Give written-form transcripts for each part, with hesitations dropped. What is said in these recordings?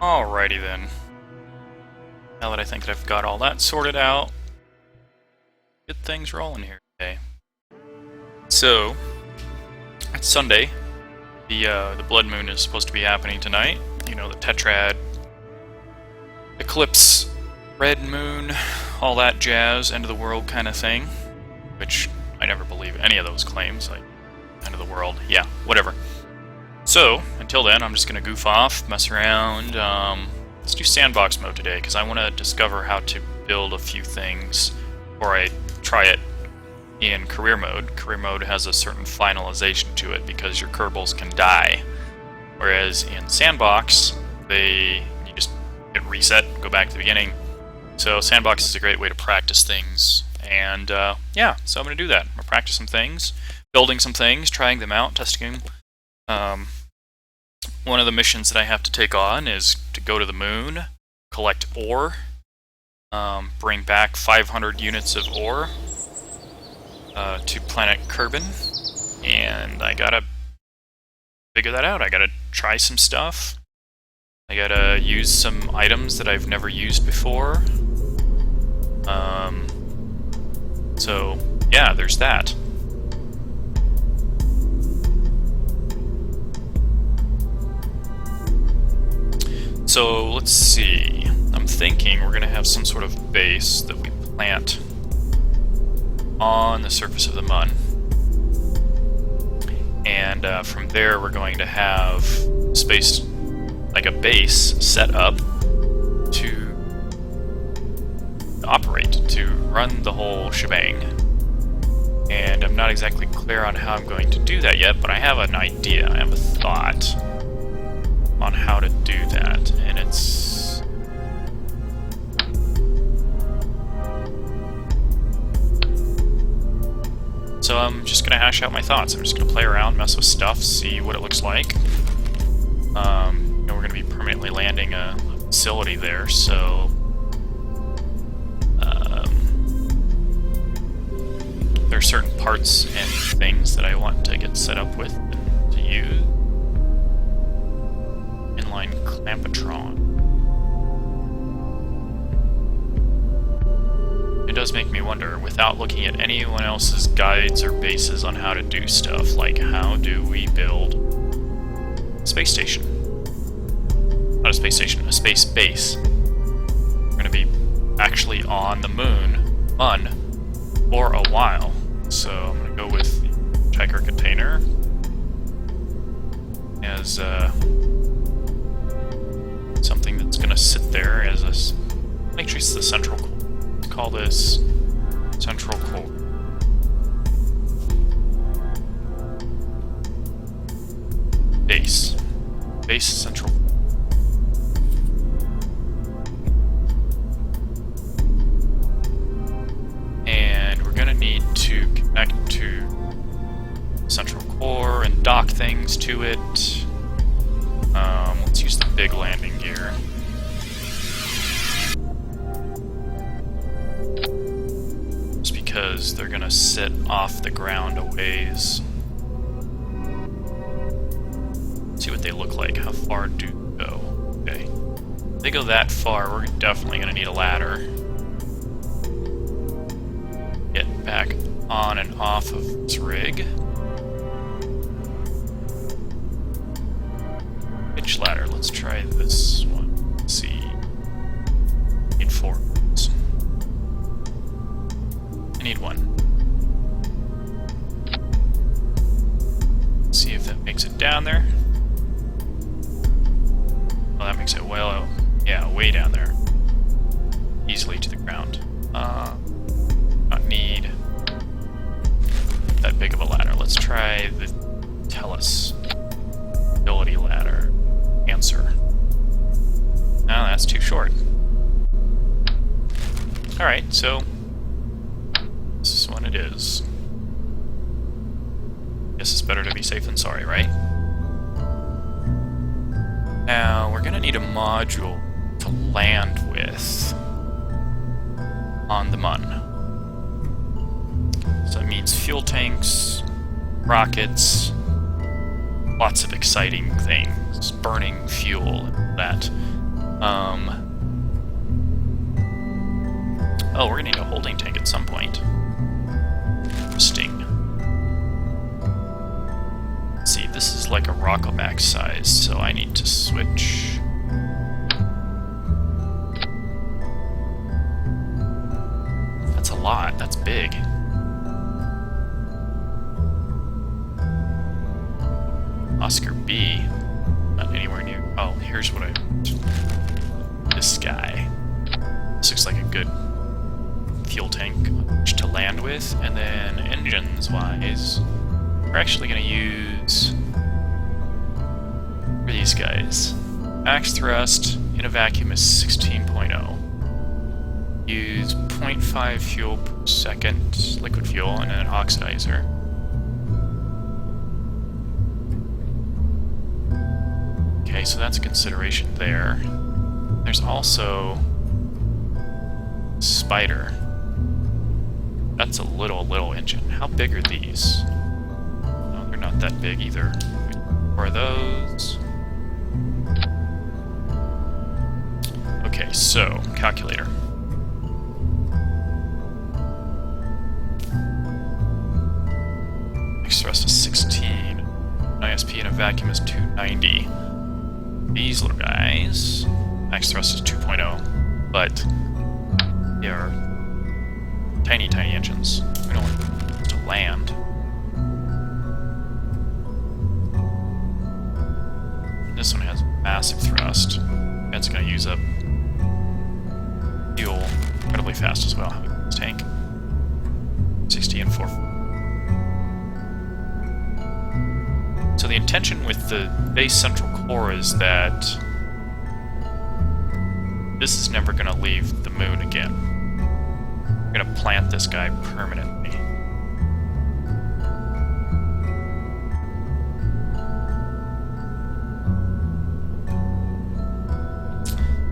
Alrighty then. Now that I think that I've got all that sorted out, get things rolling here today. So, it's Sunday. The Blood Moon is supposed to be happening tonight. You know, the Tetrad, Eclipse, Red Moon, all that jazz, end of the world kind of thing. Which, I never believe any of those claims, like, end of the world, yeah, whatever. So, until then, I'm just going to goof off, mess around. Let's do sandbox mode today, because I want to discover how to build a few things before I try it in career mode. Career mode has a certain finalization to it, because your Kerbals can die. Whereas in sandbox, you just hit reset, go back to the beginning. So sandbox is a great way to practice things. And yeah, so I'm going to do that. I'm going to practice some things, building some things, trying them out, testing them. One of the missions that I have to take on is to go to the moon, collect ore, bring back 500 units of ore to planet Kerbin, and I gotta figure that out. I gotta try some stuff. I gotta use some items that I've never used before. So yeah, there's that. So let's see. I'm thinking we're gonna have some sort of base that we plant on the surface of the Mun, and from there we're going to have space, like a base set up to operate, to run the whole shebang. And I'm not exactly clear on how I'm going to do that yet, but I have an idea, I have a thought on how to do that, and it's so I'm just gonna hash out my thoughts. I'm just gonna play around, mess with stuff, see what it looks like. You know, we're gonna be permanently landing a facility there, so there are certain parts and things that I want to get set up with and to use. Inline Clampatron. It does make me wonder, without looking at anyone else's guides or bases on how to do stuff, like how do we build a space station? Not a space station, a space base. We're going to be actually on the Mun for a while. So I'm going to go with the Checker container as something that's going to sit there as a... Make sure it's the central core. Let's call this central core. Base. Base central. And we're going to need to connect to central core and dock things to it. Let's use the big landing gear. Just because they're gonna sit off the ground a ways. See what they look like. How far do they go? Okay. If they go that far, we're definitely gonna need a ladder. Get back on and off of this rig. Pitch ladder, let's try this one. Let's see. Need 4. I need 1. Let's see if that makes it down there. Well, that makes it well, yeah, way down there. Easily to the ground. Not need that big of a ladder. Let's try the Tellus ability ladder. Answer. No, that's too short. Alright, so this is when it is. Guess it's better to be safe than sorry, right? Now, we're gonna need a module to land with on the Mun. So that means fuel tanks, rockets, lots of exciting things, burning fuel, and that. here's what this guy. This looks like a good fuel tank to land with. And then engines-wise, we're actually going to use these guys. Max thrust in a vacuum is 16.0. Use 0.5 fuel per second, liquid fuel, and then an oxidizer. Okay, so that's a consideration there. There's also Spider. That's a little engine. How big are these? No, they're not that big either. Or are those? Okay, so calculator. Max thrust is 16. ISP in a vacuum is 290. These little guys, max thrust is 2.0, but they are tiny engines. We don't want them to land. This one has massive thrust. That's going to use up fuel incredibly fast as well. How big is this tank? 60 and 4. So the intention with the base central core is that this is never going to leave the moon again. We're going to plant this guy permanently.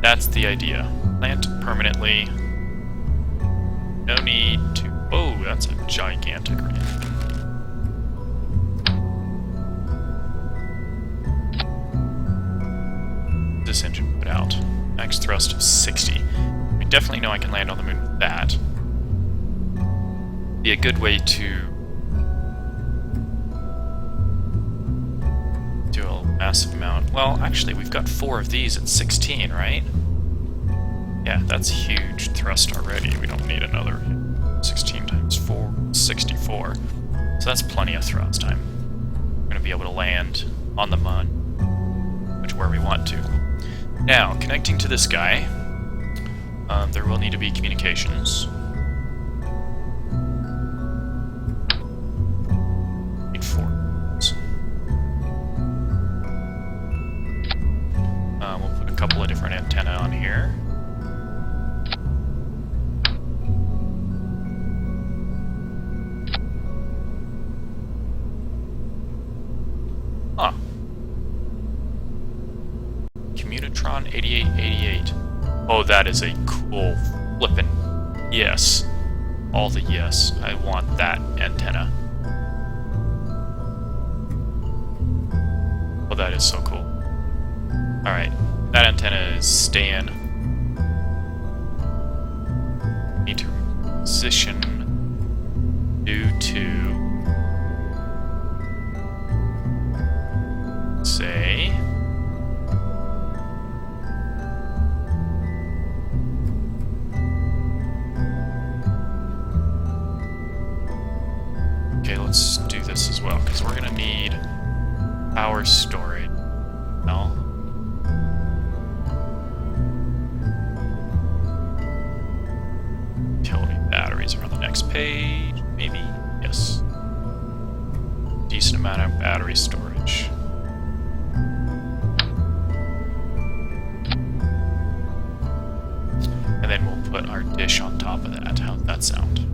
That's the idea. Plant permanently. No need to... Oh, that's a gigantic engine. This engine put out. Max thrust of 60. I definitely know I can land on the moon with that. Be a good way to do a massive amount. Well, actually, we've got 4 of these at 16, right? Yeah, that's huge thrust already. We don't need another 16 times 4, 64. So that's plenty of thrust time. We're going to be able to land on the moon, which where we want to. Now, connecting to this guy, there will need to be communications. Need 4. We'll put a couple of different antennae on here. Huh. Communitron 8888. Oh, that is a cool flippin' yes. All the yes. I want that antenna. Oh, that is so cool. Alright, that antenna is staying. Need to position due to say okay, let's do this as well, because we're gonna need power storage. No. Utility batteries are on the next page, maybe? Yes. Decent amount of battery storage. And then we'll put our dish on top of that. How's that sound?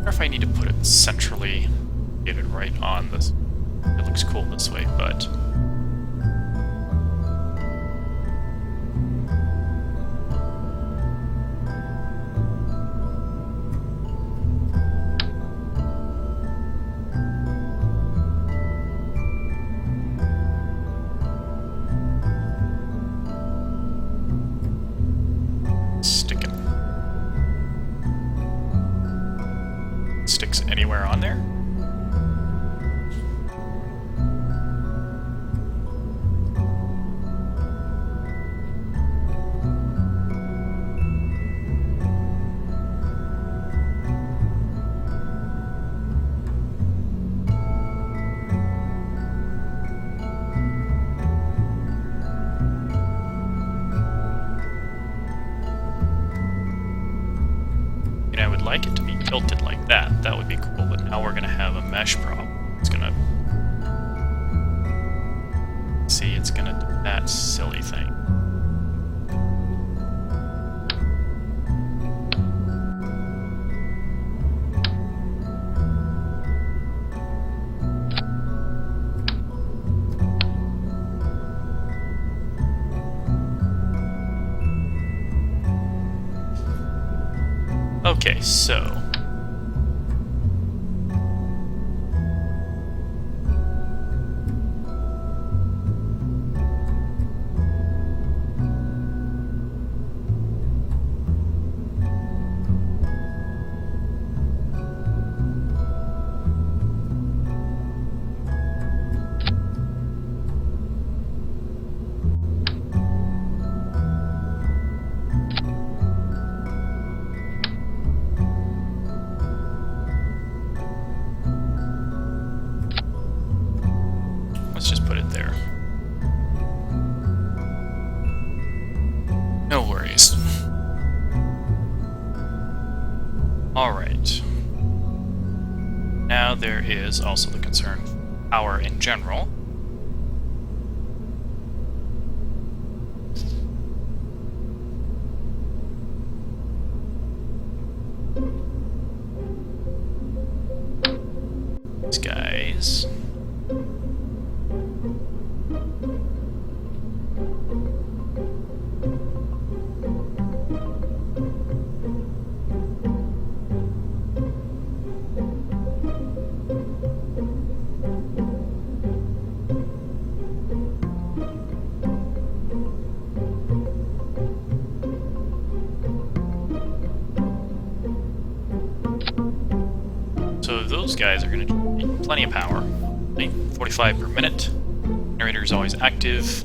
If I need to put it centrally, get it right on this. It looks cool this way, but sticks anywhere on there. mesh problem. It's gonna... See, it's gonna do that silly thing. Okay, so... let's just put it there. No worries. Alright. Now there is also the concern of power in general. These guys... Those guys are going to need plenty of power. 45 per minute. Generator is always active.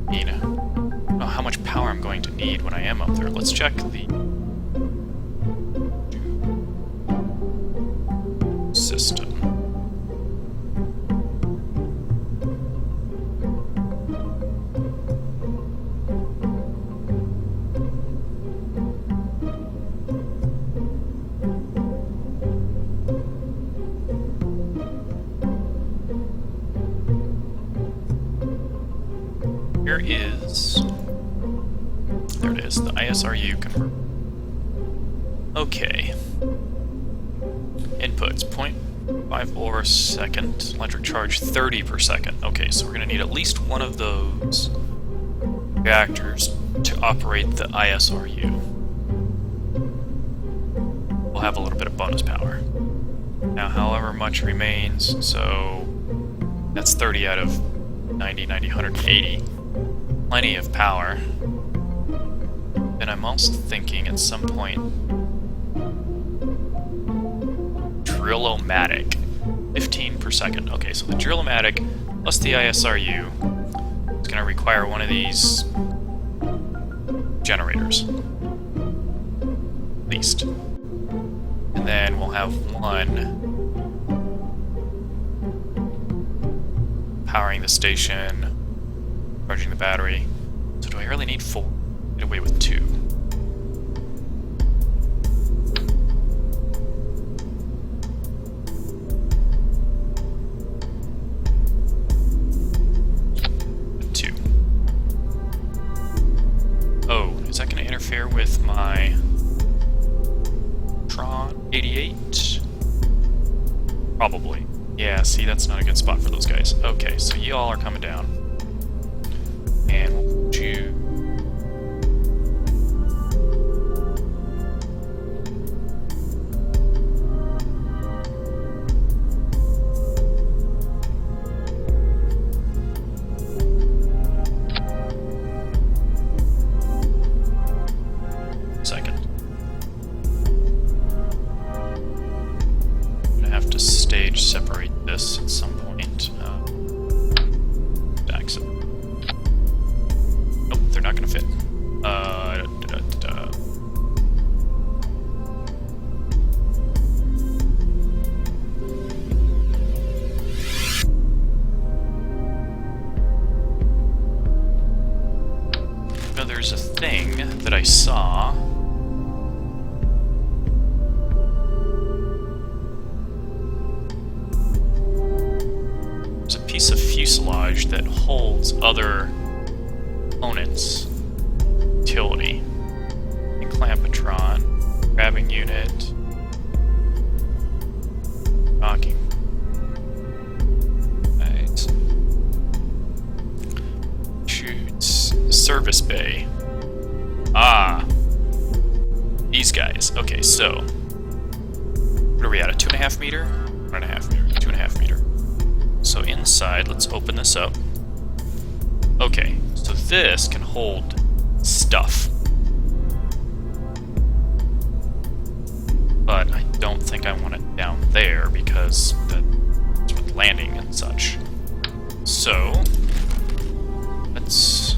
I don't know how much power I'm going to need when I am up there. Let's check the system. Here is... There it is, the ISRU converter. Okay. Inputs, 0.5 over a second. Electric charge, 30 per second. Okay, so we're going to need at least one of those reactors to operate the ISRU. We'll have a little bit of bonus power. Now, however much remains, so that's 30 out of 90, 90, 180. Plenty of power. And I'm also thinking at some point... Drill-o-matic. 15 per second. Okay, so the drill-o-matic plus the ISRU is going to require one of these generators. At least. And then we'll have one powering the station, charging the battery. So do I really need 4? Get away with 2. Oh, is that going to interfere with my Tron 88? Probably. Yeah, see, that's not a good spot for those guys. Okay, so you all are coming down. And we'll put you... Second. I'm gonna have to stage separate this at some point. Stacks it. Nope, they're not gonna fit. Now there's a thing that I saw. piece of fuselage that holds other components. Utility. Clampatron. Grabbing unit. Docking. Right. Shoots. Service bay. Ah. These guys. Okay, so. What are we at? A 2.5 meter? 1.5 meter. 2.5 meter. So inside, let's open this up. Okay, so this can hold stuff. But I don't think I want it down there because that's with landing and such. So, let's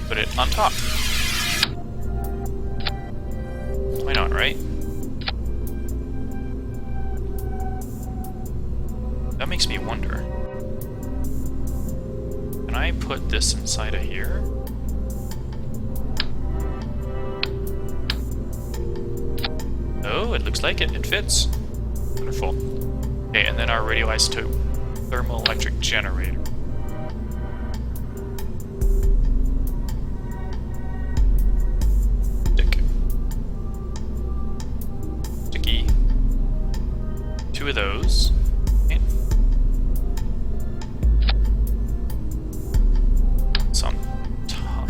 put it on top. Why not, right? That makes me wonder. Can I put this inside of here? Oh, it looks like it. It fits. Wonderful. Okay, and then our radioisotope thermoelectric generator. Sticky. 2 of those. Okay. It's on top.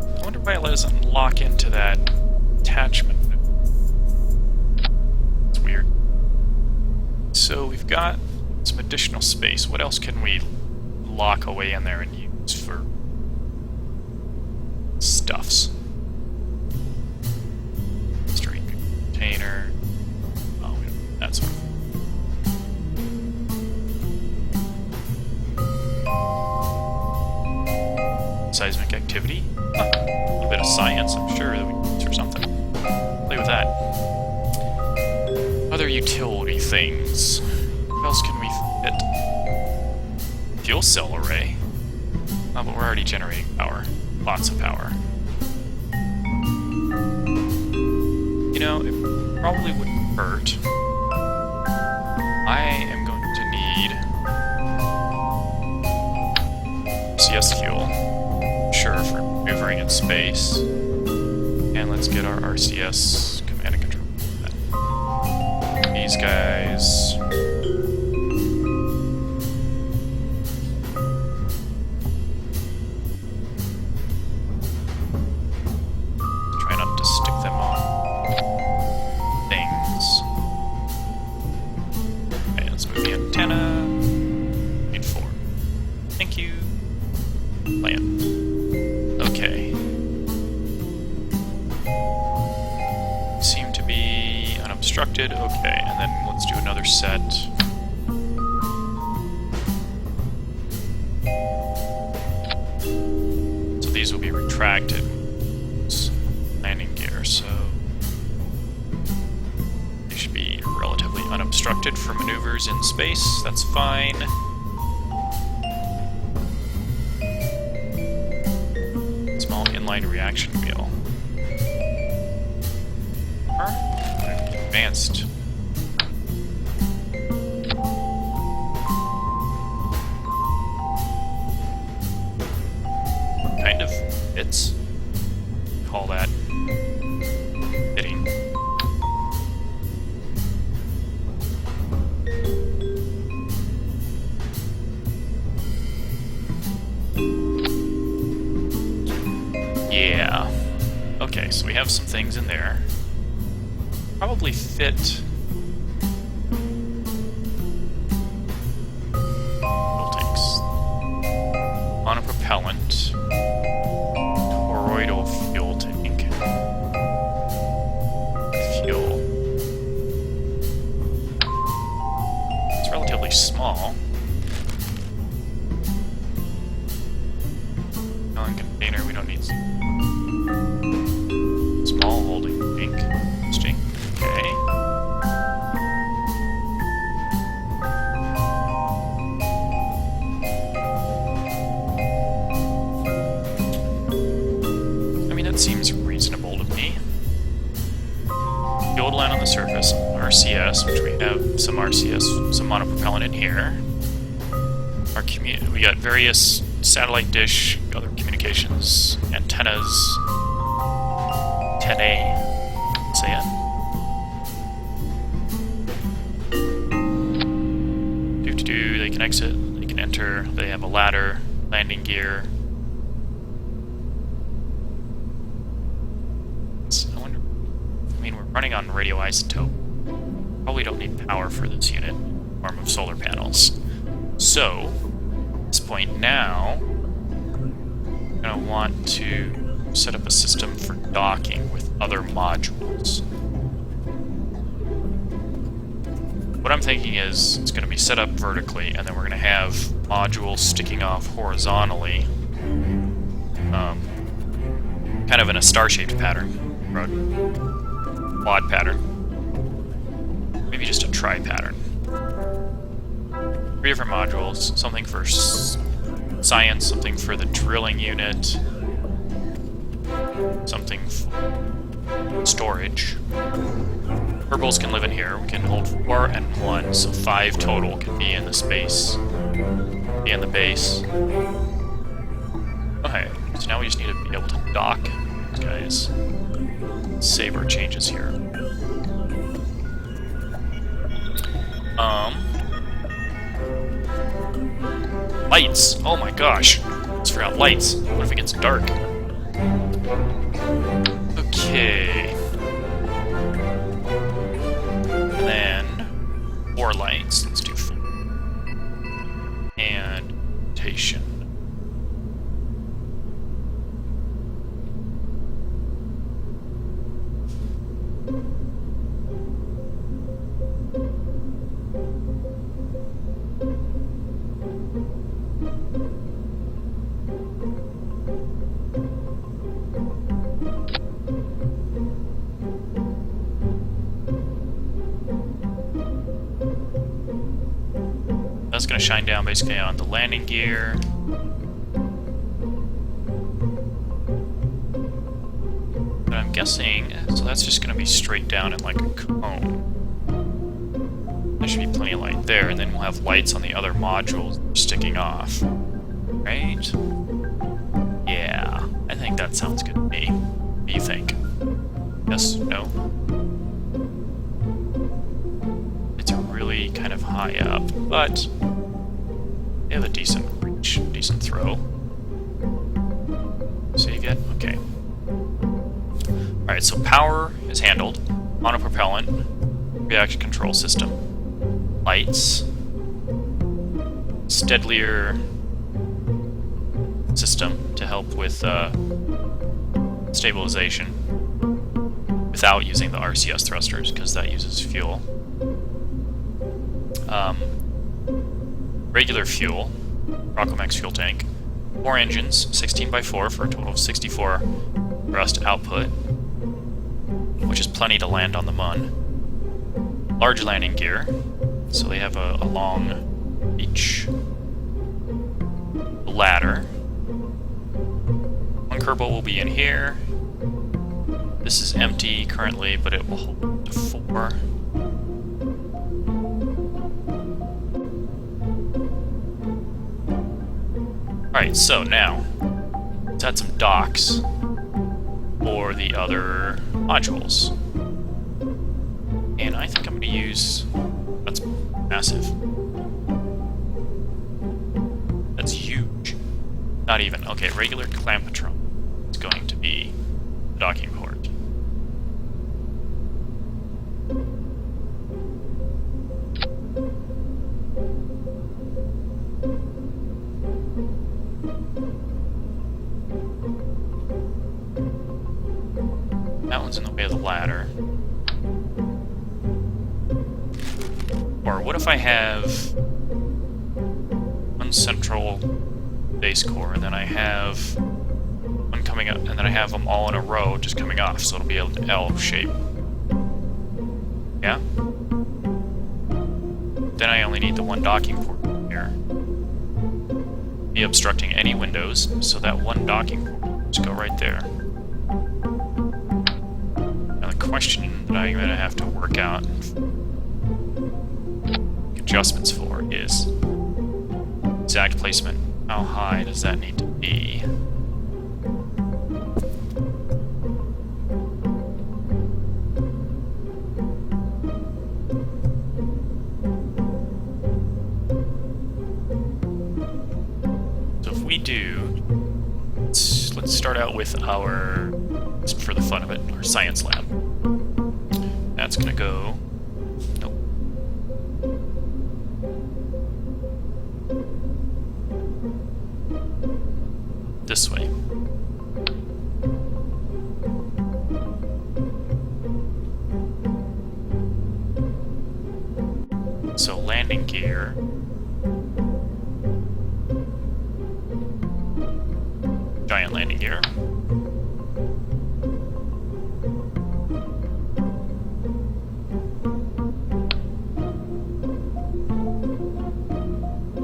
I wonder why it doesn't lock into that attachment. It's weird. So we've got some additional space. What else can we lock away in there and use for stuffs? String container. Oh, that's one. Seismic activity. Huh. A little bit of science, I'm sure, that we can use or something. Play with that. Other utility things. What else can we fit? Fuel cell array. Oh, but we're already generating power. Lots of power. You know, it probably wouldn't hurt. I am going to need CS fuel. Sure, for maneuvering in space. And let's get our RCS command and control. These guys. Try not to stick them on things. Okay, let's move the antenna. Need 4. Thank you. Plan. Okay. Seem to be unobstructed. Okay, and then let's do another set. So these will be retracted. It's landing gear, so they should be relatively unobstructed for maneuvers in space. That's fine. Inline reaction wheel. Advanced. Kind of fits. Call that fitting. Yeah. Okay, so we have some things in there. Probably fit. Fuel tanks. On a propellant. Toroidal fuel tank. Fuel. It's relatively small. Container, we don't need small holding tank. Interesting. Okay. That seems reasonable to me. Fuel to land on the surface, RCS, which we have some RCS, some monopropellant in here. We got various satellite dish, other communications, antennas, say it. They can exit, they can enter, they have a ladder, landing gear. I wonder, I mean, we're running on radioisotope. Probably don't need power for this unit in the form of solar panels. So, at this point now, I'm going to want to set up a system for docking with other modules. What I'm thinking is it's going to be set up vertically, and then we're going to have modules sticking off horizontally, kind of in a star-shaped pattern, or a quad pattern. Maybe just a tri-pattern. 3 different modules, something for science, something for the drilling unit, something for storage. Kerbals can live in here. We can hold 4 and 1, so 5 total can be in the space, be in the base. Okay, so now we just need to be able to dock these guys. Save our changes here. Lights! Oh my gosh! Let's figure out lights. What if it gets dark? Okay. And then 4 lights. Let's do 4. And rotation. That's going to shine down basically on the landing gear. But I'm guessing, so that's just going to be straight down in like a cone. There should be plenty of light there, and then we'll have lights on the other modules sticking off. Right? Yeah, I think that sounds good to me. What do you think? Yes? No? It's really kind of high up, but they have a decent reach, decent throw. Save yet? Okay. Alright, so power is handled. Monopropellant, reaction control system, lights, steadlier system to help with stabilization without using the RCS thrusters, because that uses fuel. Regular fuel, Rockomax fuel tank, 4 engines, 16x4 for a total of 64 thrust output, which is plenty to land on the Mun. Large landing gear, so they have a long reach. Ladder. 1 Kerbal will be in here. This is empty currently, but it will hold up to 4. Alright, so now, let's add some docks for the other modules. And I think I'm going to use... That's massive. That's huge. Not even. Okay, regular clampetron is going to be the docking port. That one's in the way of the ladder. Or what if I have one central base core, and then I have one coming up, and then I have them all in a row just coming off, so it'll be an L shape. Yeah? Then I only need the one docking port here. Be obstructing any windows, so that one docking port will just go right there. question that I'm going to have to work out adjustments for is exact placement. How high does that need to be? So if we do, let's start out with our, just for the fun of it, our science lab. That's gonna go, nope. This way. So landing gear. Giant landing gear.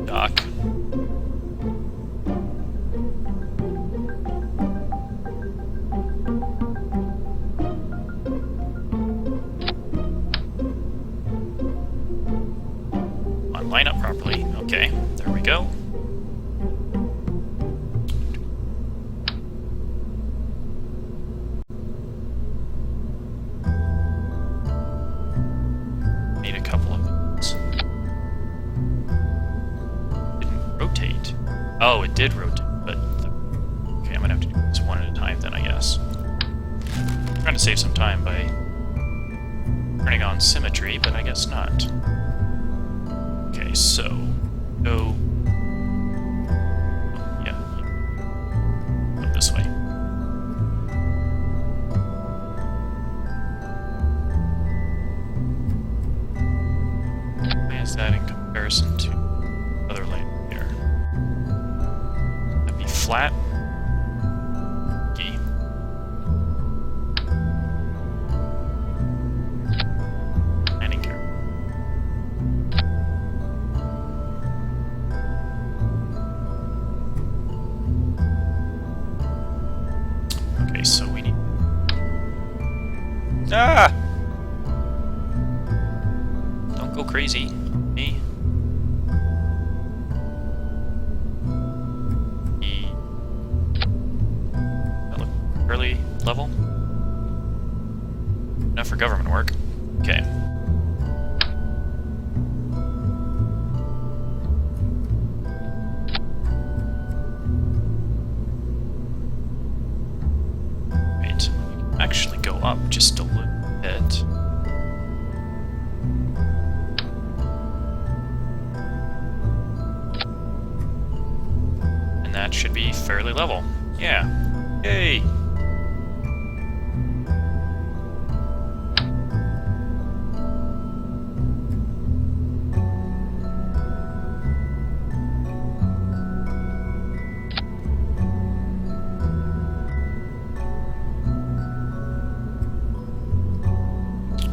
Dock. Line up properly. Okay, there we go. Need a couple of those. Didn't rotate. Oh, it did rotate, but okay, I'm gonna have to do this one at a time then, I guess. I'm trying to save some time by turning on symmetry, but I guess not. Okay, so go. Yeah, go this way. Why is that in comparison to other landing gear? That'd be flat. Okay. Landing gear. Okay, so we need... Ah! Don't go crazy. Me. That look fairly level. Enough for government work. Okay. Actually go up just a little bit. And that should be fairly level. Yeah. Yay!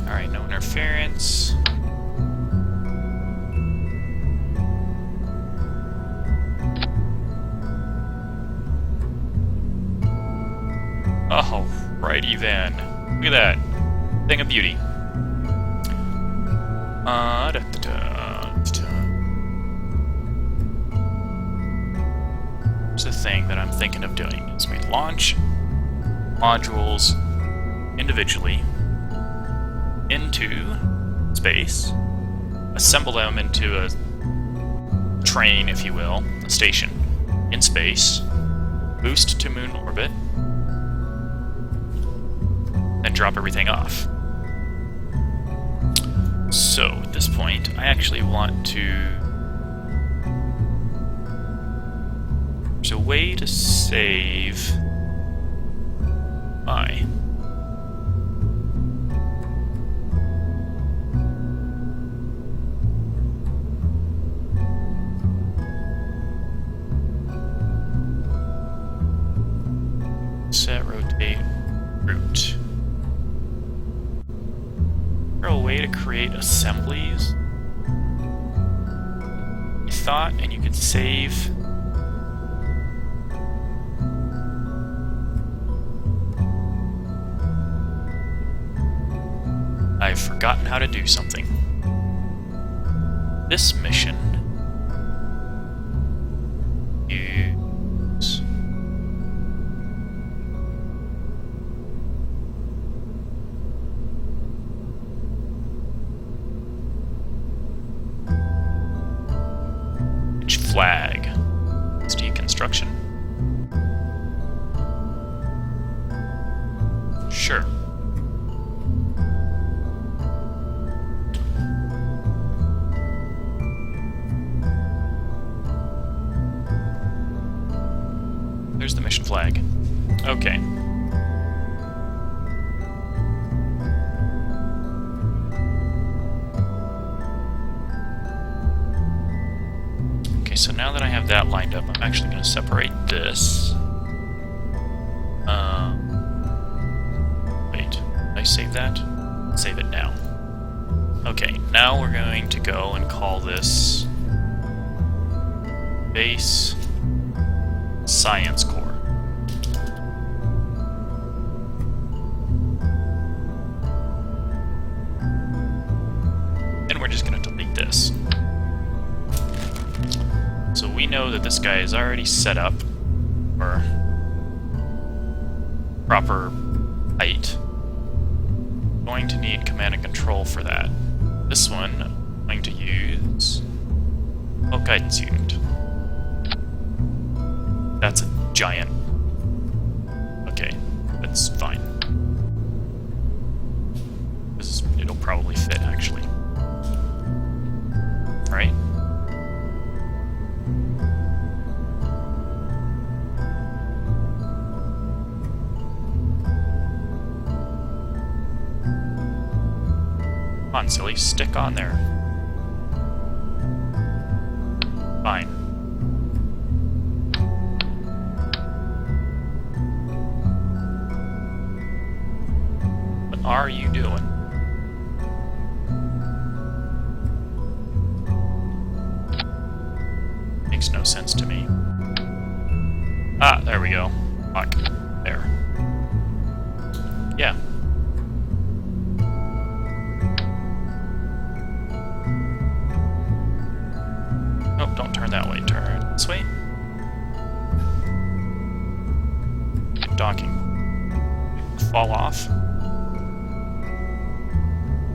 Alright, no interference. Alrighty then. Look at that. Thing of beauty. Here's the thing that I'm thinking of doing is we launch modules individually into space, assemble them into a train, if you will, a station in space, boost to moon orbit, then drop everything off. So, at this point, I actually want to... There's a way to save... my... Set, rotate, root. Is there a way to create assemblies? You thought, and you could save. I've forgotten how to do something. This mission... use... which flag? It's deconstruction? Sure. There's the mission flag. Okay. Okay, so now that I have that lined up, I'm actually going to separate this. Wait, did I save that? Save it now. Okay, now we're going to go and call this Base Science Core. And we're just going to delete this. So we know that this guy is already set up for proper height. Going to need command and control for that. This one, I'm going to use guidance unit. That's a giant. Okay, that's fine. It'll probably fit, actually. Right? Come on, silly, stick on there. Fine. What are you doing? Makes no sense to me. Ah, there we go. Fuck. There. Yeah. Nope, don't turn that way. Turn this way. Docking. Fall off.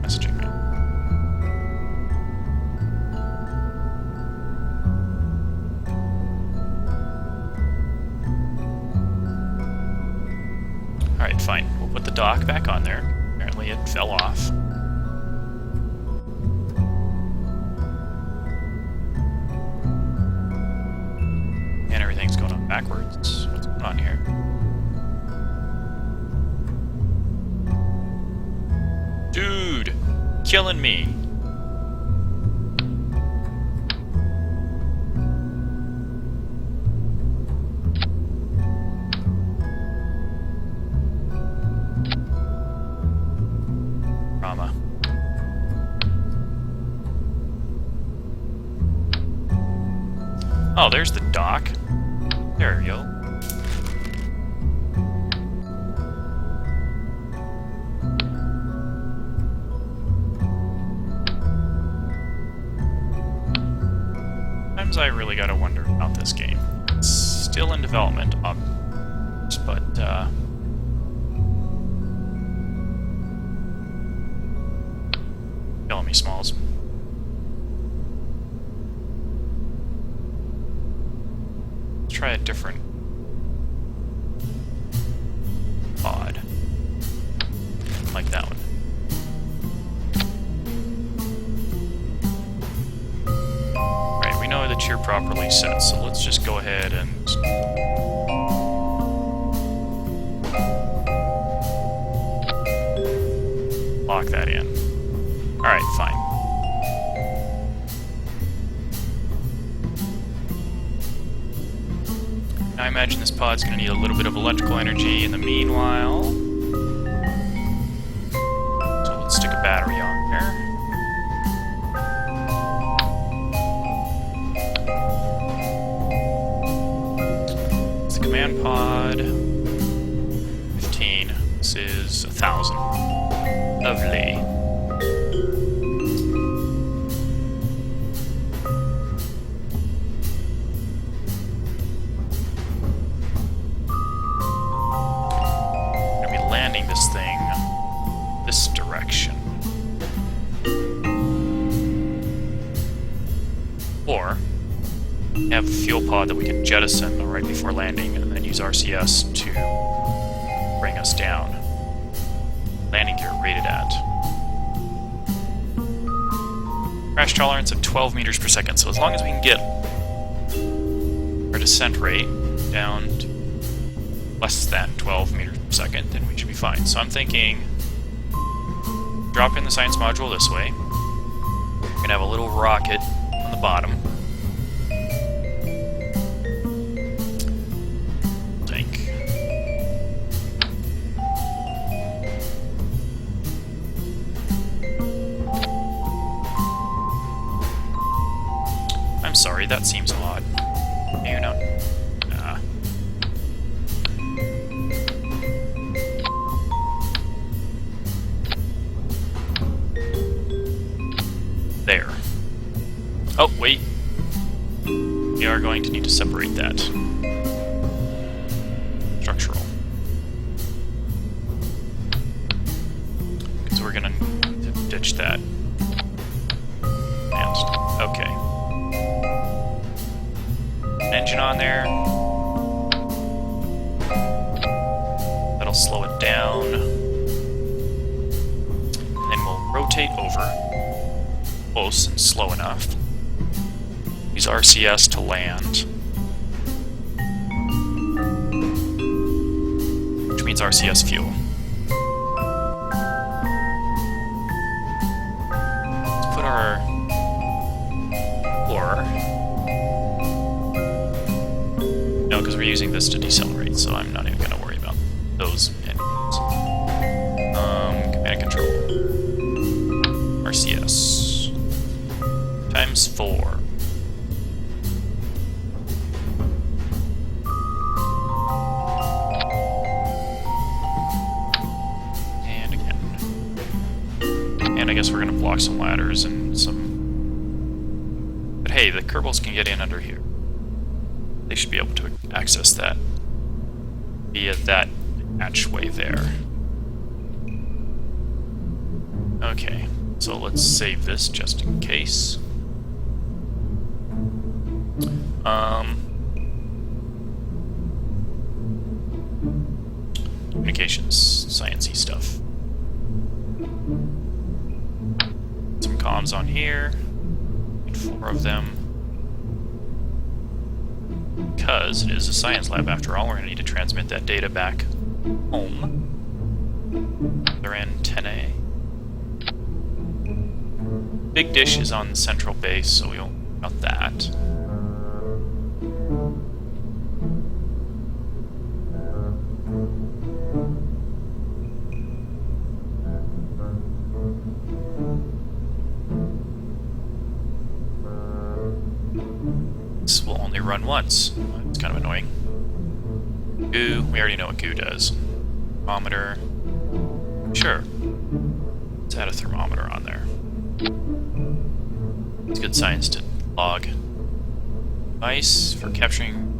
Messaging me. Alright, fine. We'll put the dock back on there. Apparently it fell off. And everything's going on backwards. What's going on here? Dude! Killing me! Drama. Oh, there's the dock. There we go. Sometimes I really gotta wonder about this game. It's still in development, but killing me, Smalls. Let's try a different pod. Like that one. Right, we know that you're properly set, so let's just go ahead and lock that in. Alright, fine. Now I imagine this pod's going to need a little bit of electrical energy in the meanwhile. So let's stick a battery on there. It's the command pod. 15. This is 1,000. Lovely. We're gonna be landing this thing this direction. Or have a fuel pod that we can jettison right before landing and then use RCS to bring us down. Landing gear rated at crash tolerance of 12 meters per second. So as long as we can get our descent rate down to less than 12 meters per second, then we should be fine. So I'm thinking drop in the science module this way. We're gonna have a little rocket on the bottom. Sorry, that seems odd. You know. There. Oh, wait. We are going to need to separate that. Structural. So we're gonna need to ditch that. And, okay. Engine on there. That'll slow it down. And then we'll rotate over. Close and slow enough. Use RCS to land. Which means RCS fuel. Let's put our core. No, because we're using this to decelerate, so I'm not even going to worry about those engines. Command and control. RCS. Times 4. And again. And I guess we're going to block some ladders and some... But hey, the Kerbals can get in under here. They should be able to access that via that hatchway there. Okay, so let's save this just in case. Communications, science-y stuff. Some comms on here. Need 4 of them. Because it is a science lab after all, we're going to need to transmit that data back home. They're in 10A. Big dish is on the central base, so we won't worry about that. This will only run once. It's kind of annoying. Goo, we already know what goo does. Thermometer. Sure. Let's add a thermometer on there. It's good science to log. Device for capturing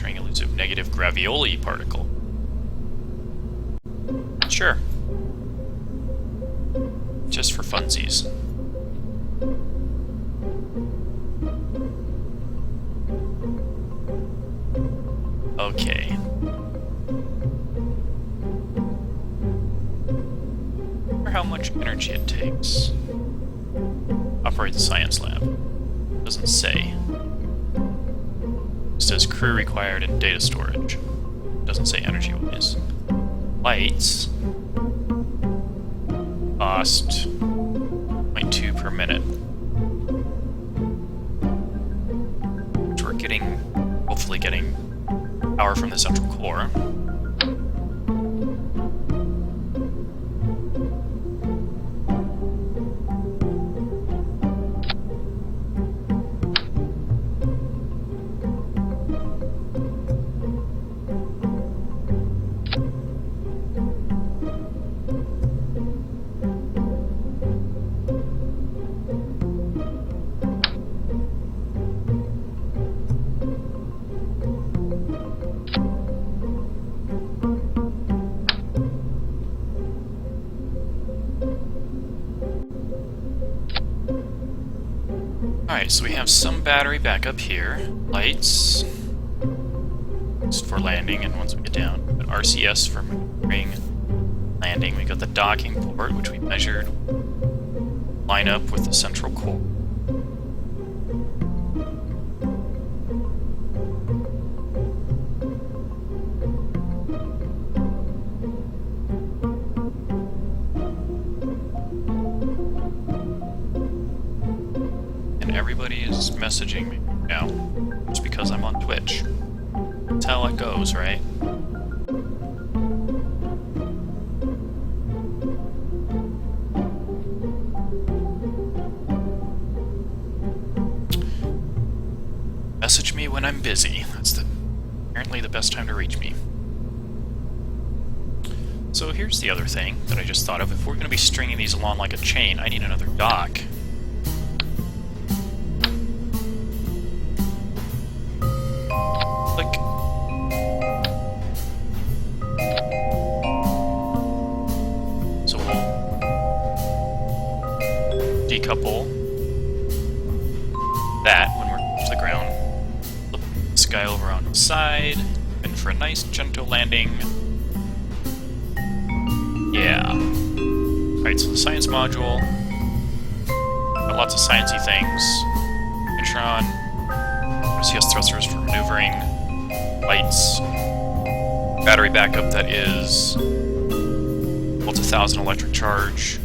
elusive negative gravioli particle. Sure. Just for funsies. Okay. Or how much energy it takes. Operate the science lab. Doesn't say. It says crew required and data storage. Doesn't say energy wise. Lights cost 0.2 per minute. Which we're getting, hopefully getting power from the central core. Alright, so we have some battery back up here. Lights. Just for landing and once we get down. But RCS for maneuvering, landing. We got the docking port, which we measured. Line up with the central core. Everybody is messaging me now, just because I'm on Twitch. That's how it goes, right? Message me when I'm busy. That's apparently the best time to reach me. So here's the other thing that I just thought of. If we're going to be stringing these along like a chain, I need another dock. Click. So we'll decouple that when we're to the ground. Flip this guy over on the side, and for a nice gentle landing. Yeah. Alright, so the science module. Got lots of sciencey things. Neutron. RCS thrusters for maneuvering. Lights. Battery backup that is holds 1,000 electric charge.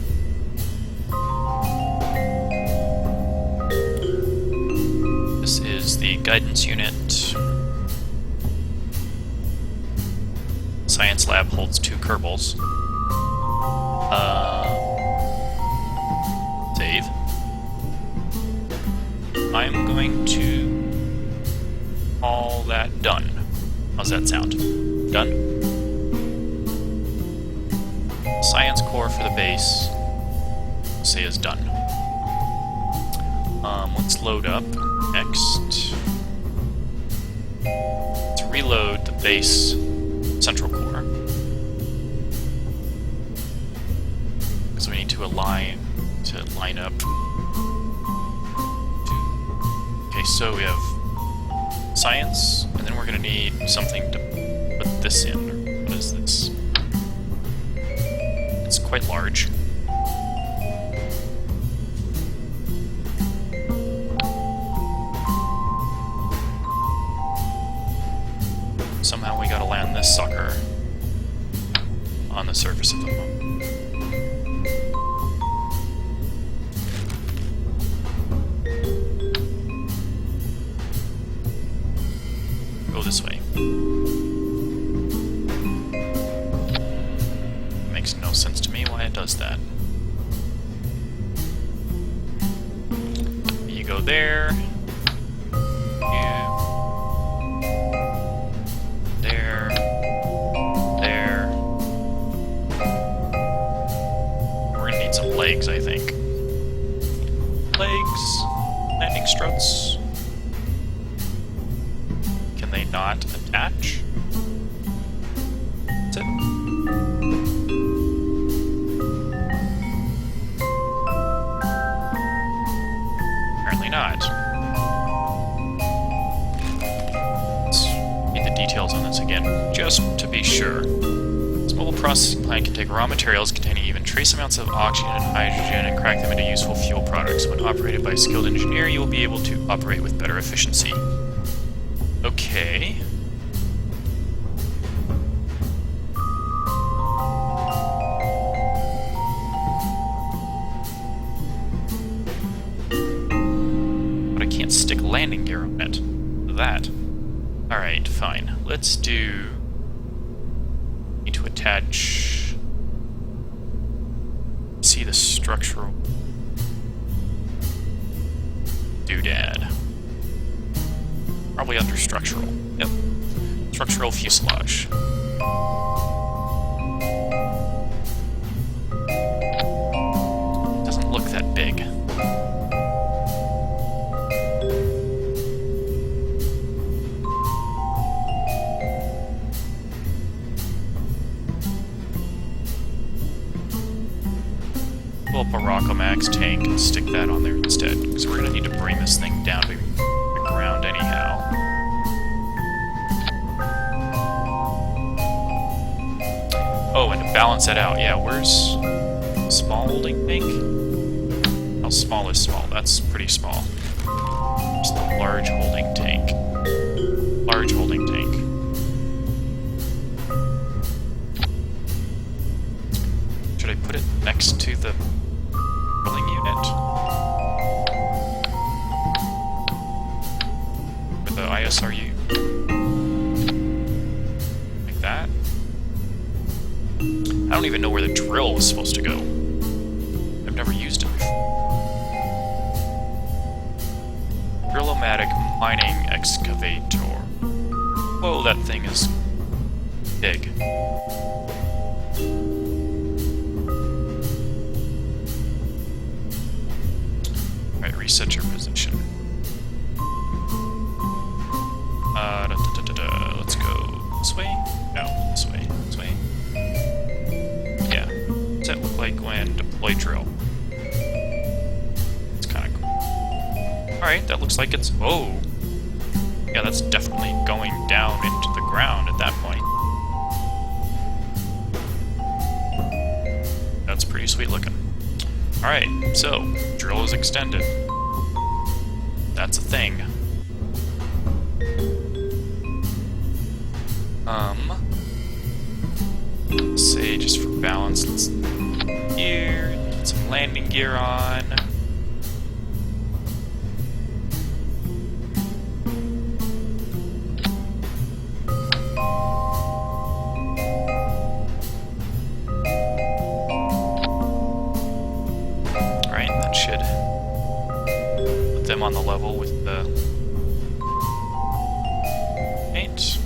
This is the guidance unit. Science lab holds 2 Kerbals. Save. I'm going to call that done. How's that sound? Done? Science core for the base, say is done. Let's load up next. Let's reload the base central core. Because we need to line up. Okay, so we have science, and then we're going to need something to put this in. What is this? It's quite large. Somehow we gotta land this sucker on the surface of the moon. Go this way. Makes no sense to me why it does that. You go there. Legs, I think. Legs, landing struts. Can they not attach? That's it. Apparently not. Let's read the details on this again, just to be sure. This mobile processing plant can take raw materials containing even trace amounts of oxygen and hydrogen and crack them into useful fuel products. When operated by a skilled engineer, you will be able to operate with better efficiency. Okay. But I can't stick landing gear on it. That. Alright, fine. Let's do... Need to attach... See the structural doodad. Probably under structural. Yep. Structural fuselage. Doesn't look that big. pull up a Rockomax tank and stick that on there instead, because we're going to need to bring this thing down to the ground anyhow. Oh, and to balance that out, yeah, where's a small holding tank? How small is small? That's pretty small. Just a large holding tank. Large holding tank. Should I put it next to the drilling unit? With the ISRU? Like that? I don't even know where the drill was supposed to go. I've never used it before. Drillomatic mining excavator. Whoa, that thing is big. Alright, reset your position. Let's go this way? No, this way. This way. Yeah. What's that look like when deploy drill? It's kind of cool. Alright, that looks like it's... Whoa! Yeah, that's definitely going down into the ground at that point. That's pretty sweet looking. Alright, so, drill is extended. That's a thing. Let's say, just for balance, let's... Here, put some landing gear on. Them on the level with the paint.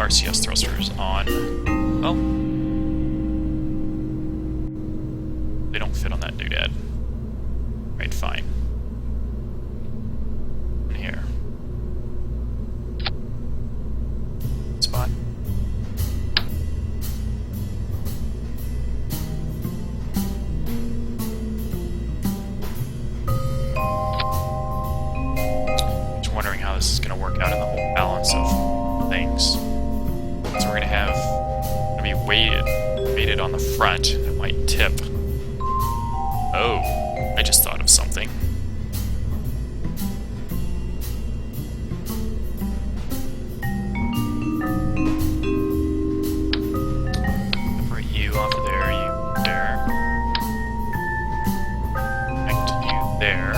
RCS thrusters on. Oh. They don't fit on that doodad. Right, fine. In here. Spot. Just wondering how this is going to work out in the whole balance of things. So we're gonna be weighted on the front. It might tip. Oh, I just thought of something. Separate you off of there, you there. Connect you there.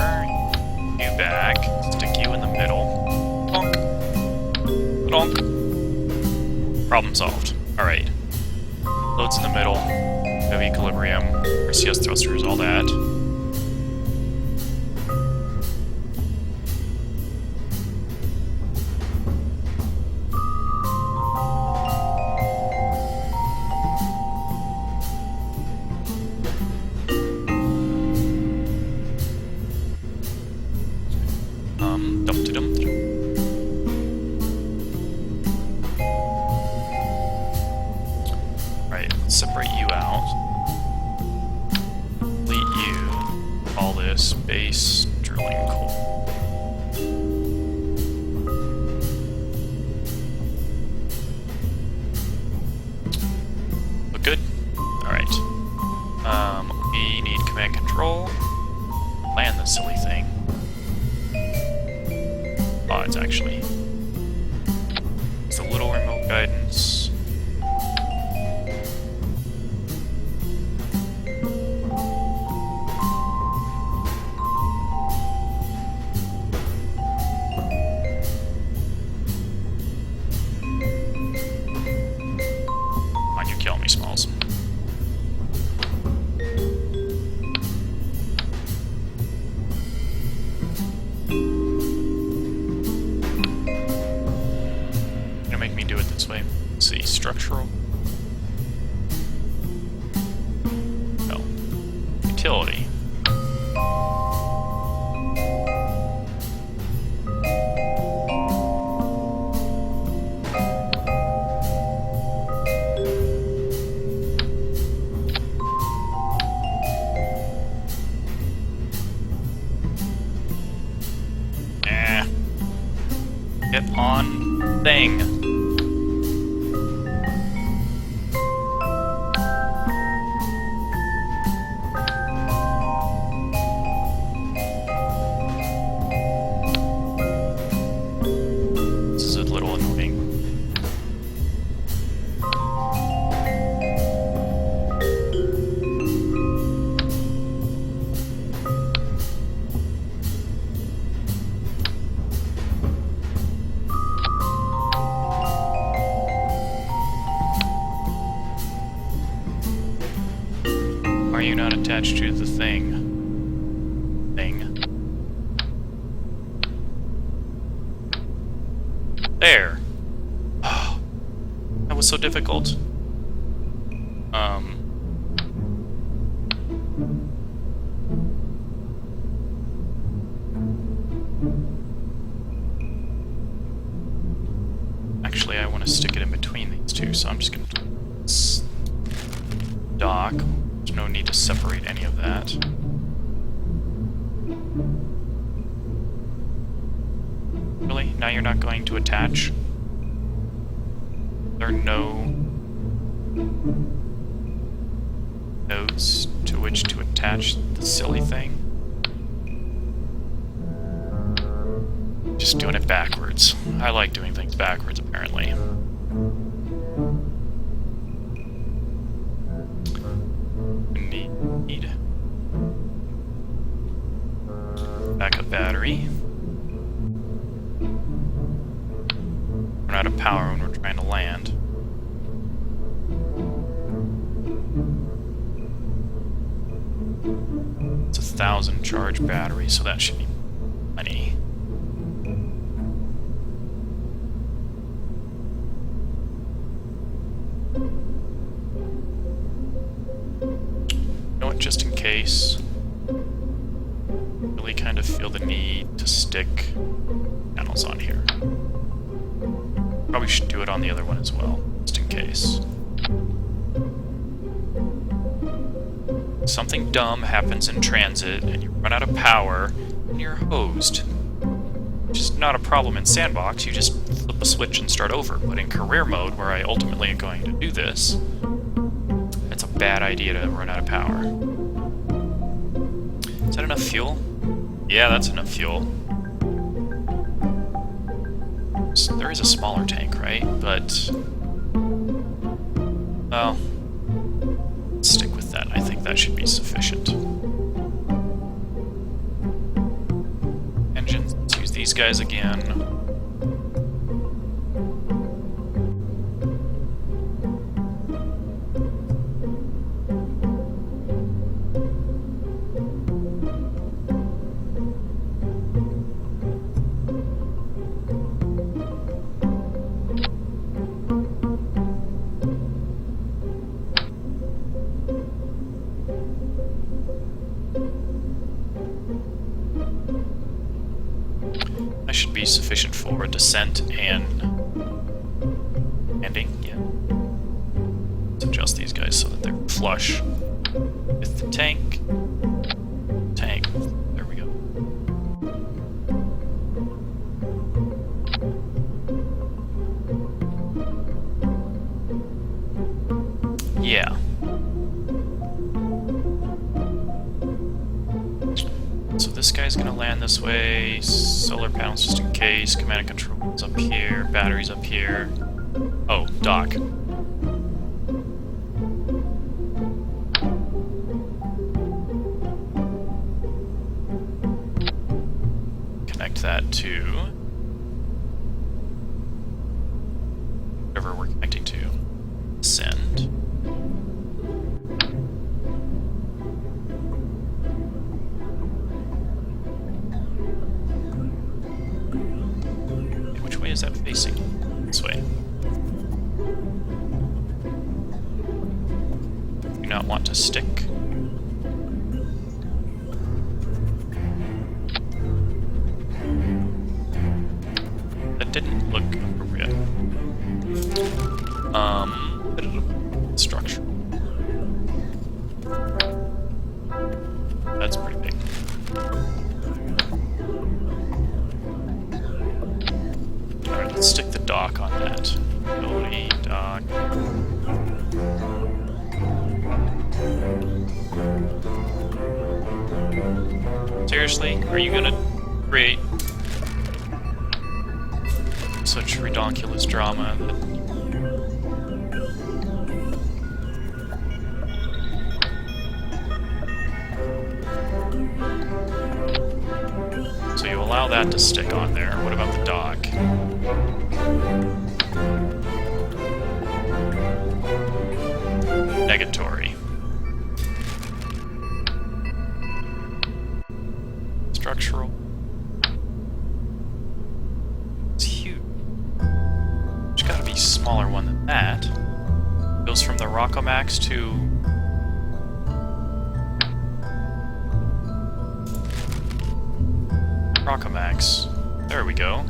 You back. Stick you in the middle. Donk. Donk. Problem solved. Alright. Loads in the middle. No equilibrium. RCS thrusters, all that. Separate you out. Delete you. All this base drilling coal. Look good? Alright. We need command control. Land this silly thing. Oh, it's actually... It's a little remote guidance. on thing. This is a little annoying. Are you not attached to the thing? There! Oh, that was so difficult. Actually, I want to stick it in between these two, so I'm just going to dock. There's no need to separate any of that. Really? Now you're not going to attach? There are no nodes to which to attach the silly thing? Just doing it backwards. I like doing things backwards, apparently. Need backup battery. Run out of power when we're trying to land. It's 1,000 charge battery, so that should be plenty. Just in case. Really kind of feel the need to stick panels on here. Probably should do it on the other one as well, just in case. Something dumb happens in transit and you run out of power and you're hosed. Which is not a problem in Sandbox, you just flip a switch and start over. But in career mode, where I ultimately am going to do this, it's a bad idea to run out of power. Is that enough fuel? Yeah, that's enough fuel. So there is a smaller tank, right? But... well... let's stick with that. I think that should be sufficient. Engines, let's use these guys again. Should be sufficient for descent and landing. Yeah. Let's adjust these guys so that they're flush with the tank. Tank. There we go. Yeah. So this guy's gonna land this way, solar panels just in case, command and control is up here, batteries up here. Oh, dock. Connect that to whatever we're connecting to. Send. Is that facing? This way. Do not want to stick. That didn't look appropriate. Structure. That's pretty big. Let's stick the dock on that. Ability dock. Seriously? Are you gonna create such redonkulous drama that... So you allow that to stick on there. What about the dock? Negatory. Structural. It's huge. There's gotta be a smaller one than that. Goes from the Rockomax to... Rockomax. There we go.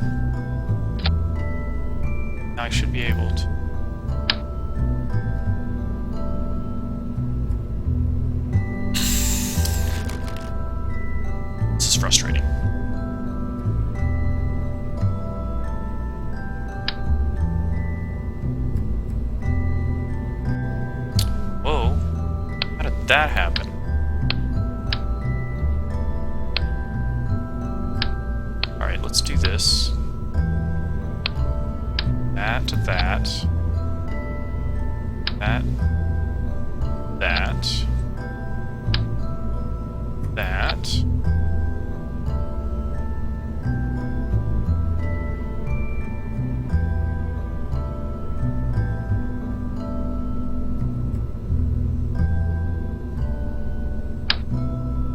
Now I should be able to... This is frustrating. Whoa. How did that happen? Alright, let's do this. That to that. That. That. That.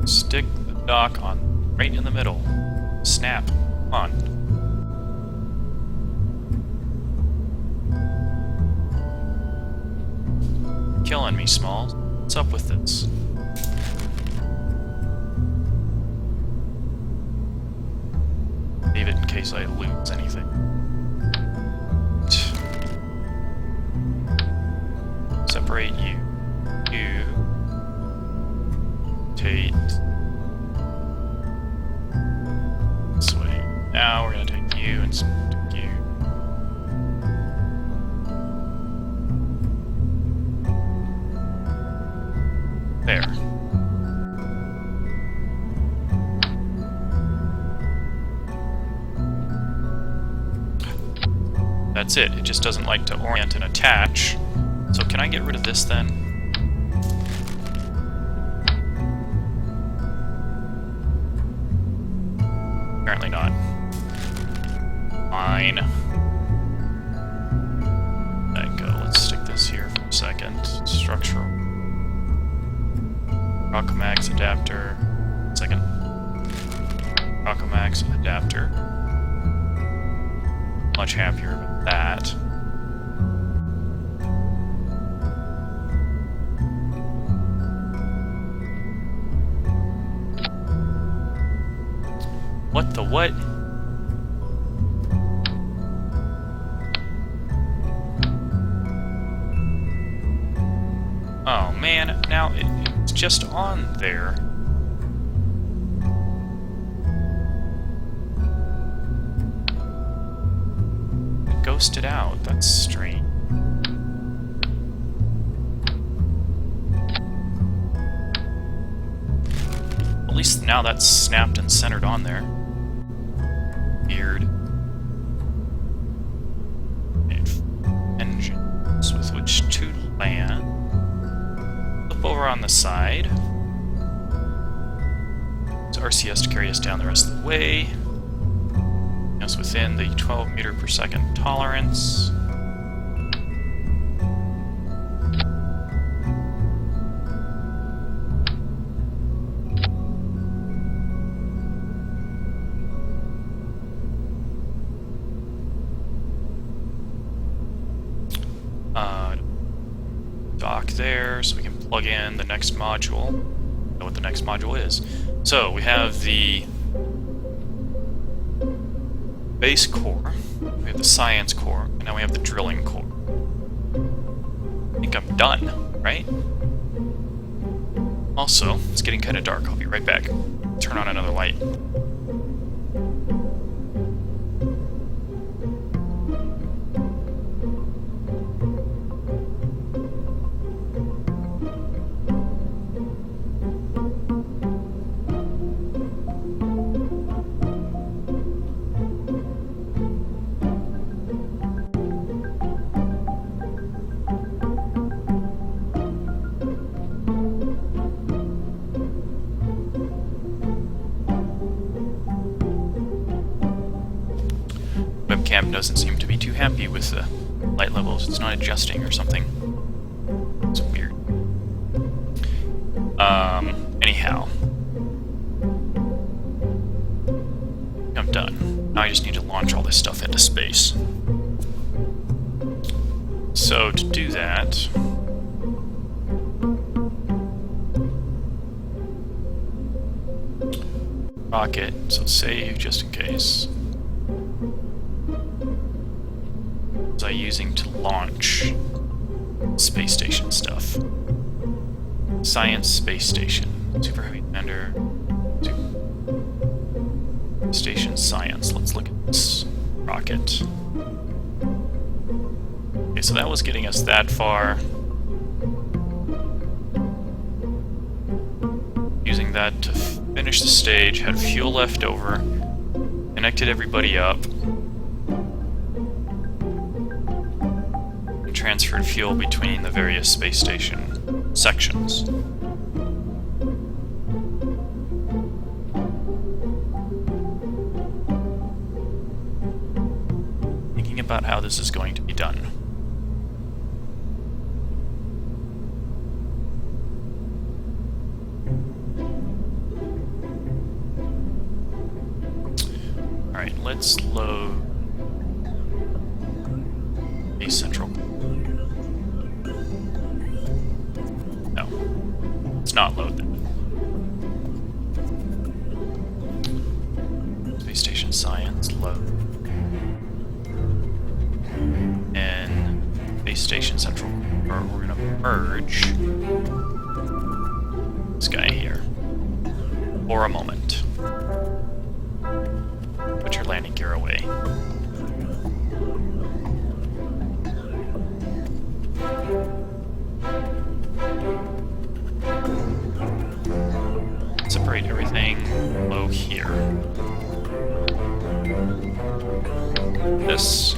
Stick the dock on right in the middle. Snap on. Killing me, Small. What's up with this? Leave it in case I lose anything. Separate you. You. Tate. This way. Now we're gonna take you and take you. There. That's it. It just doesn't like to orient and attach. So can I get rid of this then? Apparently not. Fine. There you go. Let's stick this here for a second. Structural. Rockomax adapter. Second. Rockomax adapter. Much happier with that. What the what? Oh man, now it's just on there. It ghosted out, that's strange. At least now that's snapped and centered on there. Weird. Engines with which to land. Flip over on the side. It's RCS to carry us down the rest of the way. It's within the 12 meter per second tolerance. Dock there, so we can plug in the next module. Know what the next module is. So we have the base core, we have the science core, and now we have the drilling core. I think I'm done, right? Also, it's getting kind of dark. I'll be right back. Turn on another light. cam doesn't seem to be too happy with the light levels. It's not adjusting or something. It's weird. Anyhow. I'm done. Now I just need to launch all this stuff into space. So, to do that... rocket, so save just in case. Was I using to launch space station stuff? Science Space Station. Super Heavy Commander. Station Science. Let's look at this rocket. Okay, so that was getting us that far. Using that to finish the stage, had fuel left over, connected everybody up, and transferred fuel between the various space station sections. Thinking about how this is going to be done. Alright, let's load a central. No, let's not load that. Space Station Science, load. And Space Station Central, or we're going to merge this guy here for a moment. Put your landing gear away. Separate everything below here. This.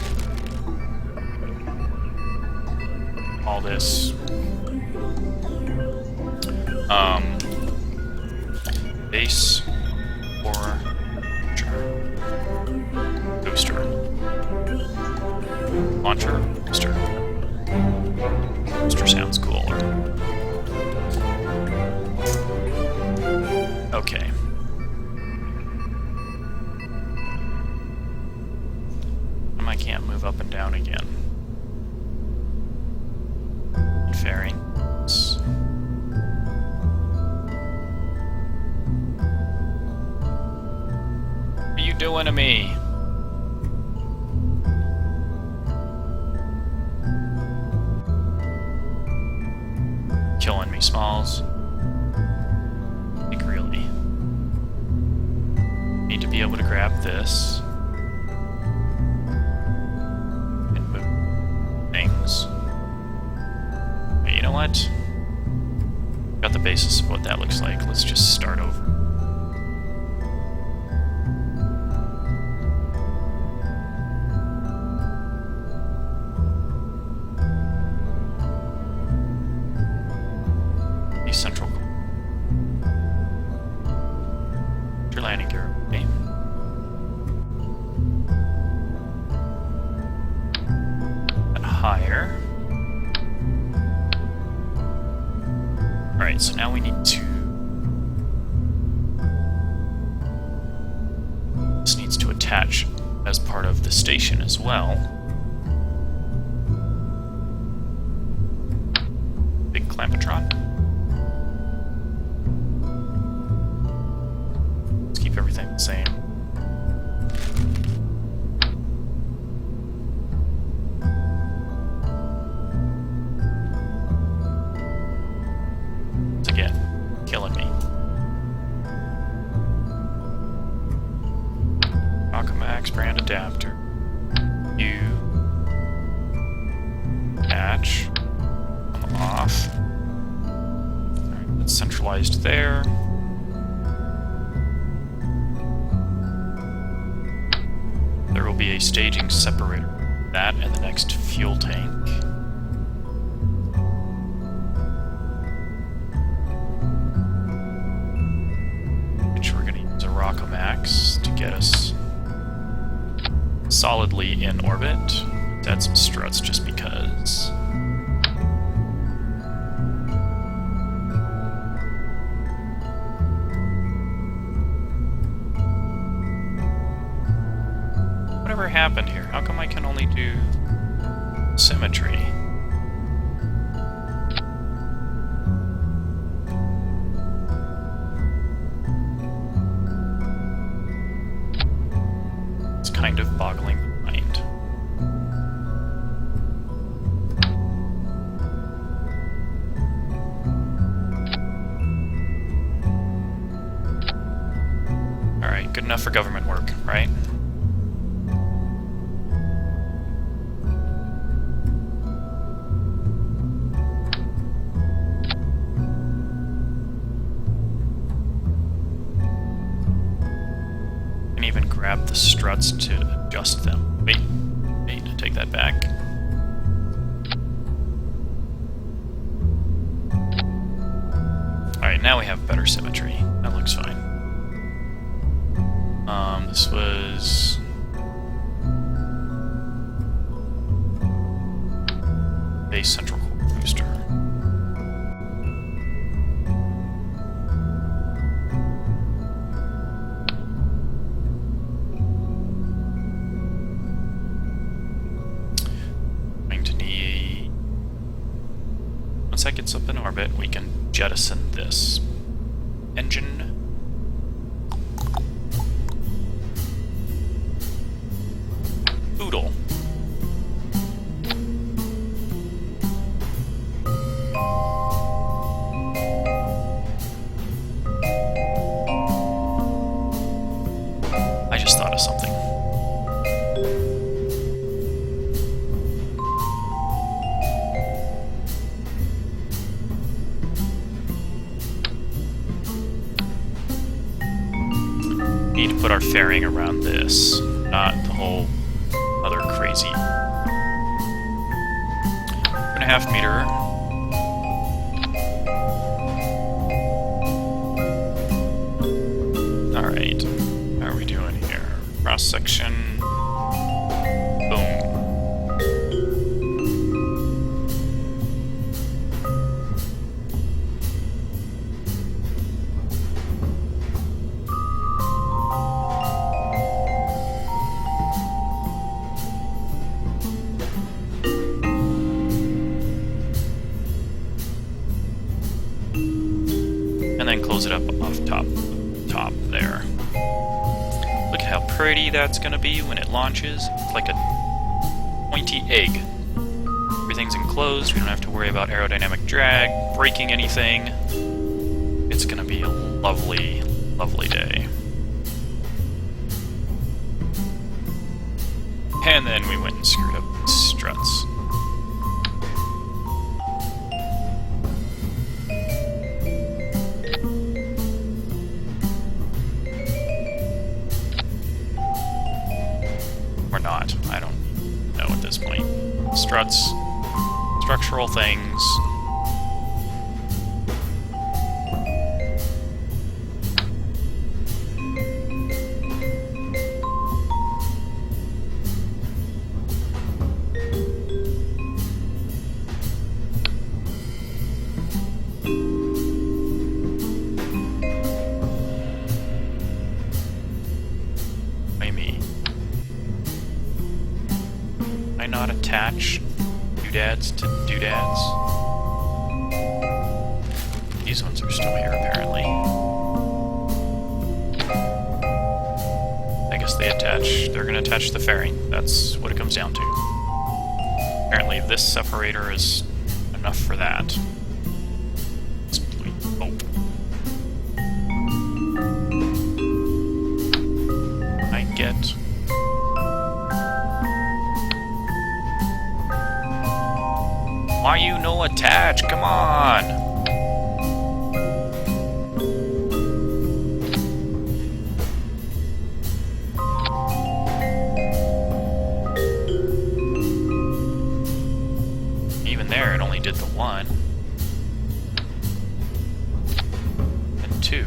All this. Base or booster. Launcher, booster. Booster sounds cooler. Okay. I can't move up and down again. Fairings. What are you doing to me? Killing me, Smalls. Like, really? Need to be able to grab this. And move things. Hey, you know what? Got the basis of what that looks like. Let's just start over. Central. Your landing gear. Okay. And higher. Alright, so now we need to... This needs to attach as part of the station as well. Big Clampatron. Everything the same. Once again, killing me. Aquamax brand adapter. You attach. Come off. Alright, that's centralized there. There will be a staging separator. That and the next fuel tank. Which we're going to use a Rockomax to get us solidly in orbit. Let's add some struts just because. Whatever happened here? How come I can only do symmetry? It's kind of boggling the mind. Alright, good enough for government work, right? Grab the struts to adjust them. Wait, take that back. Alright, now we have better symmetry. That looks fine. This was... Base Central Core Booster. Once that gets up in orbit, we can jettison this engine. Oodle. I just thought of something. Need to put our fairing around this, not the whole other crazy 2.5 meter. Alright, how are we doing here? Cross section. Boom. And then close it up off top there. Look at how pretty that's gonna be when it launches. It's like a pointy egg. Everything's enclosed, we don't have to worry about aerodynamic drag, breaking anything. It's gonna be a lovely, lovely day. And then we went and screwed up the struts. Or not. I don't know at this point. Struts. Structural things. Not attach doodads to doodads. These ones are still here, apparently. I guess they're gonna attach the fairing. That's what it comes down to. Apparently this separator is enough for that. Oh. I get... Why you no attach? Come on! Even there, it only did the one. And two.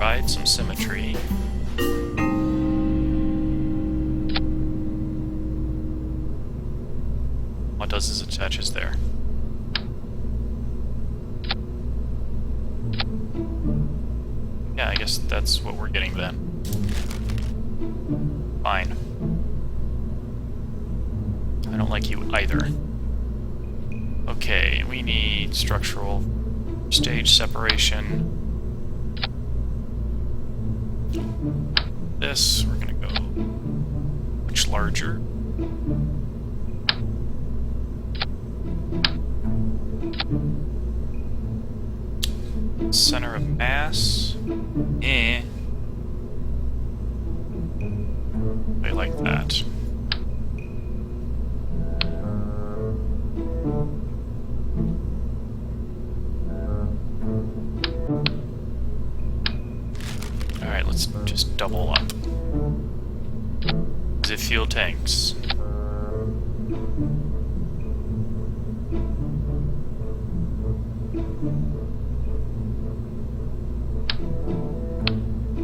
Right? some symmetry. What does is attaches there. Yeah, I guess that's what we're getting then. Fine. I don't like you either. Okay, we need structural stage separation. This, we're gonna go much larger. Center of mass. I like that. Alright, let's just double up. As if fuel tanks.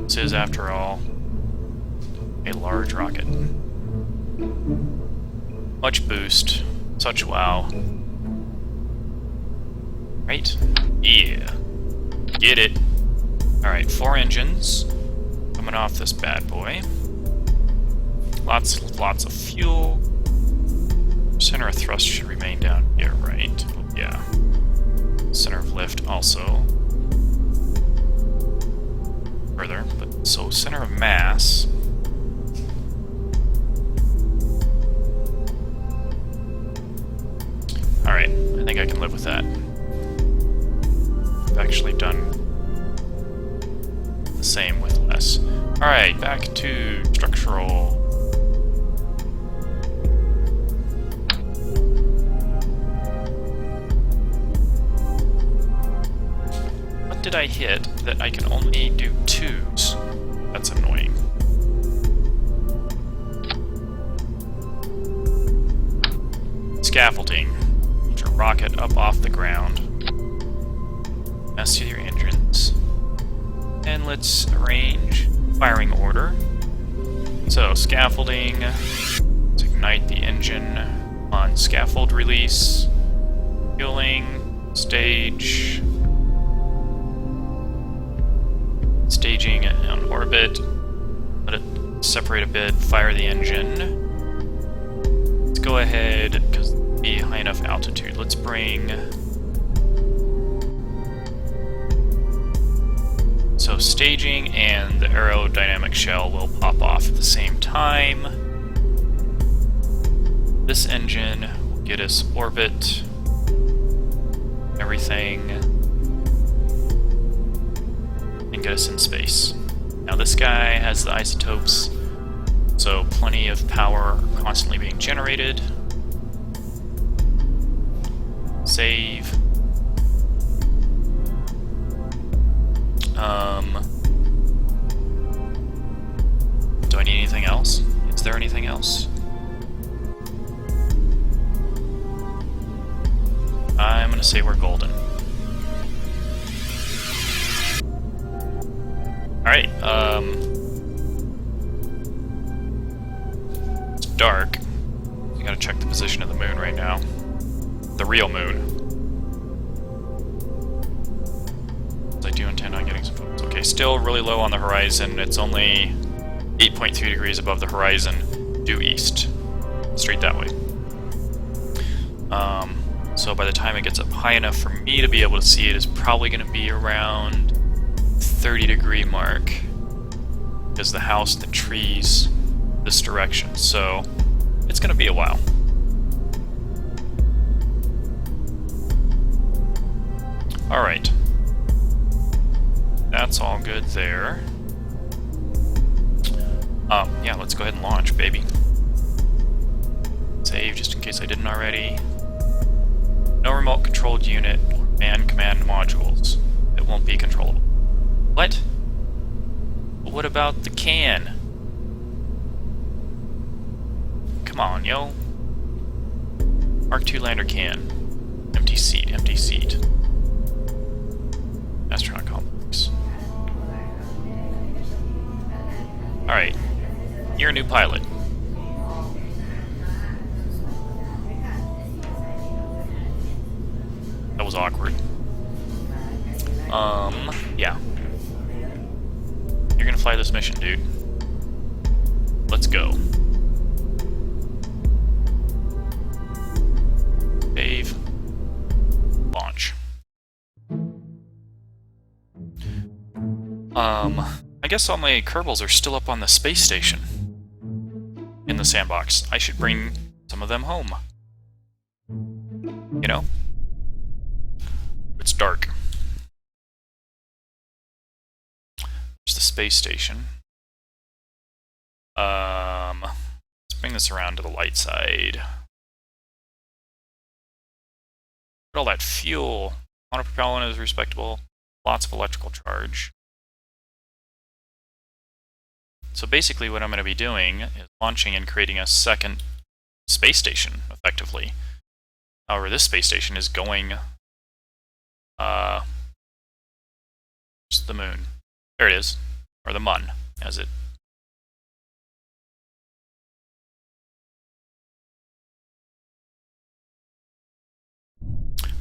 This is, after all, a large rocket. Much boost. Such wow. Right? Yeah. Get it. Alright, 4 engines coming off this bad boy. Lots of fuel. Center of thrust should remain down here, right? Yeah. Center of lift also. Further, but so center of mass. Alright, I think I can live with that. I've actually done the same with less. Alright, back to structural. What did I hit that I can only do 2s? That's annoying. Scaffolding. Get your rocket up off the ground. Mess with your engines. And let's arrange firing order. So, scaffolding. Let's ignite the engine on scaffold release. Fueling. Stage. Staging on orbit. Let it separate a bit. Fire the engine. Let's go ahead, because it'll be high enough altitude. Let's bring. So staging and the aerodynamic shell will pop off at the same time. This engine will get us orbit. Everything. And get us in space. Now this guy has the isotopes, so plenty of power constantly being generated. Save. Do I need anything else? Is there anything else? I'm gonna say we're golden. Alright, it's dark. I gotta check the position of the moon right now. The real moon. I do intend on getting some photos. Okay, still really low on the horizon. It's only 8.3 degrees above the horizon, due east. Straight that way. So by the time it gets up high enough for me to be able to see it, is probably going to be around 30-degree mark, because the house and the trees this direction, so it's going to be a while. Alright. That's all good there. Yeah, let's go ahead and launch, baby. Save, just in case I didn't already. No remote-controlled unit or man command modules. It won't be controllable. What? But what about the can? Come on, yo. Mark II lander can. Empty seat, empty seat. Astronaut complex. new pilot. That was awkward. Yeah. You're gonna fly this mission, dude. Let's go. Save. Launch. I guess all my Kerbals are still up on the space station. In the sandbox. I should bring some of them home. You know? It's dark. There's the space station. Let's bring this around to the light side. Look at all that fuel. Monopropellant is respectable. Lots of electrical charge. So basically what I'm going to be doing is launching and creating a second space station, effectively. However, this space station is going... just the moon. There it is. Or the mun, as it...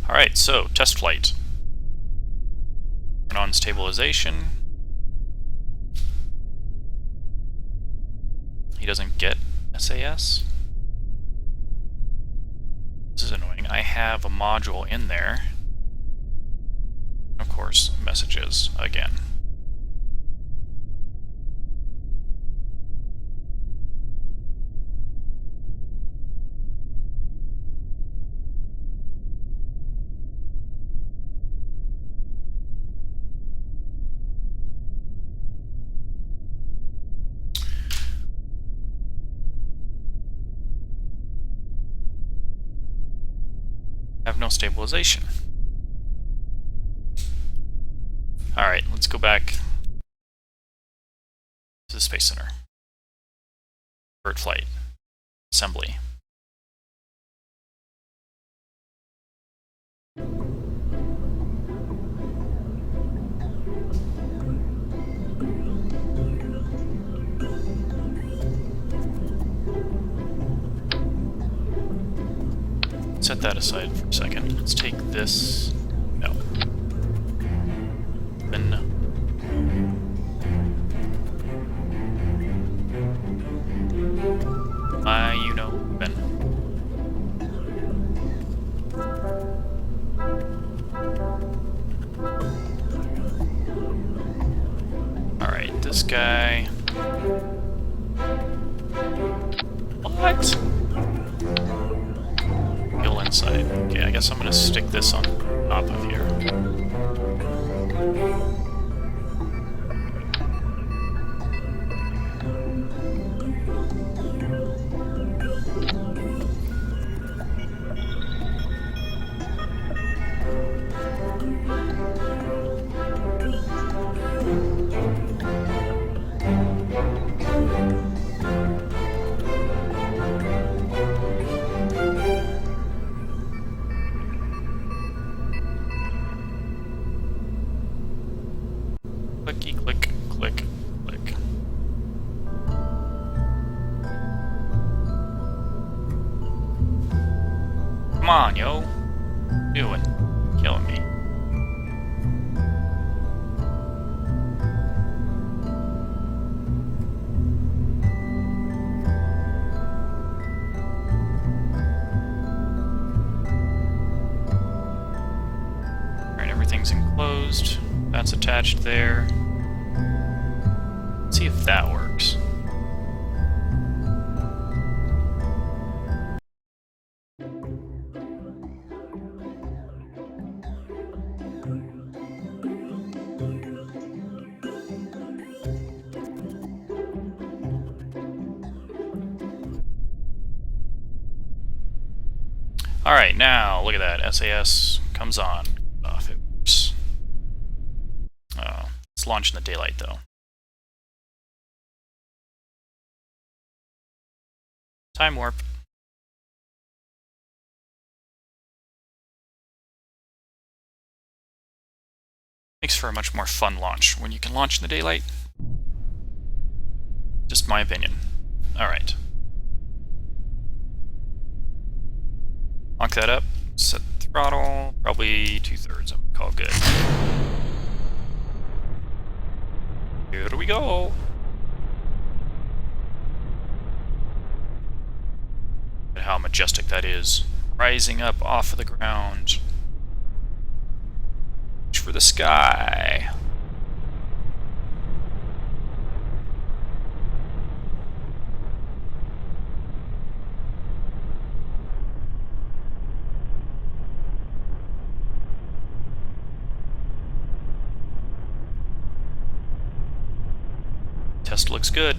Alright, so, test flight. Turn on stabilization. He doesn't get SAS. This is annoying. I have a module in there. Of course, messages again. Have no stabilization. Alright, let's go back to the Space Center. Bird flight. Assembly. Set that aside for a second. Let's take this. No. Then. You know, Ben. Alright, this guy. What? Inside. Okay, I guess I'm gonna stick this on top of here. Clicky, click, click, click. Come on, yo. What you doing? Killing me. Alright, everything's enclosed. That's attached there. Let's see if that works. Alright, now look at that. SAS comes on. Off it works. Let's launch in the daylight, though. Time warp. Makes for a much more fun launch when you can launch in the daylight. Just my opinion. Alright. Lock that up. Set the throttle. Probably 2/3. I'm gonna call good. Here we go. Look at how majestic that is. Rising up off of the ground. Reach for the sky. Test looks good.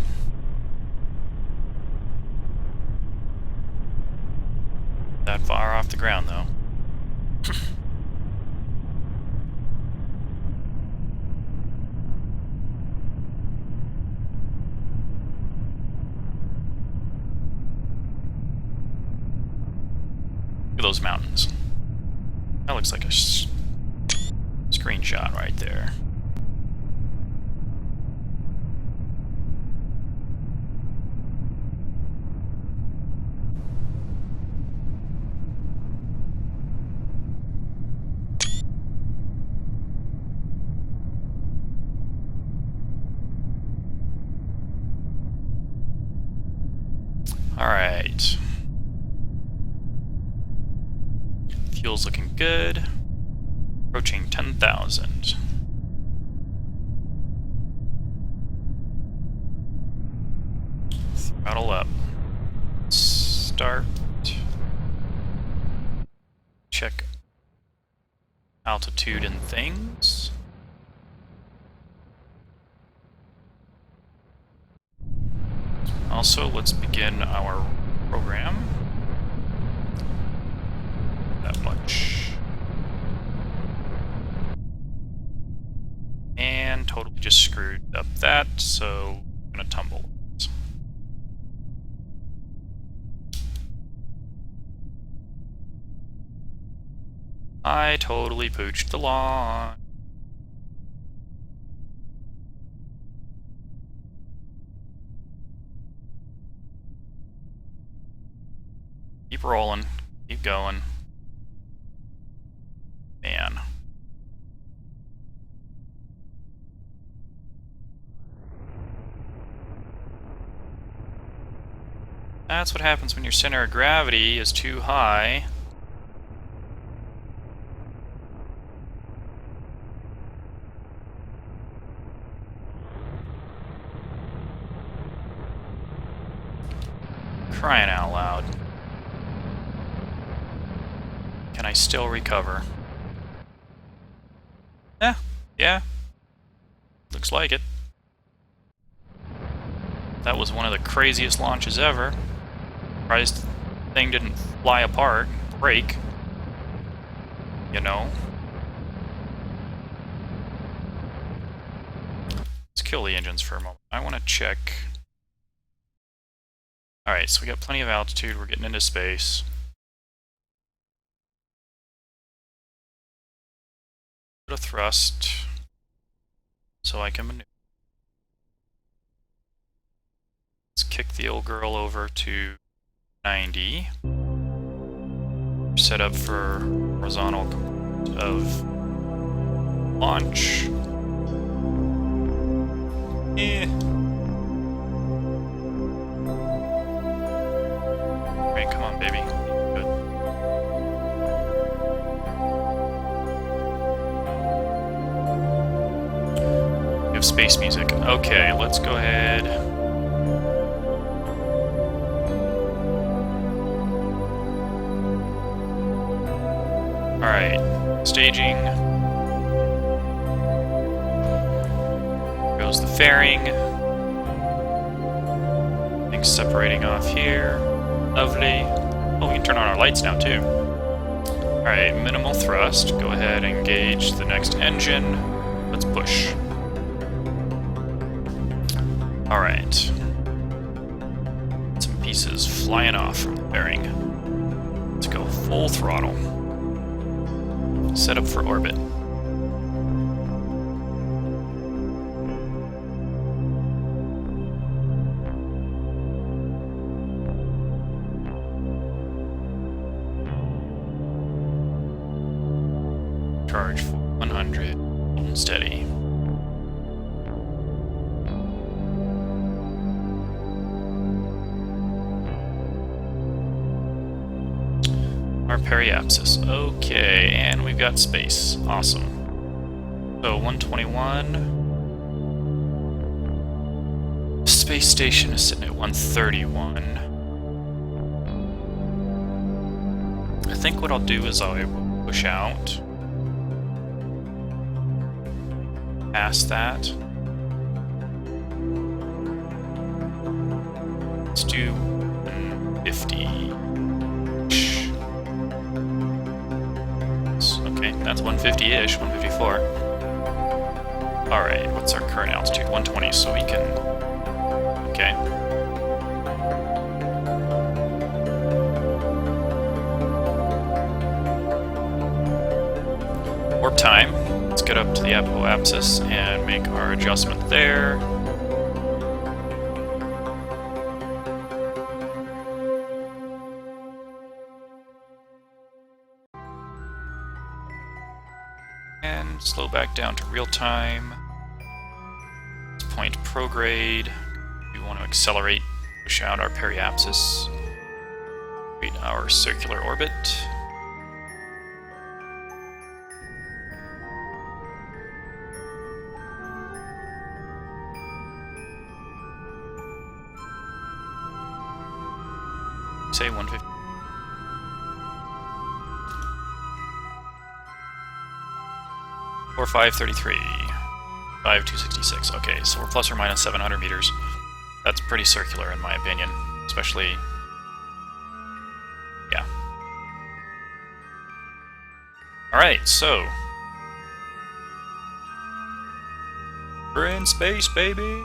That far off the ground, though. Look at those mountains. That looks like a screenshot right there. Alright. Fuel's looking good. Approaching 10,000. Throttle up. Start. Check altitude and things. Also, let's begin our program. That much. And totally just screwed up that, so I'm gonna tumble it. I totally pooched the lawn. Keep rolling. Keep going. Man. That's what happens when your center of gravity is too high. Crying out loud. Can I still recover? Yeah. Looks like it. That was one of the craziest launches ever. Surprised the thing didn't fly apart, break. You know? Let's kill the engines for a moment. I want to check. Alright, so we got plenty of altitude, we're getting into space. Put a thrust so I can maneuver. Let's kick the old girl over to 90. Set up for horizontal of launch. Alright, come on, baby. Good. We have space music. Okay, let's go ahead. Alright, staging. Goes the fairing. Things separating off here. Lovely. Oh, we can turn on our lights now, too. Alright, minimal thrust. Go ahead and engage the next engine. Let's push. Alright. Some pieces flying off from the bearing. Let's go full throttle. Set up for orbit. charge for 100. Hold and steady. Our periapsis. Okay, and we've got space. Awesome. So 121. Space station is sitting at 131. I think what I'll do is I will push out past that. Let's do 50. Okay, that's 150-ish, 154. Alright, what's our current altitude? 120, so we can... Okay. Warp time. Let's get up to the apoapsis and make our adjustment there. And slow back down to real time. Let's point prograde. We want to accelerate, push out our periapsis, create our circular orbit. Say 150. Or 533. 5266. Okay, so we're plus or minus 700 meters. That's pretty circular in my opinion. Especially... yeah. Alright, so... we're in space, baby!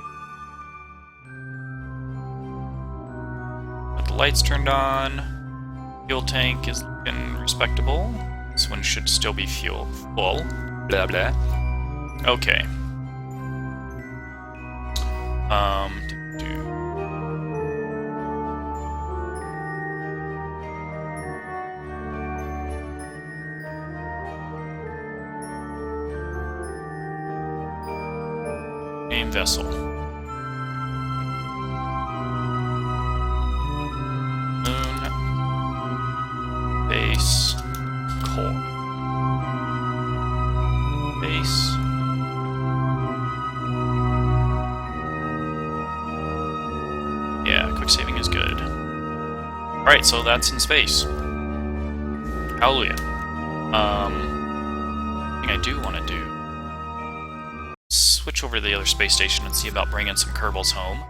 Got the lights turned on. Fuel tank is looking respectable. This one should still be full. Blah blah. Okay. Name vessel. Moon base core. Base. Yeah, quick saving is good. Alright, so that's in space. Hallelujah. Thing I do want to do, switch over to the other space station and see about bringing some Kerbals home.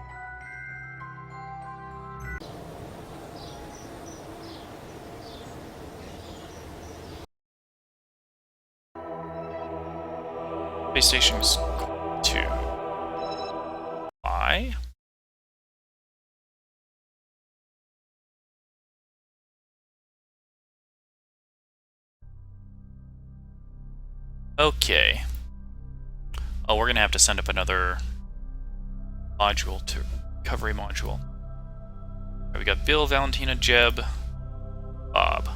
Space station's to fly. Okay. Oh, we're gonna have to send up another module to recovery module. Right, we got Bill, Valentina, Jeb, Bob.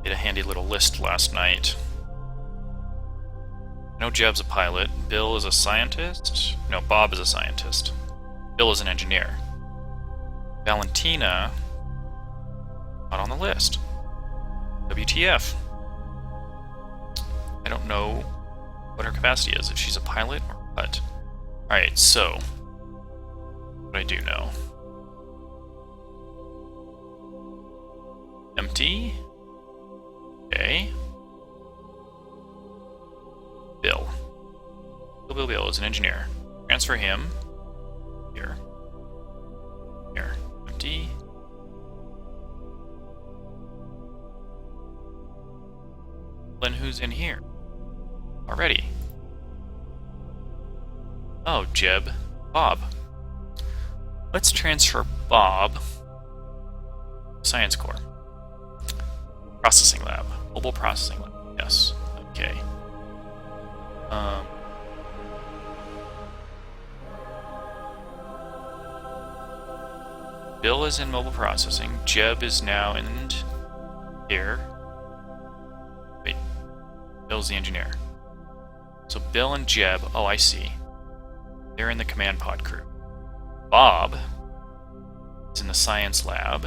Did a handy little list last night. I know Jeb's a pilot. Bill is a scientist. No, Bob is a scientist. Bill is an engineer. Valentina, not on the list. WTF. I don't know what her capacity is, if she's a pilot or what. Alright, so what I do know. Empty. Okay. Bill. Bill is an engineer. Transfer him. Here. Here. Empty. Then who's in here? Already. Oh, Jeb. Bob. Let's transfer Bob. Science Core. Processing lab. Mobile processing lab. Yes. Okay. Bill is in mobile processing. Jeb is now in here. Wait, Bill's the engineer. So Bill and Jeb, oh I see. They're in the command pod crew. Bob is in the science lab.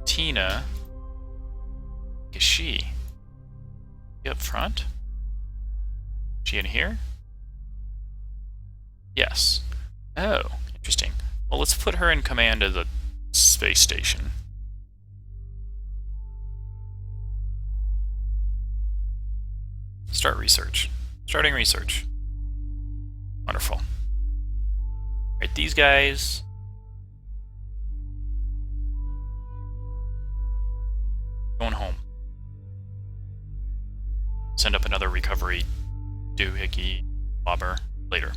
Tina, is she up front? She in here? Yes. Oh, interesting. Well, let's put her in command of the space station. Start research. Starting research. Wonderful. Alright, these guys. Going home. Send up another recovery doohickey bobber later.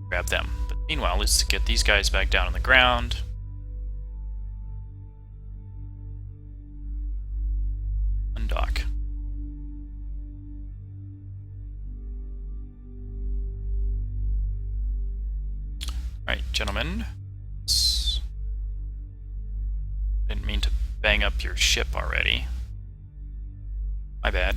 Grab them. But meanwhile, let's get these guys back down on the ground. Undock. Alright, gentlemen. Didn't mean to bang up your ship already. My bad.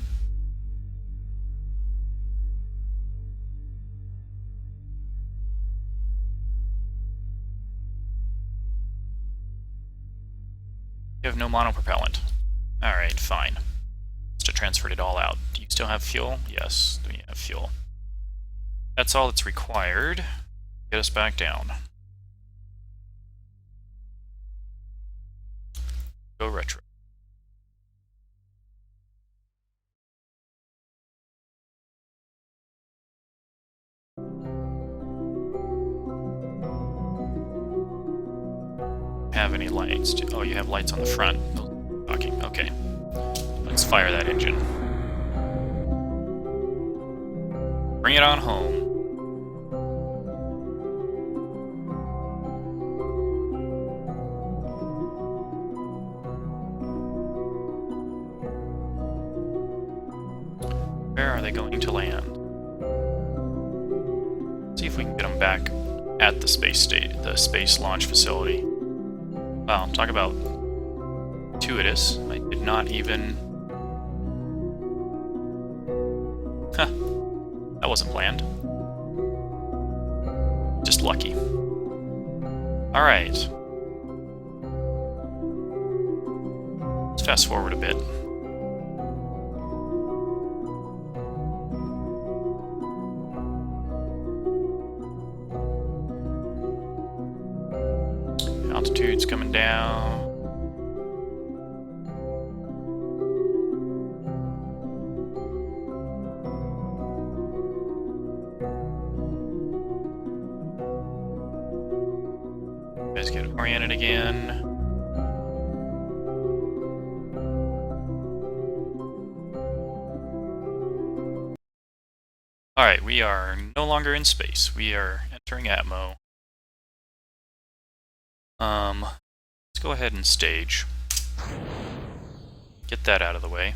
You have no monopropellant. Alright, fine. Must have transferred it all out. Do you still have fuel? Yes, we have fuel. That's all that's required. Get us back down. Go retro. Have any lights? Oh, you have lights on the front. Talking. Okay. Let's fire that engine. Bring it on home. Where are they going to land? Let's see if we can get them back at the space launch facility. Wow, talk about gratuitous. I did not even... Huh. That wasn't planned. Just lucky. Alright. Let's fast forward a bit. Altitude's coming down. Guys get oriented again. Alright, we are no longer in space. We are entering Atmo. Let's go ahead and stage. Get that out of the way.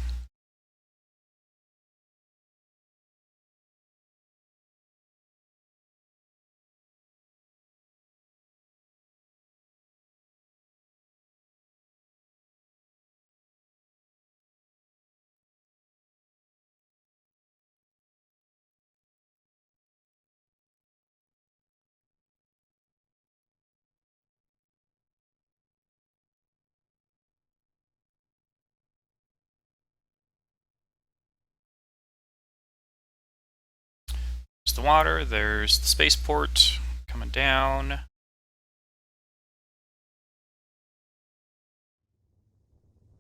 There's the water, there's the spaceport coming down.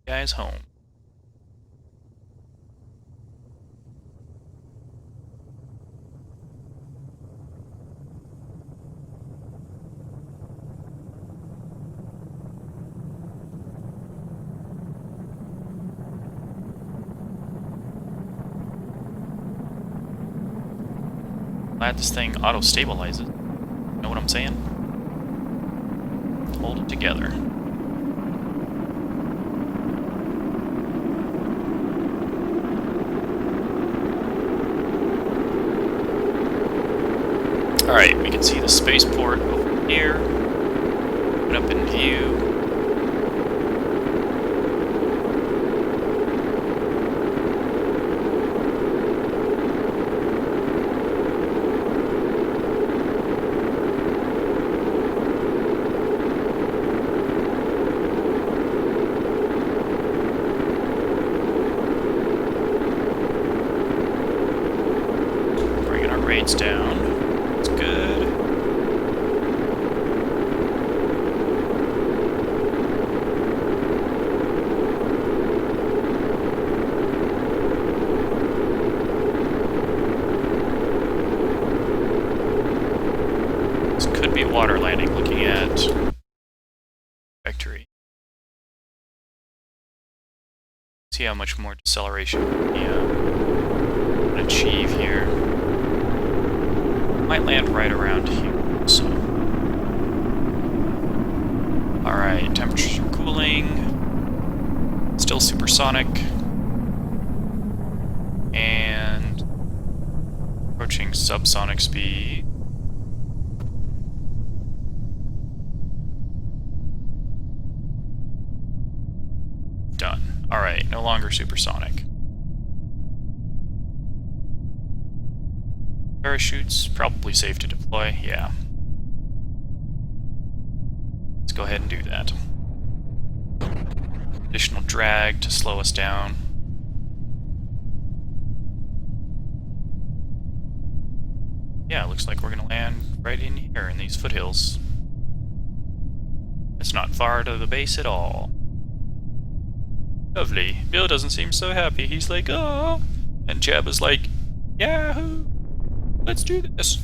Guys home. Glad this thing auto-stabilizes. Know what I'm saying? Hold it together. Alright, we can see the spaceport over here. Put up in view. parachutes down. That's good. This could be a water landing, looking at trajectory. See how much more deceleration we can achieve here. Might land right around here, so. Alright, temperatures are cooling. Still supersonic. And approaching subsonic speed. Done. Alright, no longer supersonic. Parachutes, probably safe to deploy, yeah. Let's go ahead and do that. Additional drag to slow us down. Yeah, looks like we're gonna land right in here in these foothills. It's not far to the base at all. Lovely. Bill doesn't seem so happy. He's like, oh, and Jabba's like, yahoo! Let's do this.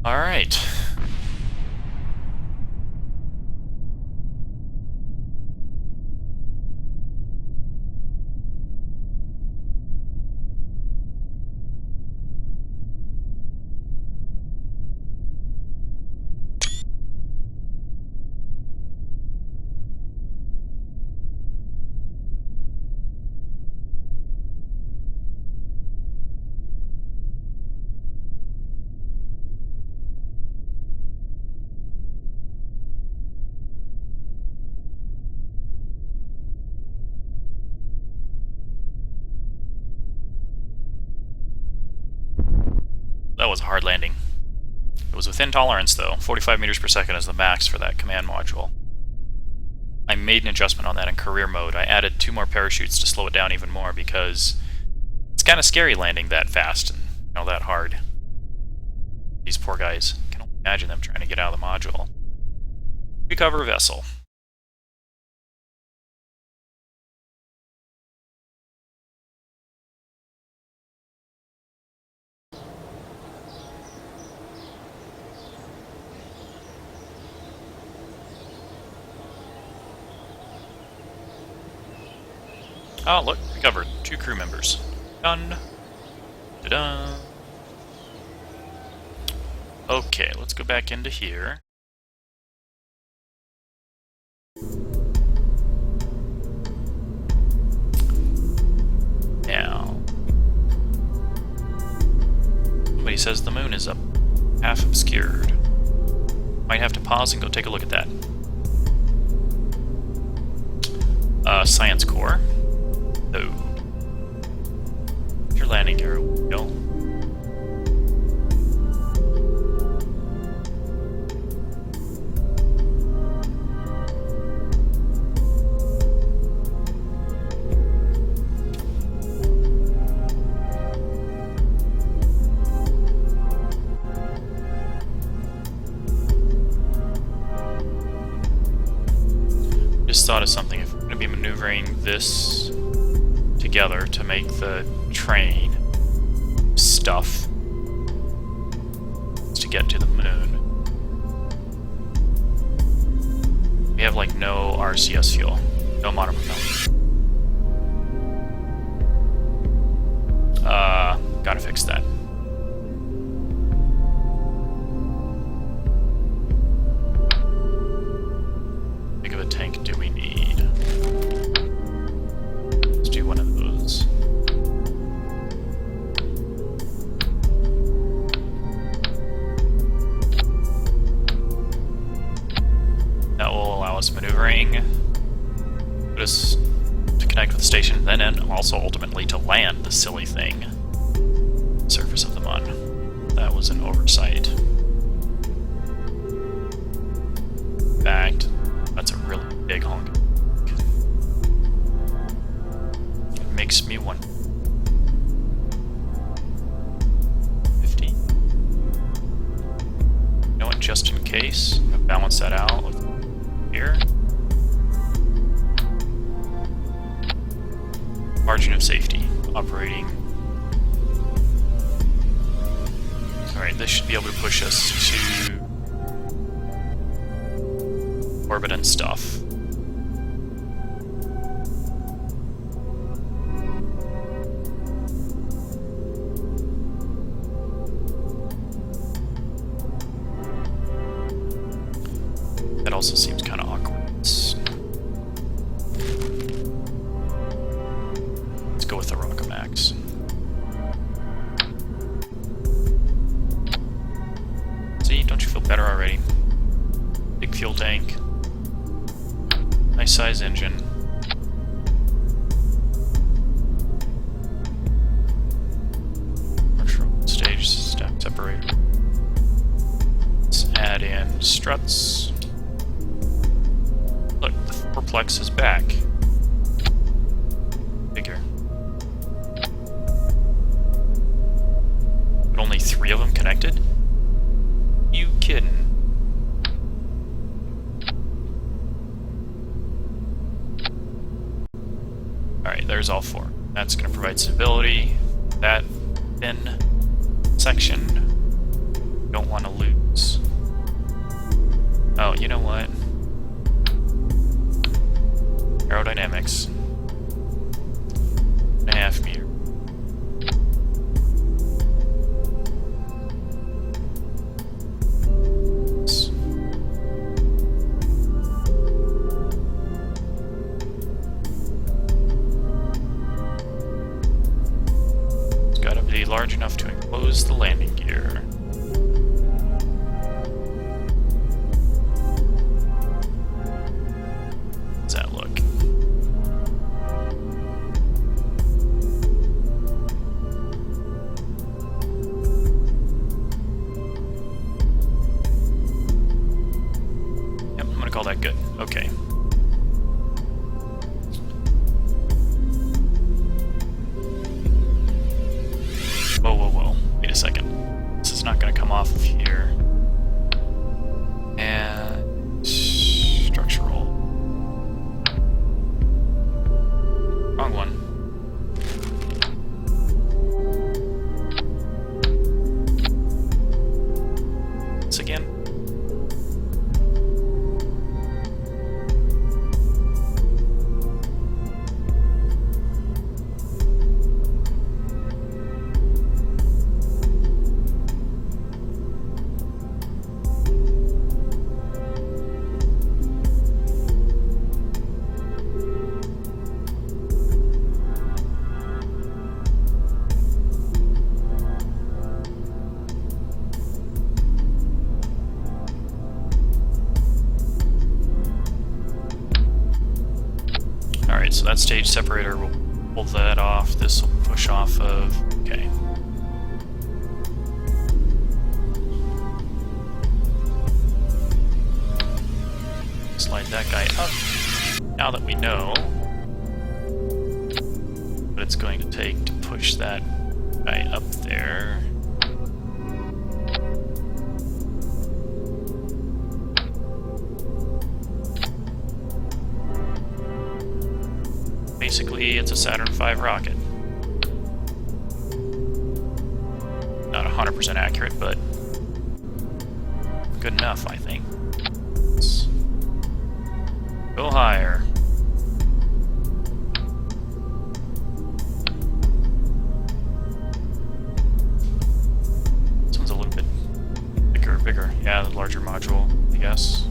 Alright. That was a hard landing. It was within tolerance, though. 45 meters per second is the max for that command module. I made an adjustment on that in career mode. I added 2 more parachutes to slow it down even more because it's kind of scary landing that fast and that hard. These poor guys. I can only imagine them trying to get out of the module. Recover vessel. Oh, look, recovered. 2 crew members. Done. Ta-da! Okay, let's go back into here. Now, somebody says the moon is up, half obscured. Might have to pause and go take a look at that. Science core. Oh. Your landing gear will go. Just thought of something. If we're going to be maneuvering this together to make the train stuff to get to the moon, we have like no RCS fuel, no monopropellant. Gotta fix that. Big of a tank do we need? Let's do one of those. That will allow us maneuvering, put us to connect with the station, then and also ultimately to land the silly thing. Surface of the Mun. That was an oversight. In fact, that's a really big honk. It makes me wonder. orbit and stuff. That also seems kind of awkward. Let's go with the Rockamax. See, don't you feel better already? Big fuel tank. Nice size engine. Stage stack separator. Let's add in struts. Look, the fourplex is back. Figure. But only 3 of them connected? You kidding? Alright, there's all 4. That's going to provide stability. That thin section, don't want to lose. Oh, you know what? Aerodynamics. 1.5 meter. It's gotta be large enough to enclose the landing gear. How's that look? Yep, I'm gonna call that good. Okay. Whoa, whoa, whoa. Wait a second. This is not gonna come off of here. And structural. Wrong one. This again. Alright, so that stage separator will pull that off. This will push off of... okay. Slide that guy up. Now that we know what it's going to take to push that guy up there... basically, it's a Saturn V rocket. Not 100% accurate, but good enough, I think. Let's go higher. This one's a little bit bigger. Yeah, the larger module, I guess.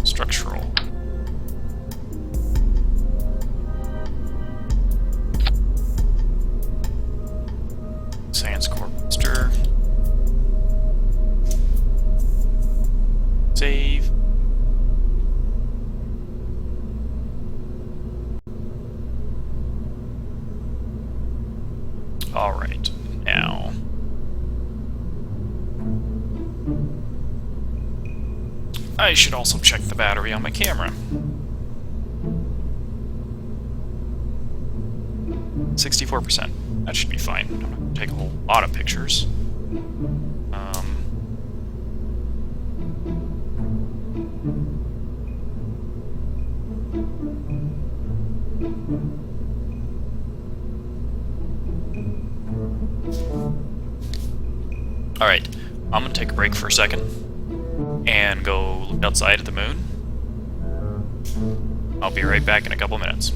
Structural. Science Core Booster. Save. Alright, now. I should also check the battery on my camera. 64%. That should be fine. I'm not going to take a whole lot of pictures. Alright, I'm going to take a break for a second. and go look outside at the moon. I'll be right back in a couple minutes.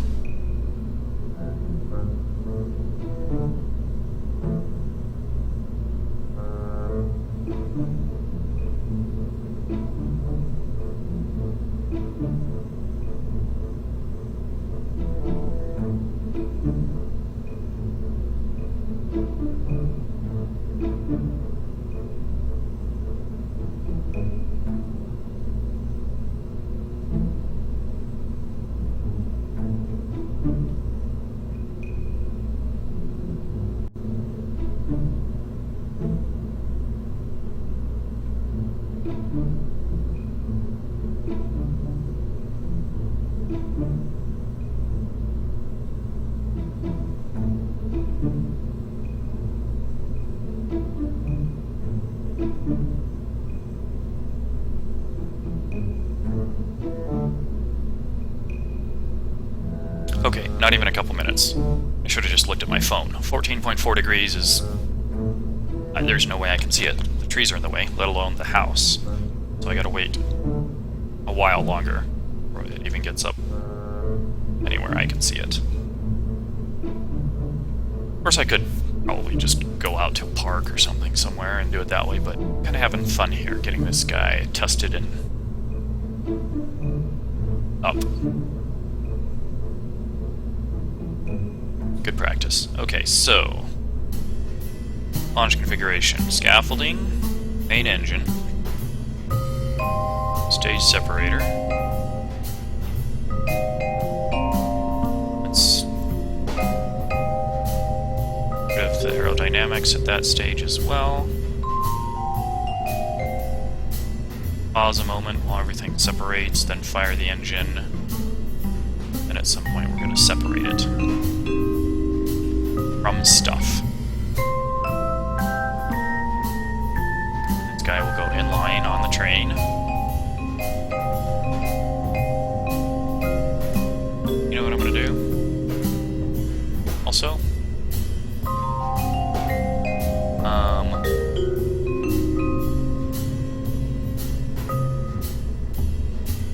Okay, not even a couple minutes. I should have just looked at my phone. 14.4 degrees is... there's no way I can see it. The trees are in the way, let alone the house. So I gotta wait a while longer before it even gets up anywhere I can see it. Of course, I could probably just go out to a park or something somewhere and do it that way, but kind of having fun here, getting this guy tested and up. Good practice. Okay, so launch configuration: scaffolding, main engine, stage separator. Let's have the aerodynamics at that stage as well. Pause a moment while everything separates, then fire the engine. And at some point we're going to separate it from stuff. This guy will go in line on the train. You know what I'm going to do? Also,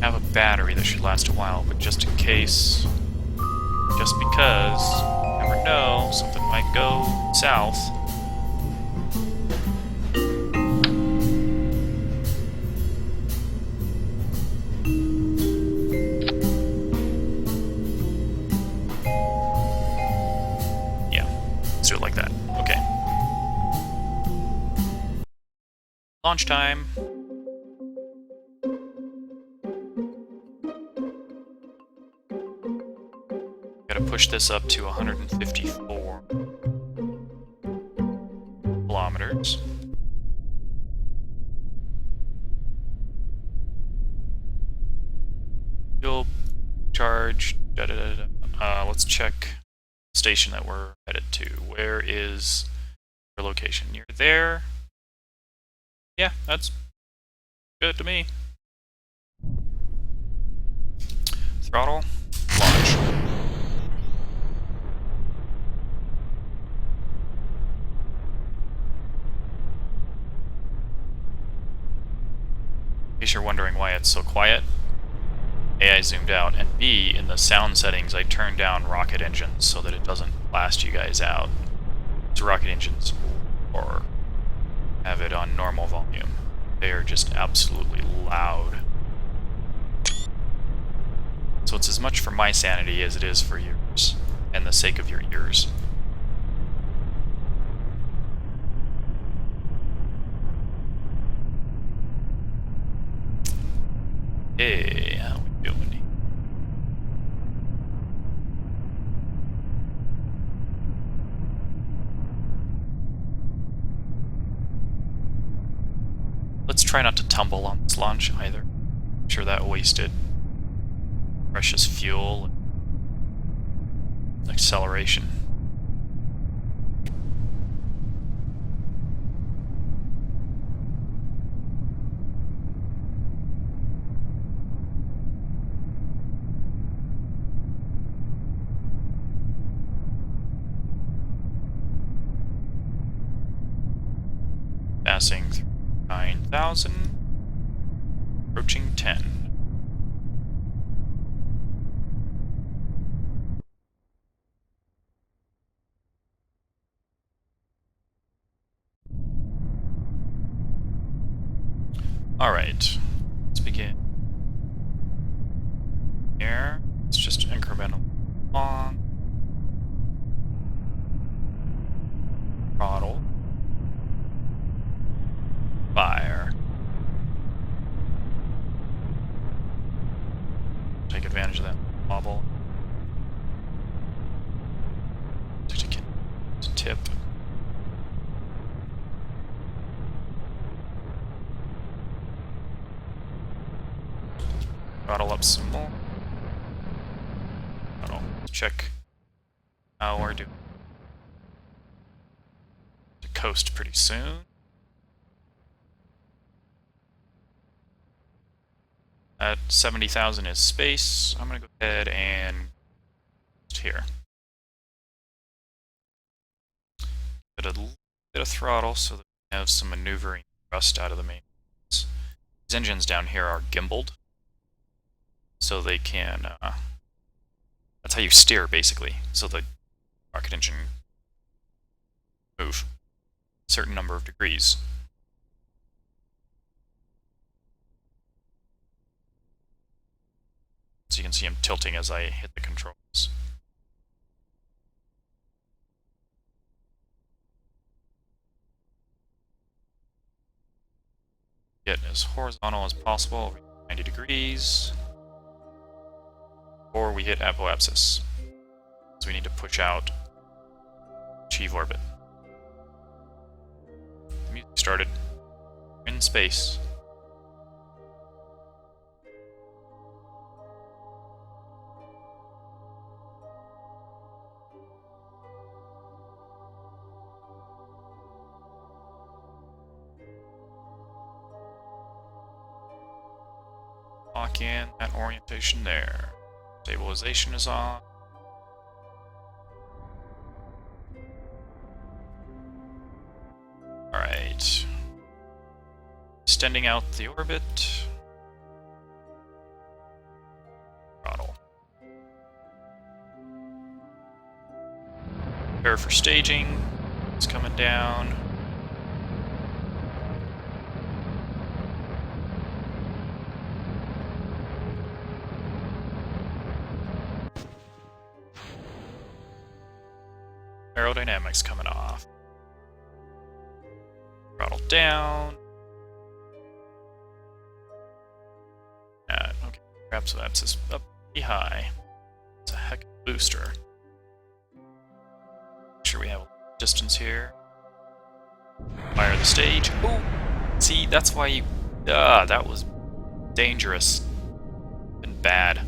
have a battery that should last a while, but just in case, just because, you never know, something might go south. Yeah, let's do it like that. Okay. Launch time. Push this up to 154 kilometers. Fuel charge. Let's check the station that we're headed to. Where is your location? Near there. Yeah, that's good to me. Throttle. Launch. In case you're wondering why it's so quiet, A, I zoomed out, and B, in the sound settings I turned down rocket engines so that it doesn't blast you guys out. So rocket engines, or have it on normal volume. They are just absolutely loud. So it's as much for my sanity as it is for yours, and the sake of your ears. Hey, how we doing? Let's try not to tumble on this launch either. I'm sure that wasted precious fuel and acceleration. Passing through 9,000. 10. Alright, let's begin. Here, it's just incremental long. Throttle. Fire. Take advantage of that wobble. To tip. Throttle up some more. Throttle. Check how we're doing. To coast pretty soon. At 70,000 is space. I'm gonna go ahead and here. Get a little bit of throttle so that we have some maneuvering thrust out of the main. These engines down here are gimbaled, so they can. That's how you steer, basically. So the rocket engine move a certain number of degrees. So you can see him tilting as I hit the controls. Get as horizontal as possible, 90 degrees. Or we hit apoapsis. So we need to push out, achieve orbit. The music started. We're in space. Lock in that orientation there. Stabilization is on. Alright. Extending out the orbit. Throttle. Prepare for staging. It's coming down. Aerodynamics coming off. Throttle down. Okay, perhaps that's just up pretty high. It's a heck of a booster. Make sure we have distance here. Fire the stage. Ooh! See, that's why you. That was dangerous. And bad.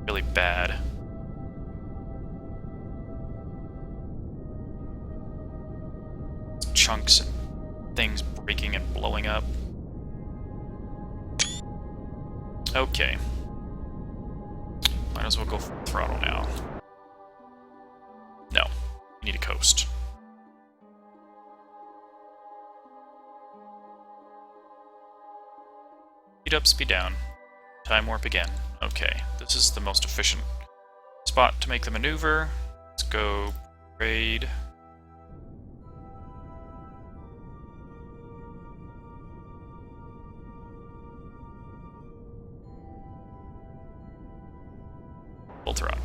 Really bad. Chunks and things breaking and blowing up. Okay. Might as well go for throttle now. No. We need a coast. Speed up, speed down. Time warp again. Okay. This is the most efficient spot to make the maneuver. Let's go grade. Full throttle.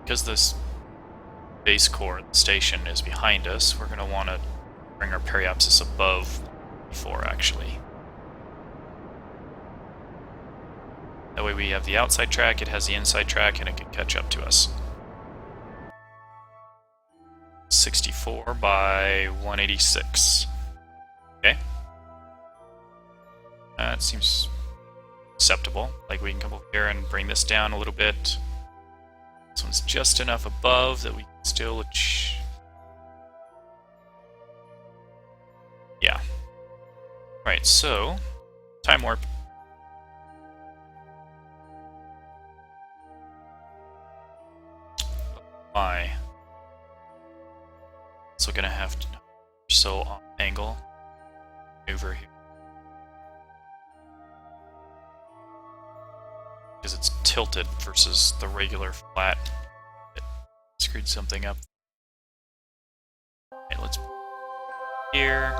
Because this base core station is behind us, we're going to want to bring our periapsis above before actually. That way we have the outside track, it has the inside track, and it can catch up to us. 64 by 186. Okay. That seems acceptable. Like we can come over here and bring this down a little bit. This one's just enough above that we can still yeah. Right, so time warp. Why? So gonna have to so off angle over here because it's tilted versus the regular flat. It screwed something up. Okay, let's here.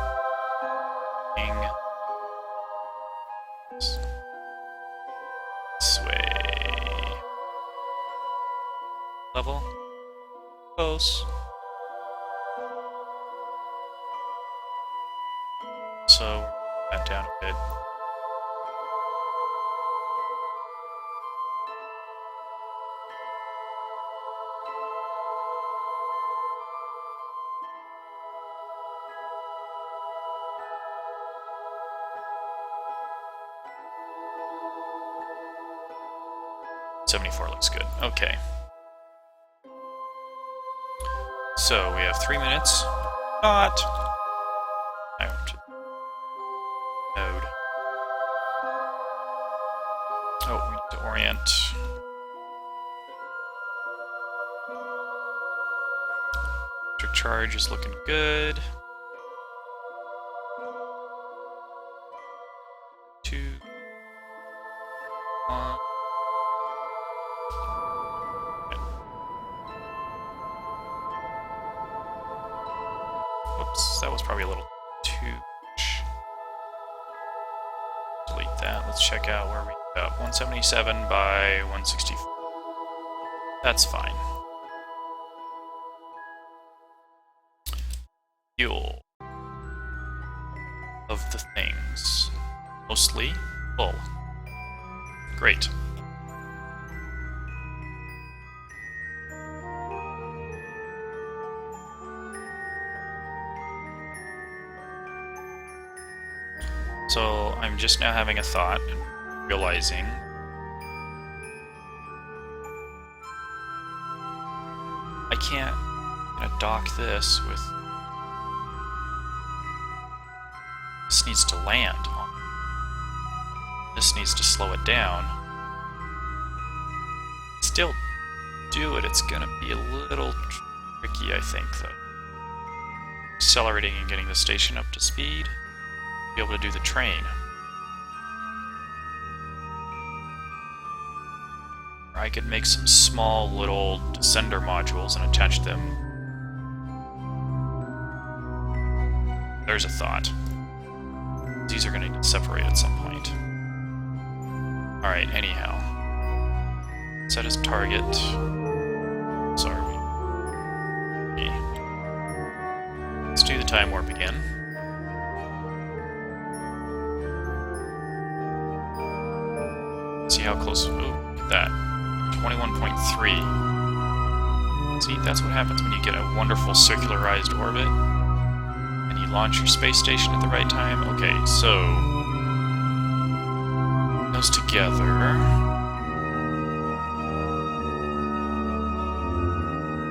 Sway. Level. Close. So, that down a bit. Looks good. Okay. So we have 3 minutes. Not. Out. Node. Oh, we need to orient. Electric charge is looking good. 2, 1. Whoops, that was probably a little too much. Delete that. Let's check out where we got 177 by 164. That's fine. Fuel of the things. Mostly full. Great. So I'm just now having a thought and realizing I can't dock this with. This needs to land. This needs to slow it down. Still do it. It's gonna be a little tricky, I think, though. Accelerating and getting the station up to speed. Be able to do the train. Or I could make some small little descender modules and attach them. There's a thought. These are going to need to separate at some point. Alright, anyhow. Set as target. Sorry. Let's do the time warp again. See how close. Ooh, look at that. 21.3. See, that's what happens when you get a wonderful circularized orbit and you launch your space station at the right time. Okay, so those together.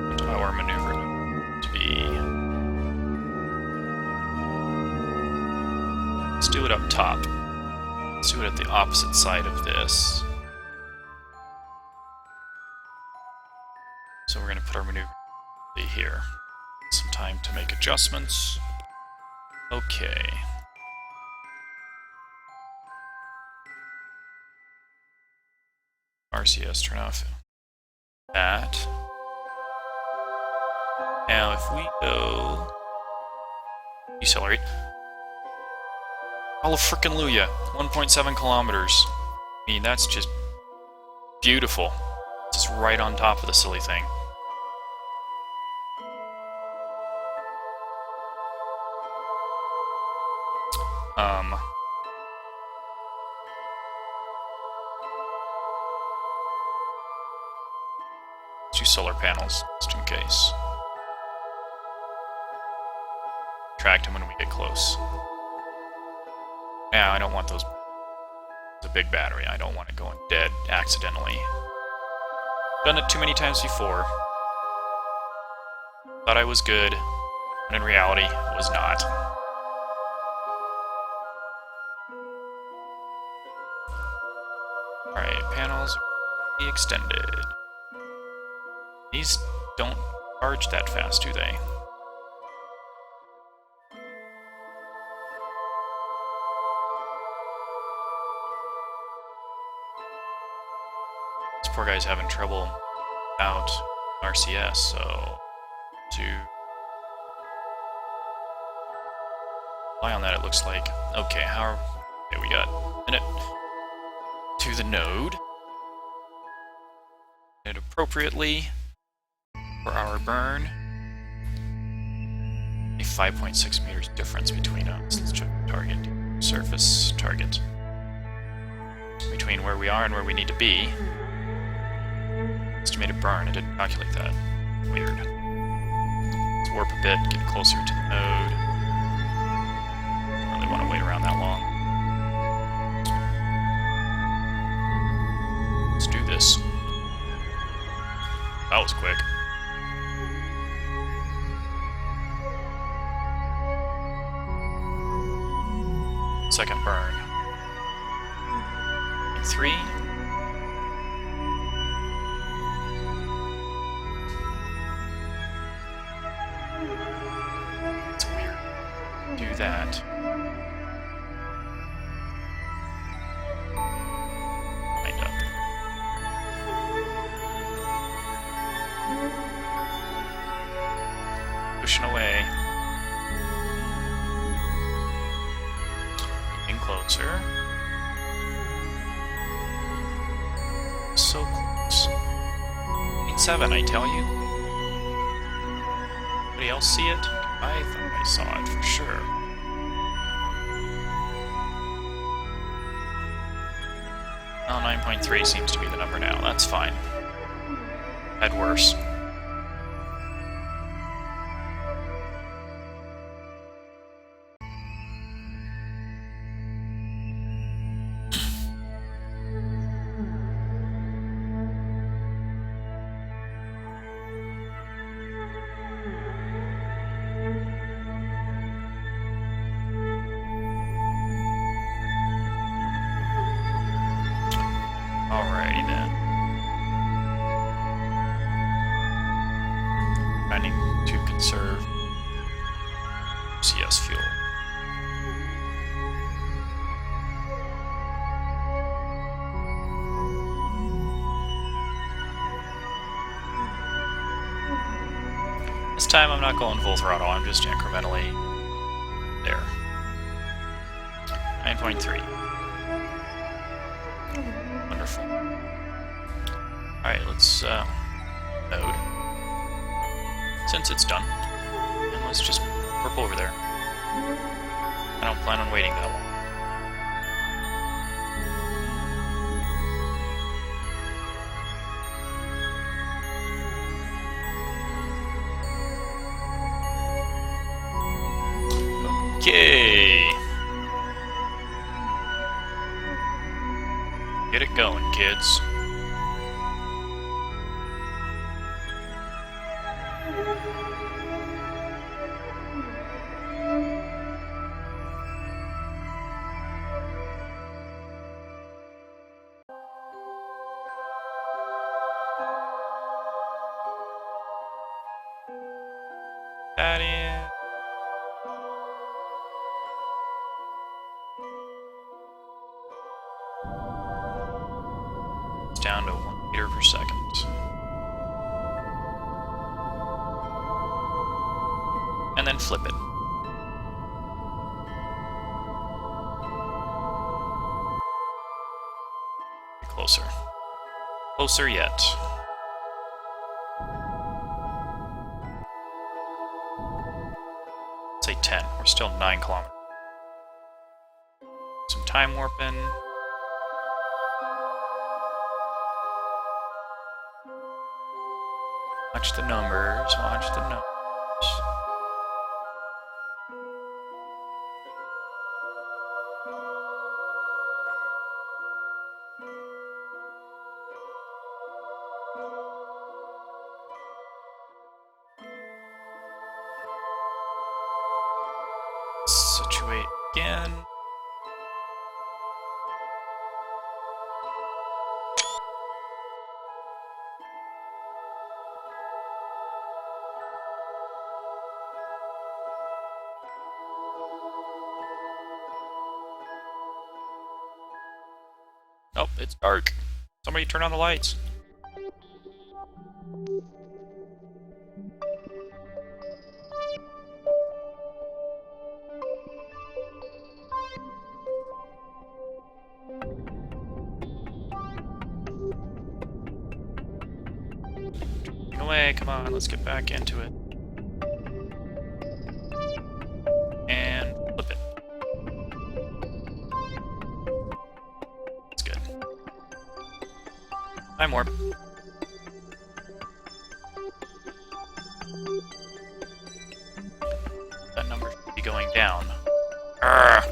What our maneuver to be? Let's do it up top. Let's do it at the opposite side of this. So we're going to put our maneuver here. Some time to make adjustments. Okay. RCS, turn off that. Now if we go decelerate. Hallelujah, 1.7 kilometers. I mean, that's just beautiful. Just right on top of the silly thing. Let's use solar panels, just in case. Track them when we get close. Now, I don't want those. It's a big battery. I don't want it going dead accidentally. Done it too many times before. Thought I was good, but in reality, was not. Alright, panels be extended. These don't charge that fast, do they? This poor guy's having trouble out RCS, so to rely on that, it looks like. Okay, okay, we got a minute to the node. And appropriately for our burn. A 5.6 meters difference between us. Let's check the target. Surface target. Between where we are and where we need to be. Estimated burn. I didn't calculate that. Weird. Let's warp a bit, get closer to the node. Don't really want to wait around that long. Let's do this. That was quick. Second burn. And 3. It's weird. Do that. Wind up. Pushing away. Getting closer. So close. 7, I tell you. Anybody else see it? I thought I saw it for sure. Well, 9.3 seems to be the number now. That's fine. Had worse. Alrighty then. Trying to conserve CS fuel. This time I'm not going full throttle, I'm just incrementally there. 9.3. Wonderful. Alright, let's node. Since it's done. And let's just warp over there. I don't plan on waiting that long. Okay. Get it going, kids. That in. Down to 1 meter per second. And then flip it. Closer. Closer yet. Let's say 10. We're still 9 kilometers. Some time warping. Watch the numbers, watch the numbers. Situate again. Oh, it's dark. Somebody turn on the lights. Get away, come on, let's get back into it. And flip it. That's good. Time warp. That number should be going down. Arrgh.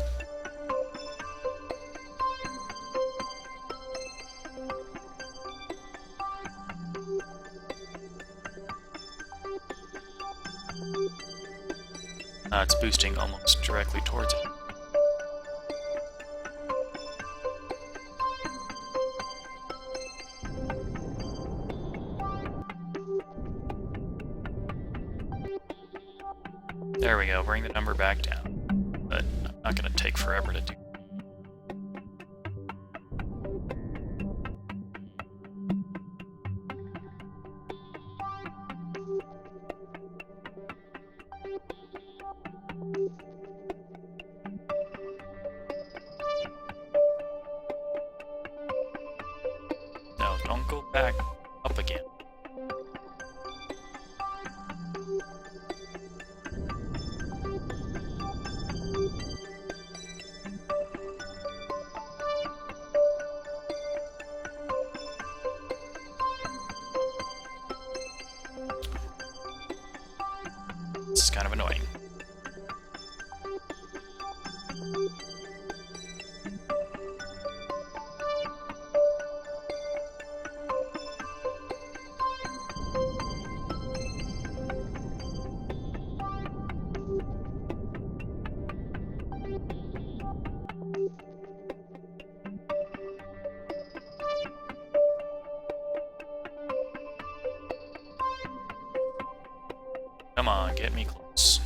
It's boosting almost directly towards it. There we go, bring the number back down. But I'm not going to take forever to do. No, don't go back up again. This is kind of annoying. Come on, get me close.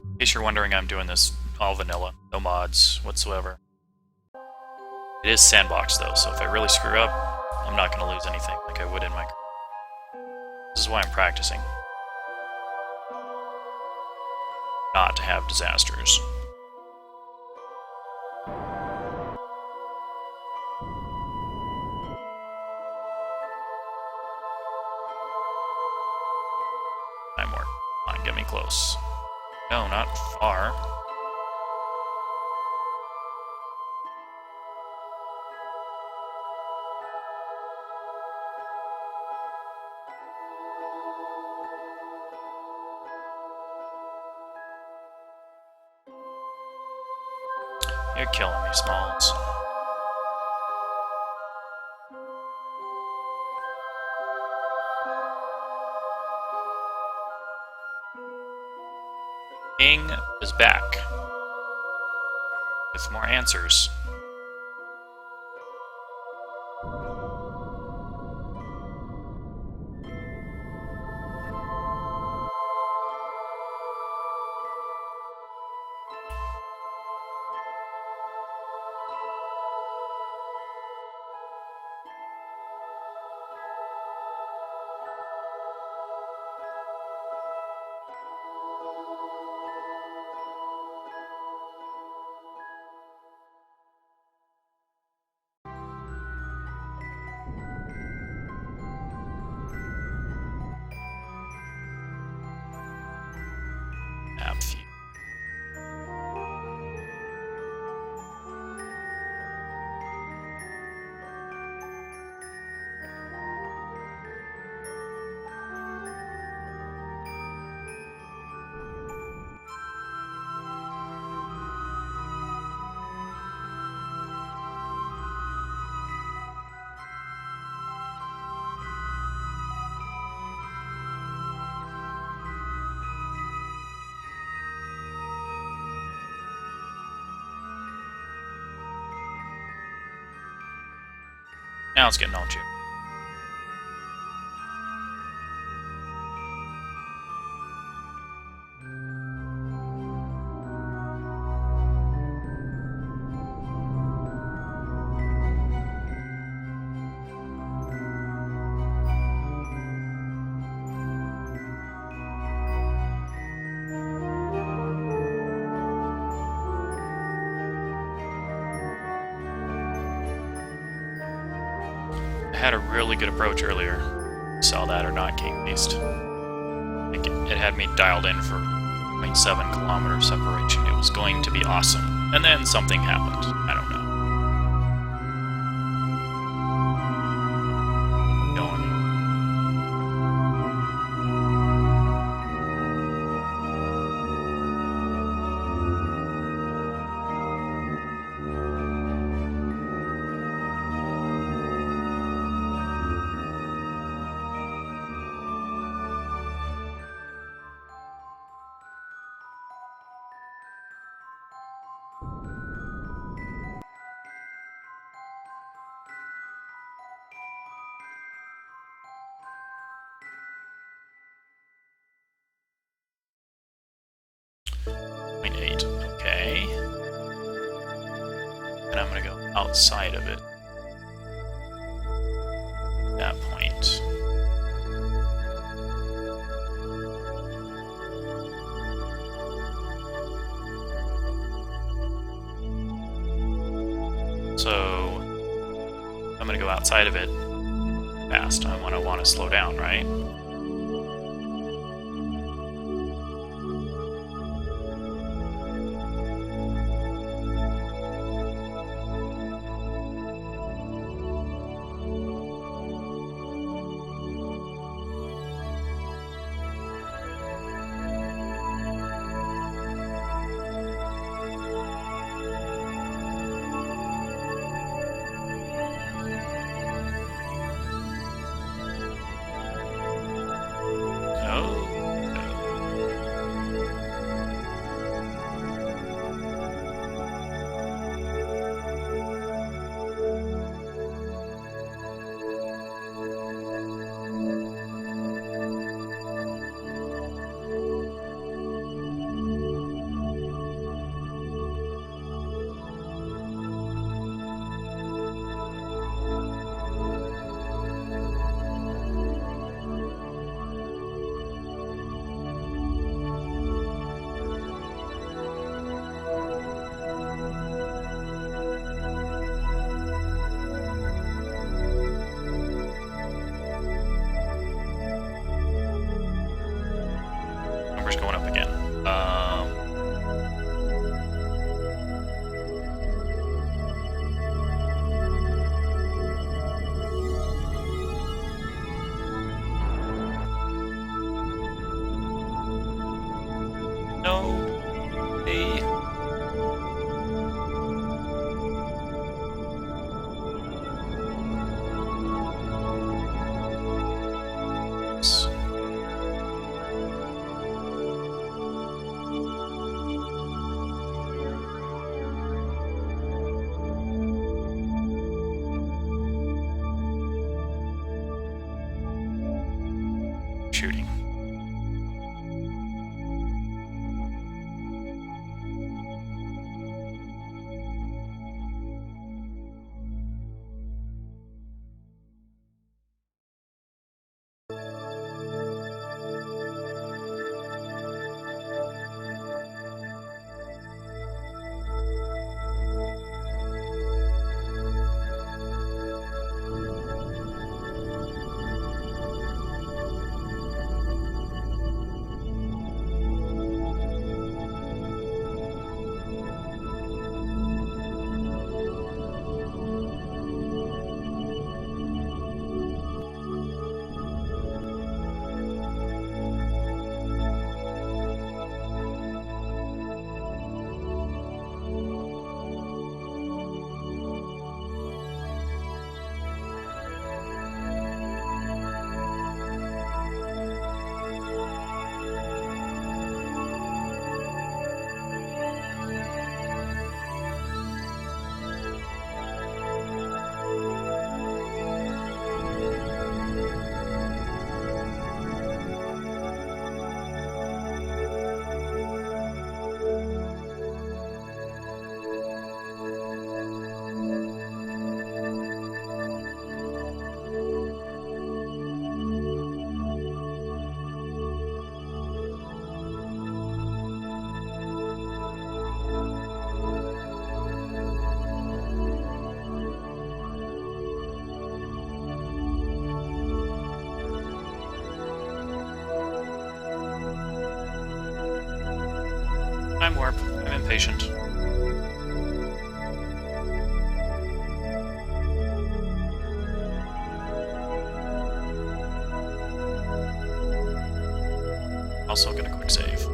In case you're wondering, I'm doing this all vanilla, no mods whatsoever. It is sandbox though, so if I really screw up, I'm not going to lose anything like I would in my... This is why I'm practicing. Not to have disasters. Time warp. Come on, get me close. No, not far. You're killing me, Smalls. King is back with more answers. Now it's getting all juicy. I had a really good approach earlier. Saw that or not, King Beast. It had me dialed in for 0.7 kilometer separation. It was going to be awesome. And then something happened. I don't know. Going. Okay. And I'm going to go outside of it. At that point. So I'm going to go outside of it fast. I want to slow down, right? Going up again. No. Hey. Shooting. Time warp. I'm impatient. Also get a quick save.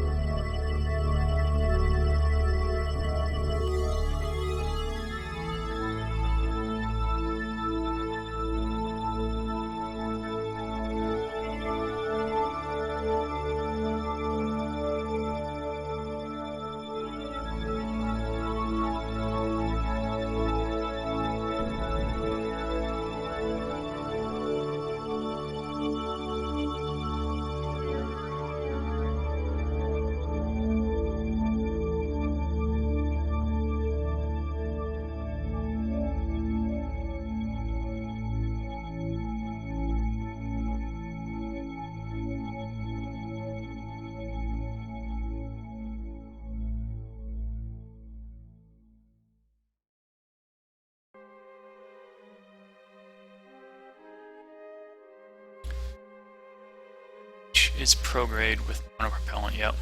Is prograde with monopropellant, yep.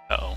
Uh-oh.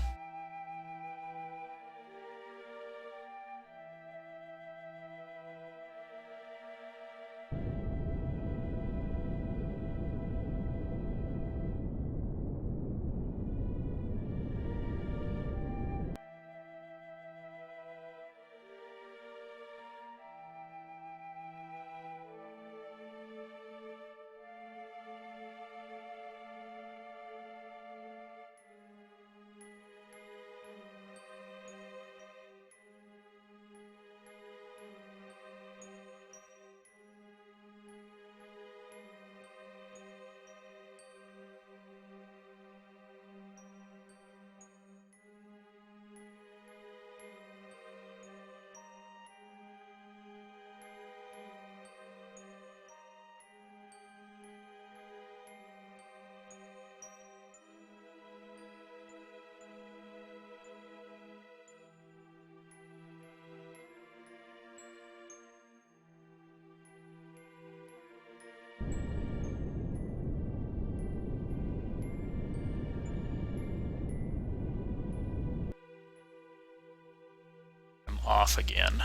I'm off again.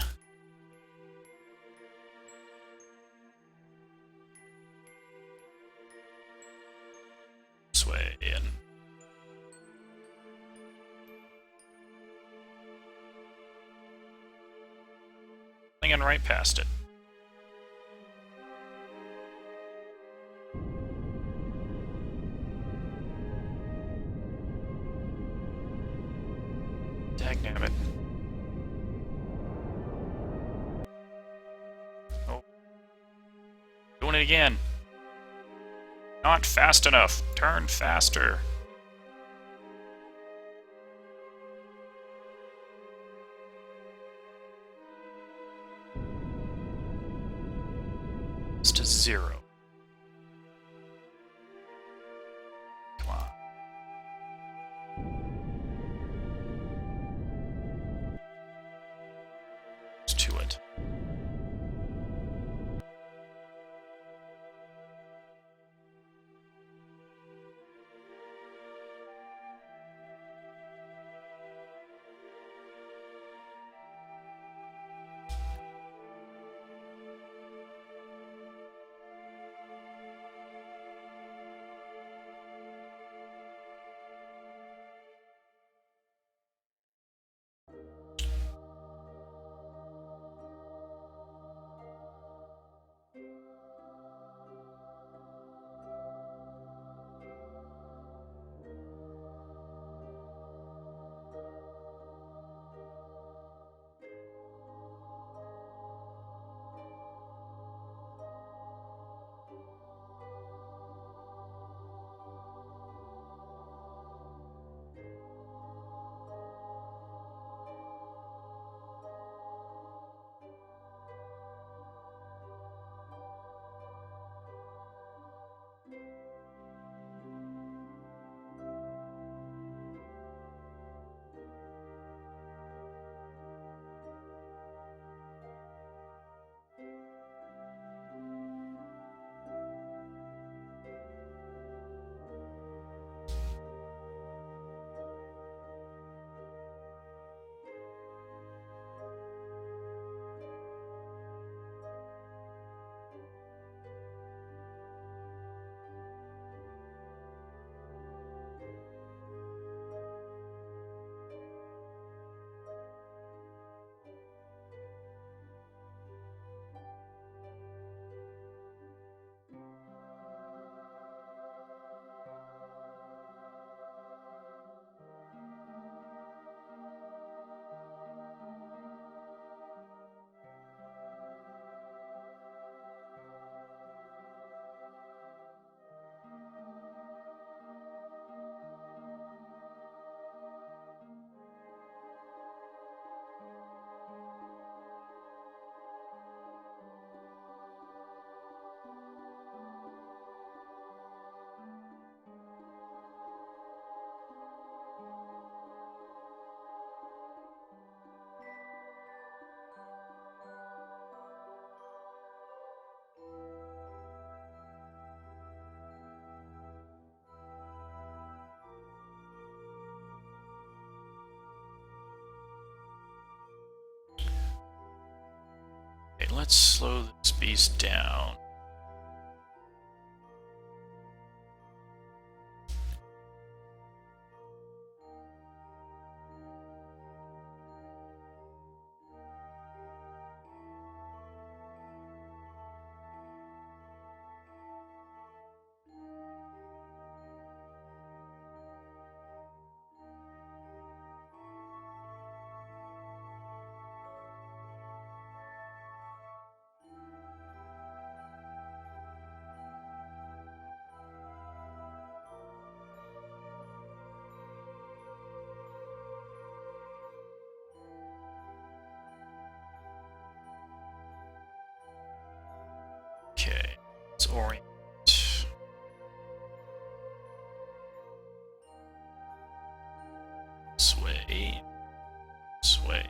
This way and flinging right past it. Dagnabbit. Oh. Doing it again. Not fast enough. Turn faster. It's to 0. Come on. Let's to it. Okay, let's slow this beast down. Okay, let's orient. Sway. Sway.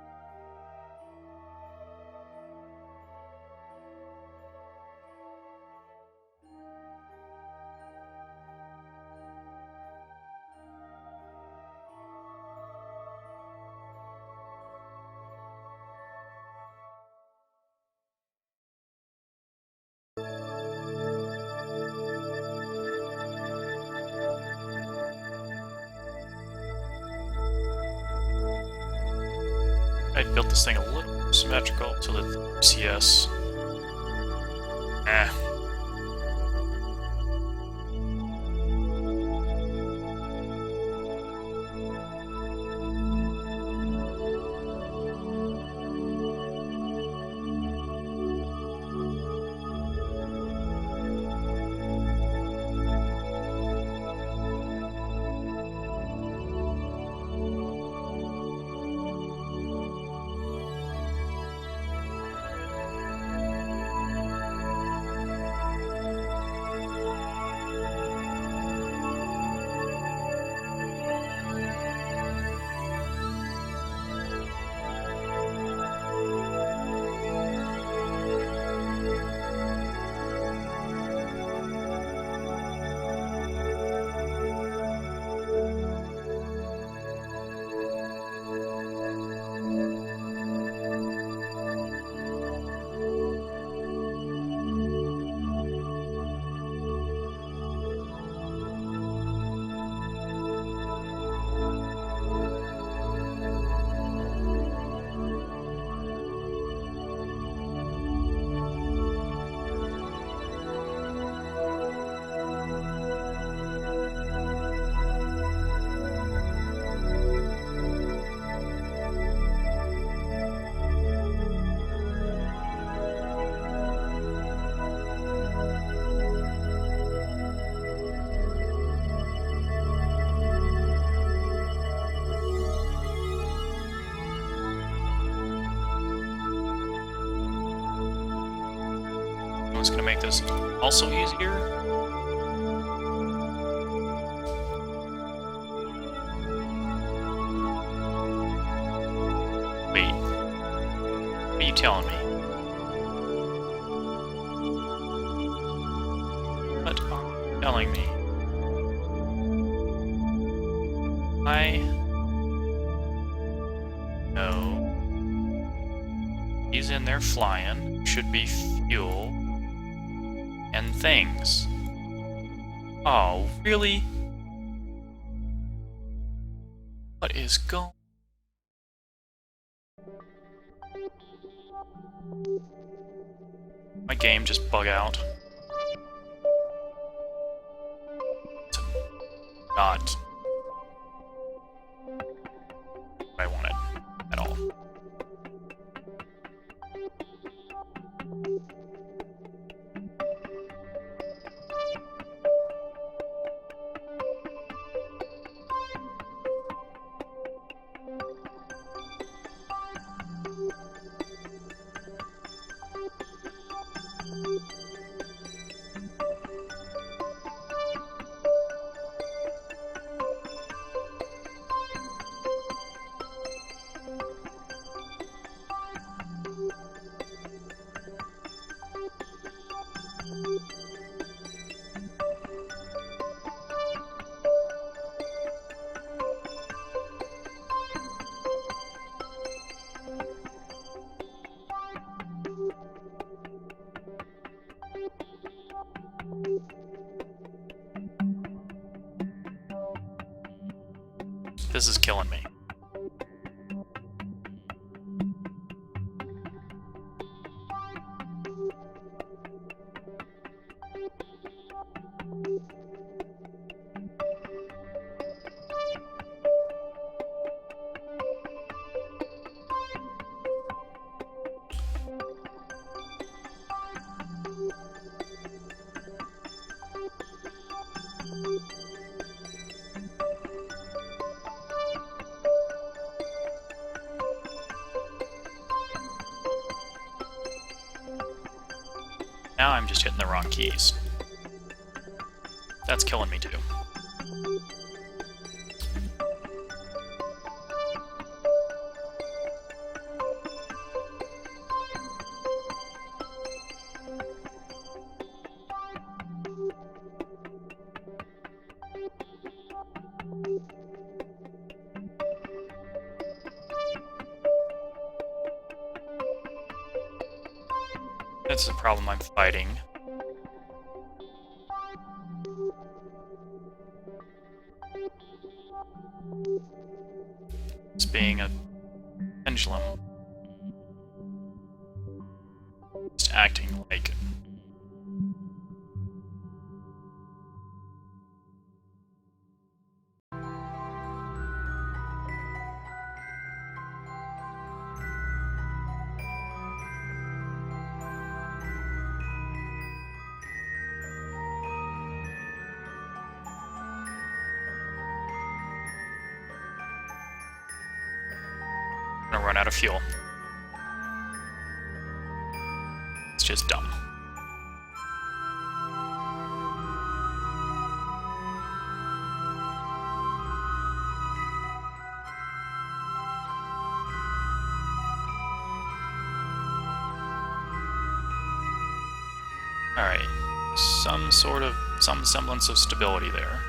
I built this thing a little more symmetrical so that the CS. What's going to make this also easier? Wait. What are you telling me? What are you telling me? No. He's in there flying. Should be fuel. And things. Oh, really? What is going? My game just bug out. It's not what I wanted at all. This is killing me. Now I'm just hitting the wrong keys. That's killing me too. That's the problem I'm fighting. It's being a pendulum. Just acting like... I'm gonna run out of fuel. It's just dumb. Alright, some semblance of stability there.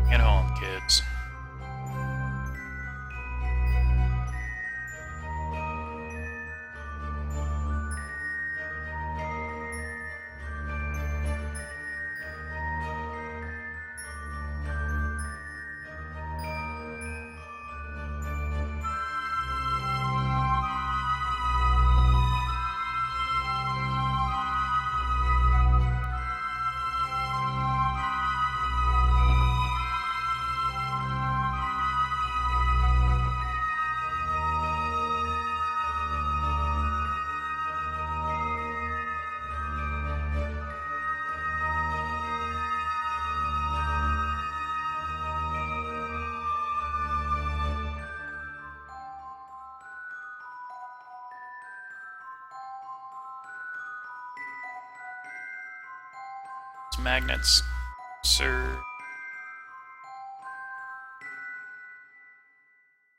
Get home, kids. Magnets, sir.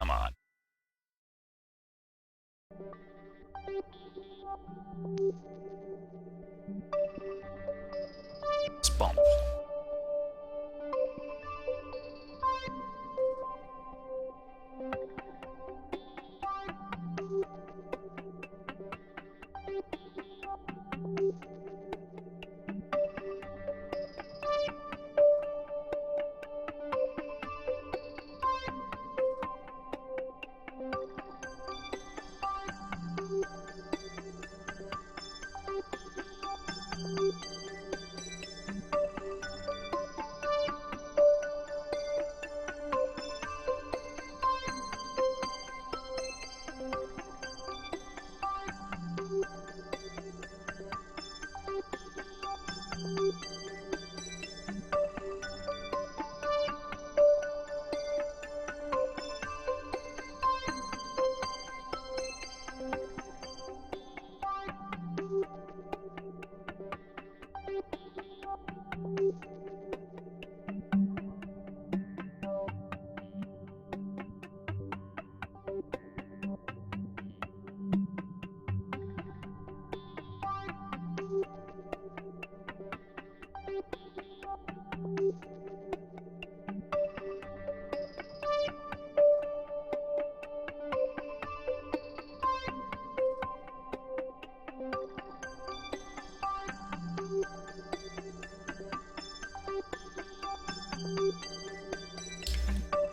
Come on. Let's bump.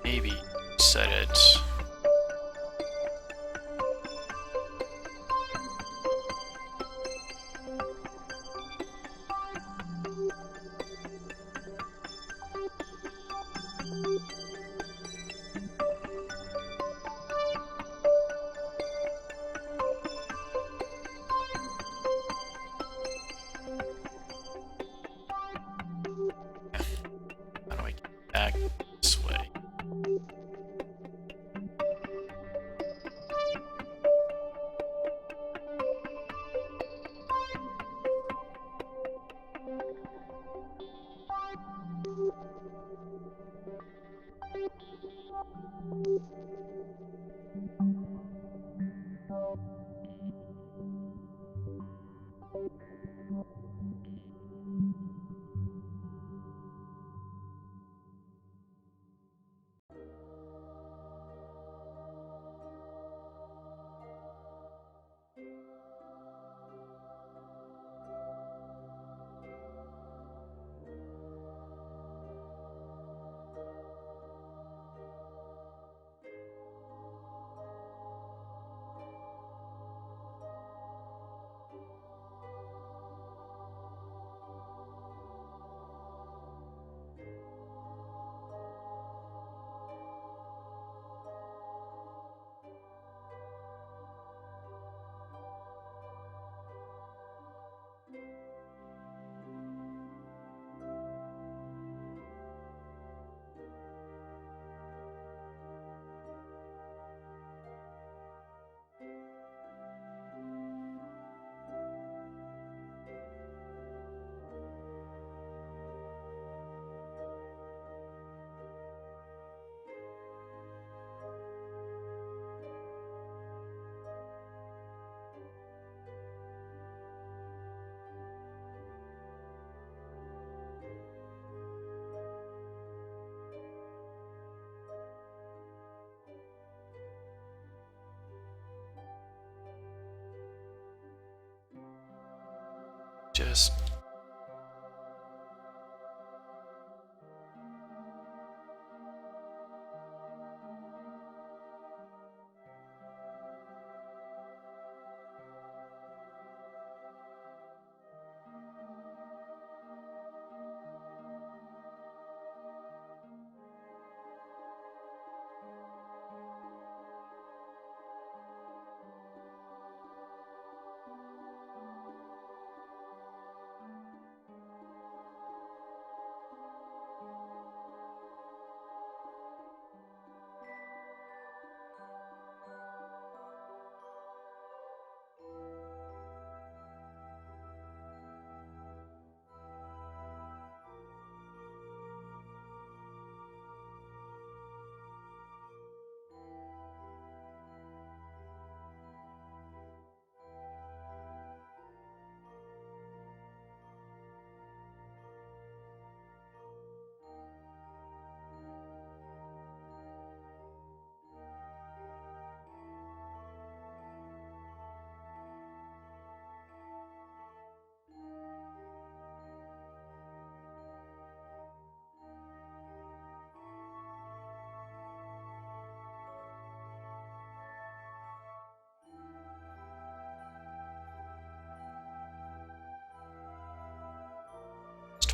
maybe set it. How do I get back this way? Just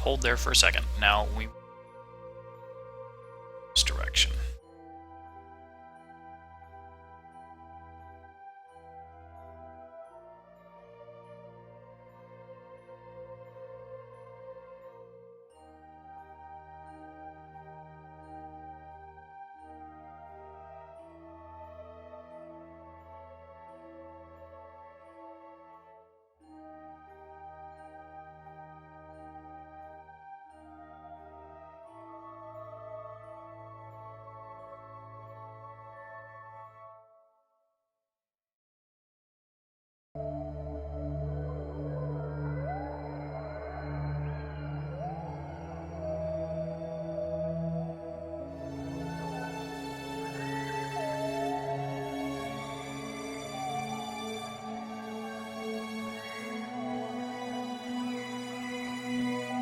hold there for a second. Now we this direction.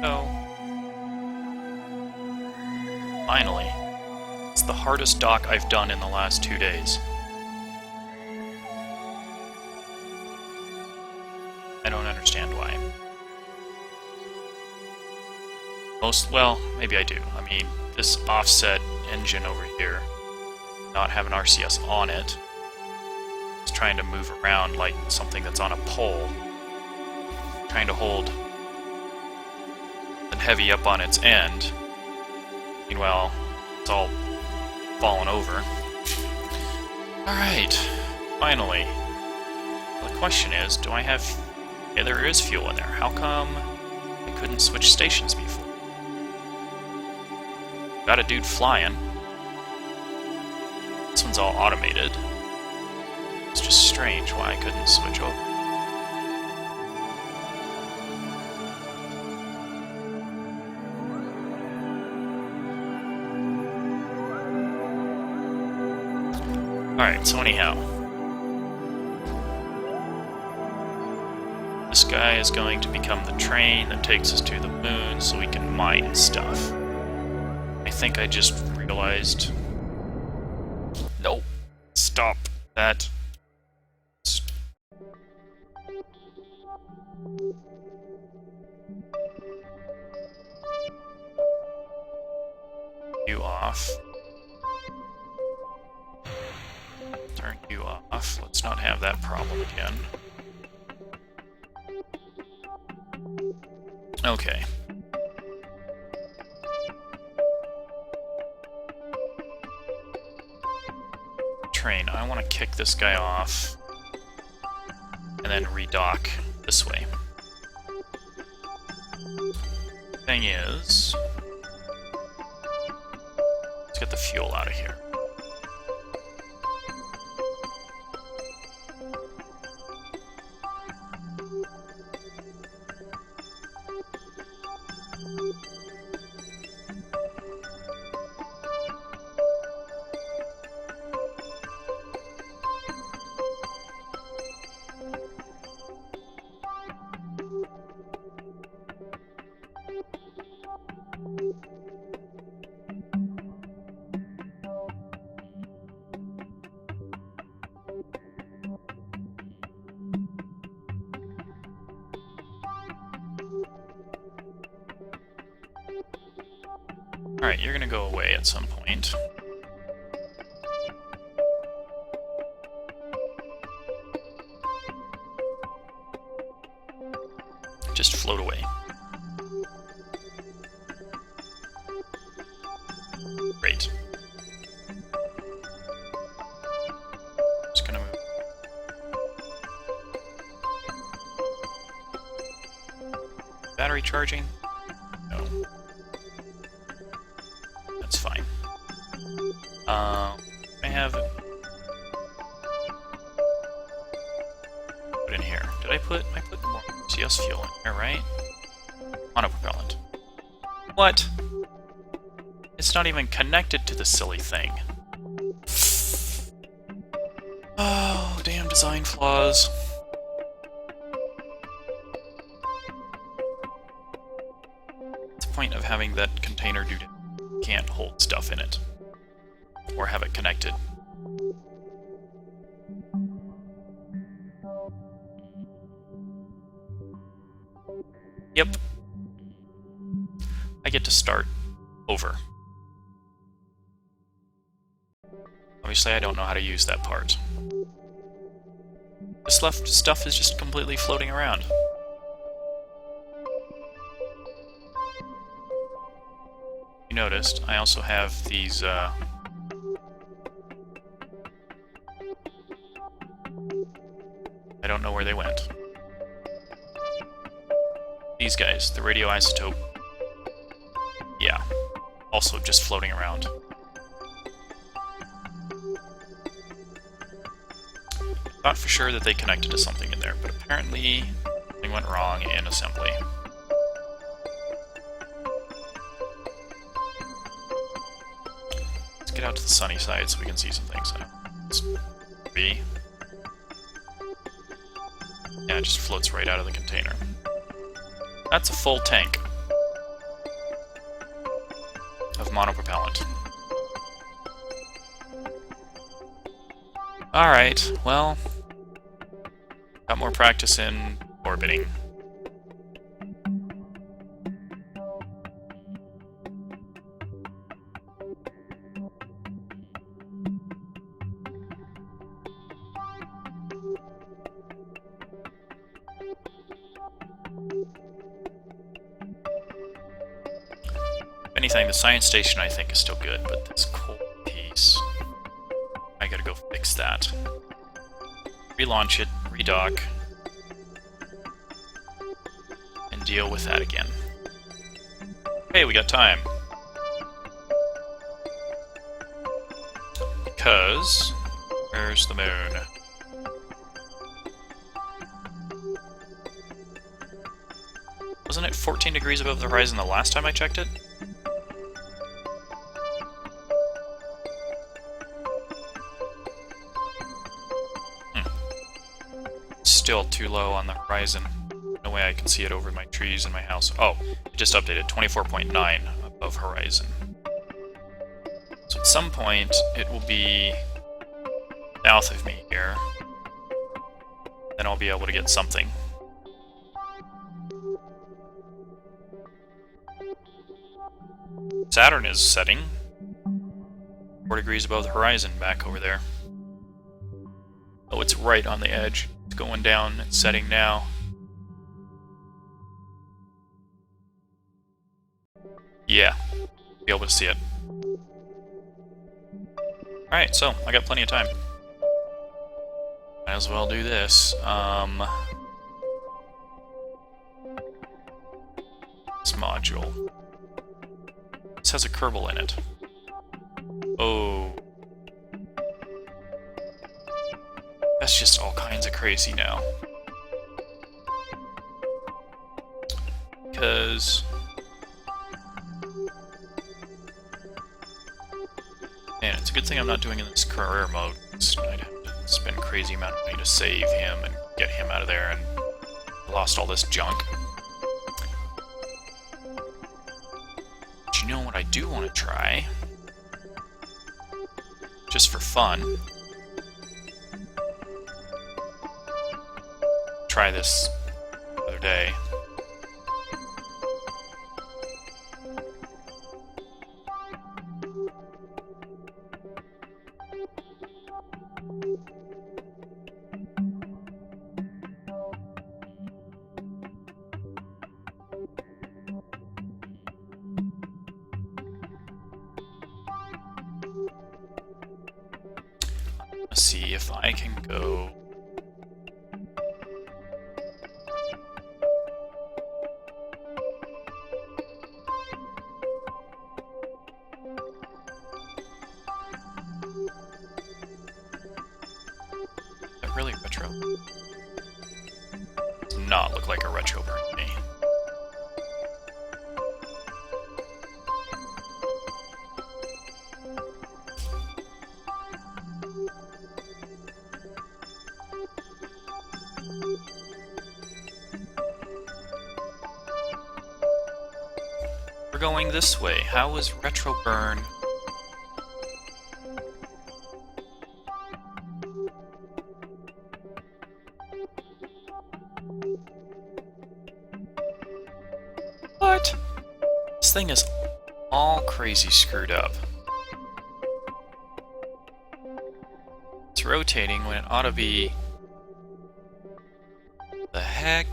So, finally, It's the hardest dock I've done in the last 2 days. I don't understand why. Well, maybe I do. I mean, this offset engine over here, not have an RCS on it, it's trying to move around like something that's on a pole, trying to hold and heavy up on its end. Meanwhile, it's all fallen over. Alright, finally. The question is, do I have... Yeah, there is fuel in there. How come I couldn't switch stations before? Got a dude flying. This one's all automated. It's just strange why I couldn't switch over. Alright, so anyhow. This guy is going to become the train that takes us to the moon so we can mine stuff. I think I just realized... No! Stop that. You off. Turn you off. Let's not have that problem again. Okay. Train. I want to kick this guy off and then redock this way. Thing is, let's get the fuel out of here. Alright, you're gonna go away at some point. Just float away. Great. Just gonna move. Battery charging? No. That's fine. I have it. Put in here. Did I put more CS fuel in here, right? Monopropellant. What? It's not even connected to the silly thing. Oh, damn design flaws. What's the point of having that container dude can't hold stuff in it? Or have it connected? Yep. I get to start over. Obviously, I don't know how to use that part. This left stuff is just completely floating around. You noticed, I also have these, I don't know where they went. These guys, the radioisotope. Yeah, also just floating around. Thought for sure that they connected to something in there, but apparently something went wrong in assembly. Let's get out to the sunny side so we can see some things. B. Yeah, it just floats right out of the container. That's a full tank of monopropellant. Alright, well, got more practice in orbiting. If anything, the science station I think is still good, but this coal piece, I gotta go fix that. Relaunch it, redock, and deal with that again. Hey, we got time. Because, where's the moon? Wasn't it 14 degrees above the horizon the last time I checked it? Still too low on the horizon. No way I can see it over my trees in my house. Oh, it just updated 24.9 above horizon. So at some point, it will be south of me here. Then I'll be able to get something. Saturn is setting 4 degrees above the horizon back over there. Oh, it's right on the edge. It's going down, it's setting now. Yeah, be able to see it. Alright, so I got plenty of time. Might as well do this. This module. This has a Kerbal in it. Oh. That's just all kinds of crazy now. Because... man, it's a good thing I'm not doing it in this career mode. I'd have to spend a crazy amount of money to save him and get him out of there, and I lost all this junk. But you know what I do want to try? Just for fun. Try this the other day. Let's see if I can go. That really retro. Does not look like a retro burn to me. We're going this way. How is retro burn? What? This thing is all crazy screwed up. It's rotating when it ought to be... the heck?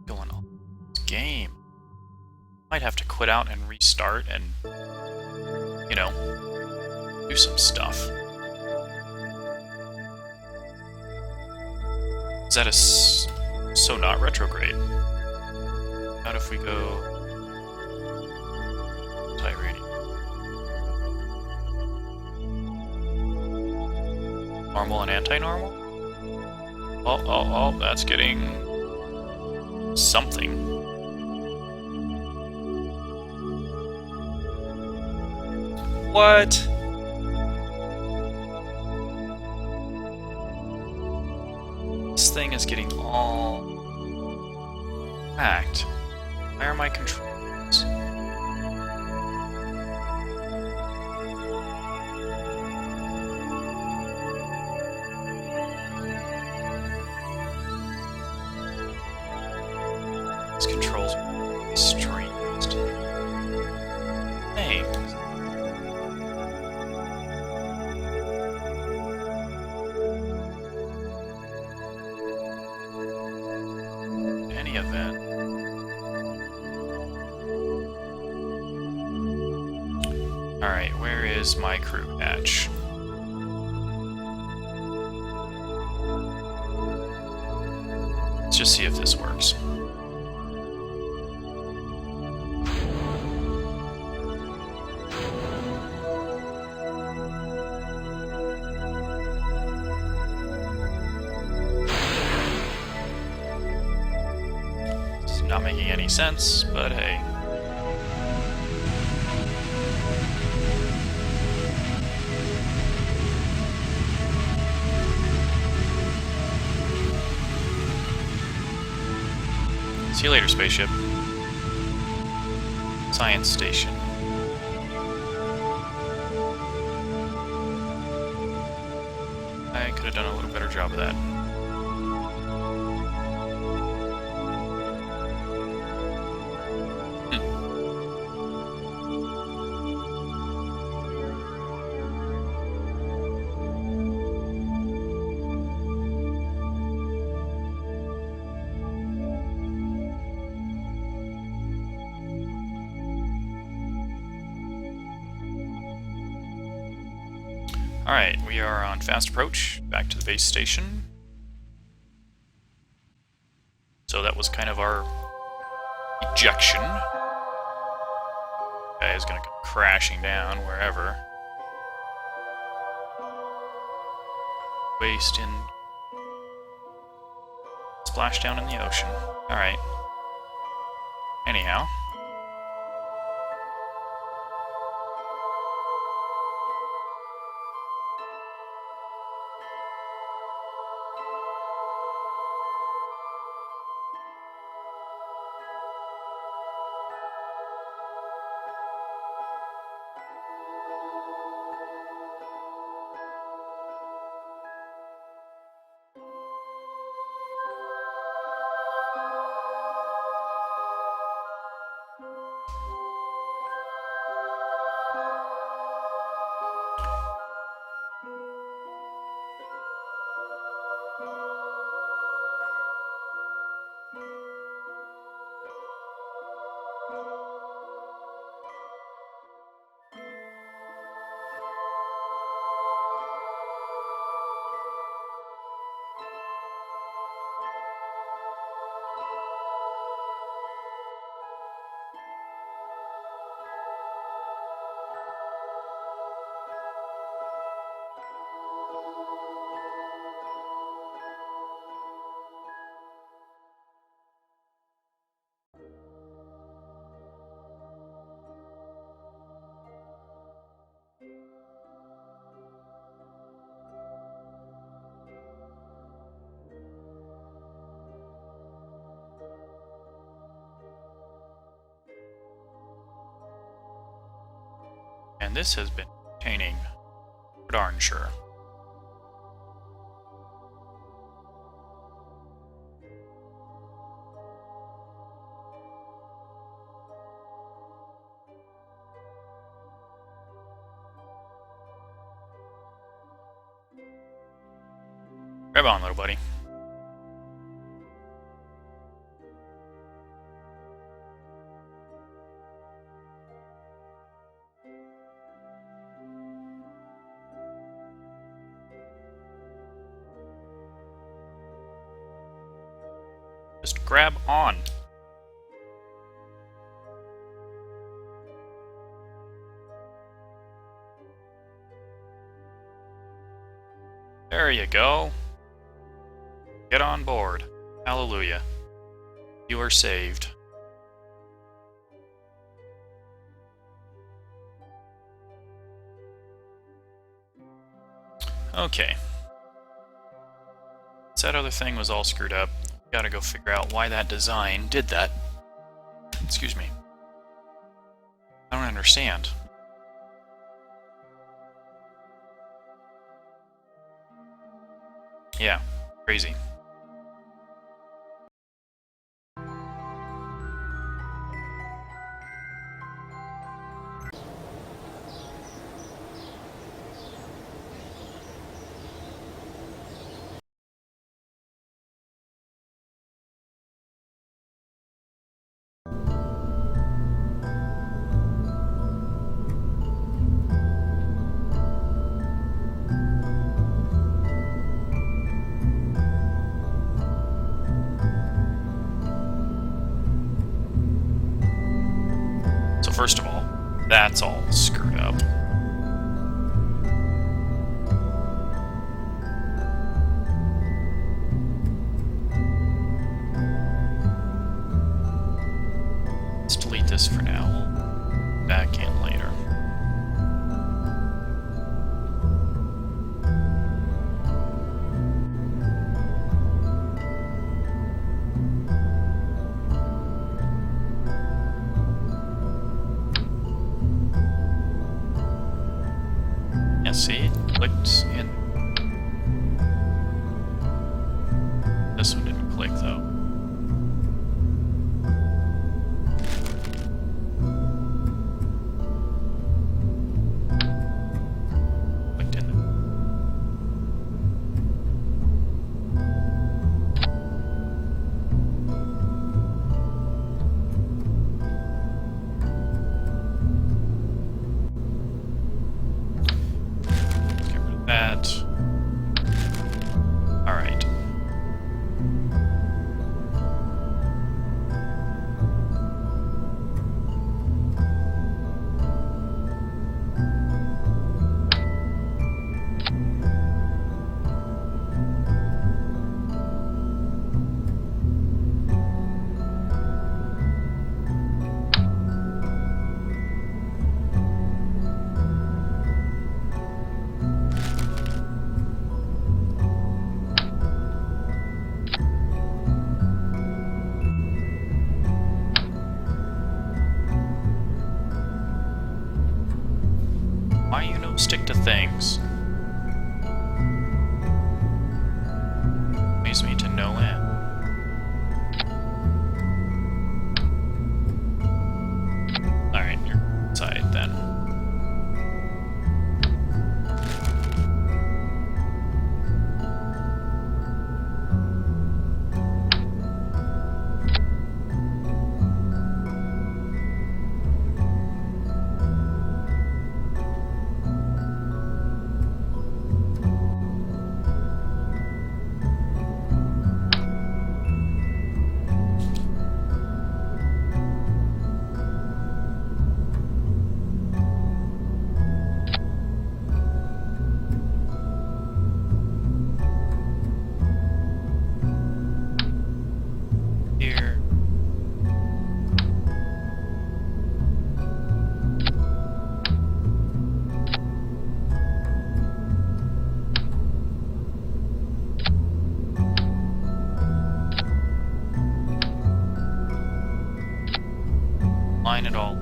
Going on this game. Might have to quit out and restart and, you know, do some stuff. Is that so not retrograde? How if we go anti-radiant? Normal and anti-normal? Oh, that's getting something. What? This thing is getting all hacked. Where are my controls? These controls are strangest things. In any event. Alright, where is my crew patch? Let's just see if this works. It's not making any sense, but hey. See you later, spaceship. Science station. I could have done a little better job of that. Alright, we are on fast approach, back to the base station. So that was kind of our ejection. Guy is gonna come crashing down wherever. Waste in... splash down in the ocean. Alright. Anyhow. And this has been entertaining, darn sure. Grab on, little buddy. Just grab on. There you go. Get on board. Hallelujah. You are saved. Okay. That other thing was all screwed up. Gotta go figure out why that design did that. Excuse me. I don't understand. Yeah, crazy. So first of all, that's all screwed up. Let's delete this for now. We'll back in later. Yeah, see, it clicked in. This one didn't click though. Clicked in. Get rid of that. All right. Why you no stick to things? Leads me to no end. Alright, you're inside then. Here. Line it all.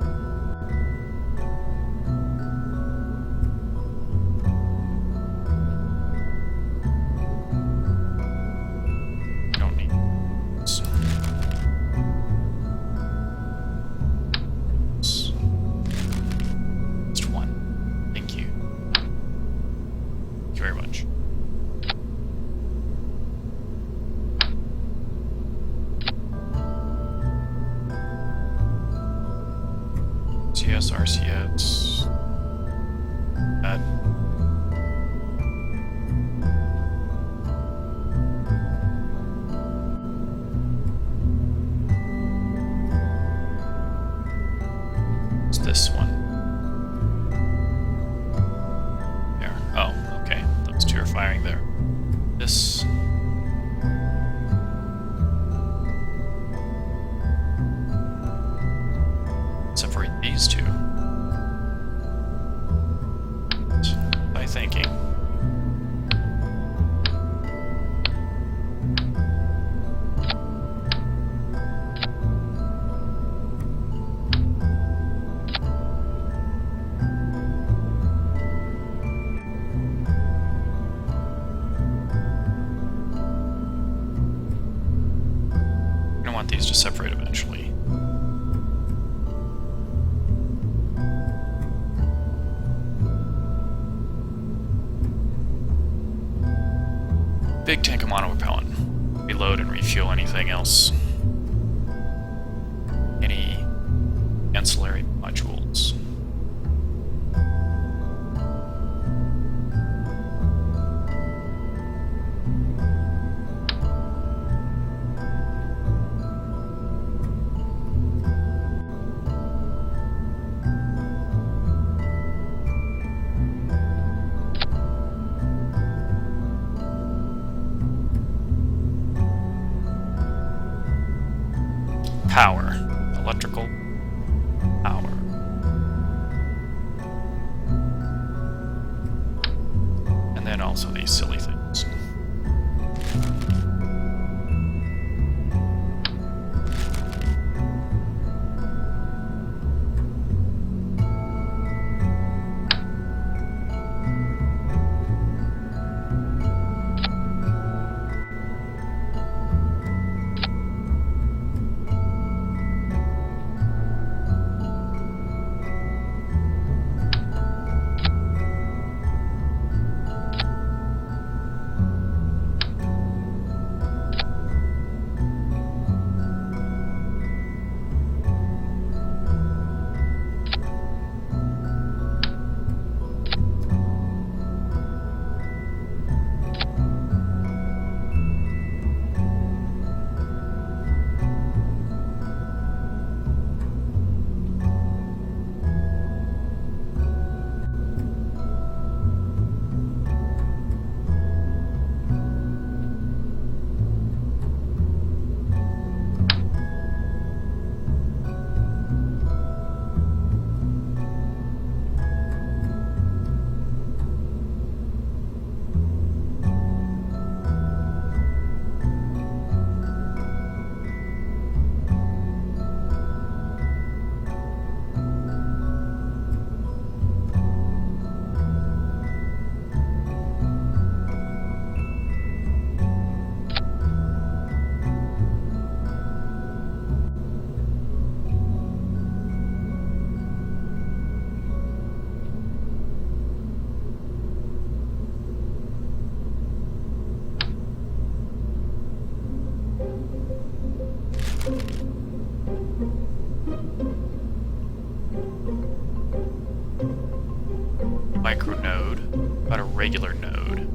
Don't need this. Just one. Thank you. Thank you very much. CS, RCS. That. It's this one. There. Oh, okay. Those two are firing there. This. Separate these two. want these to separate eventually. Big tank of monopropellant. Reload and refuel anything else. Any ancillary modules. Power. Electrical power. And then also these silly things. Micronode, about a regular node.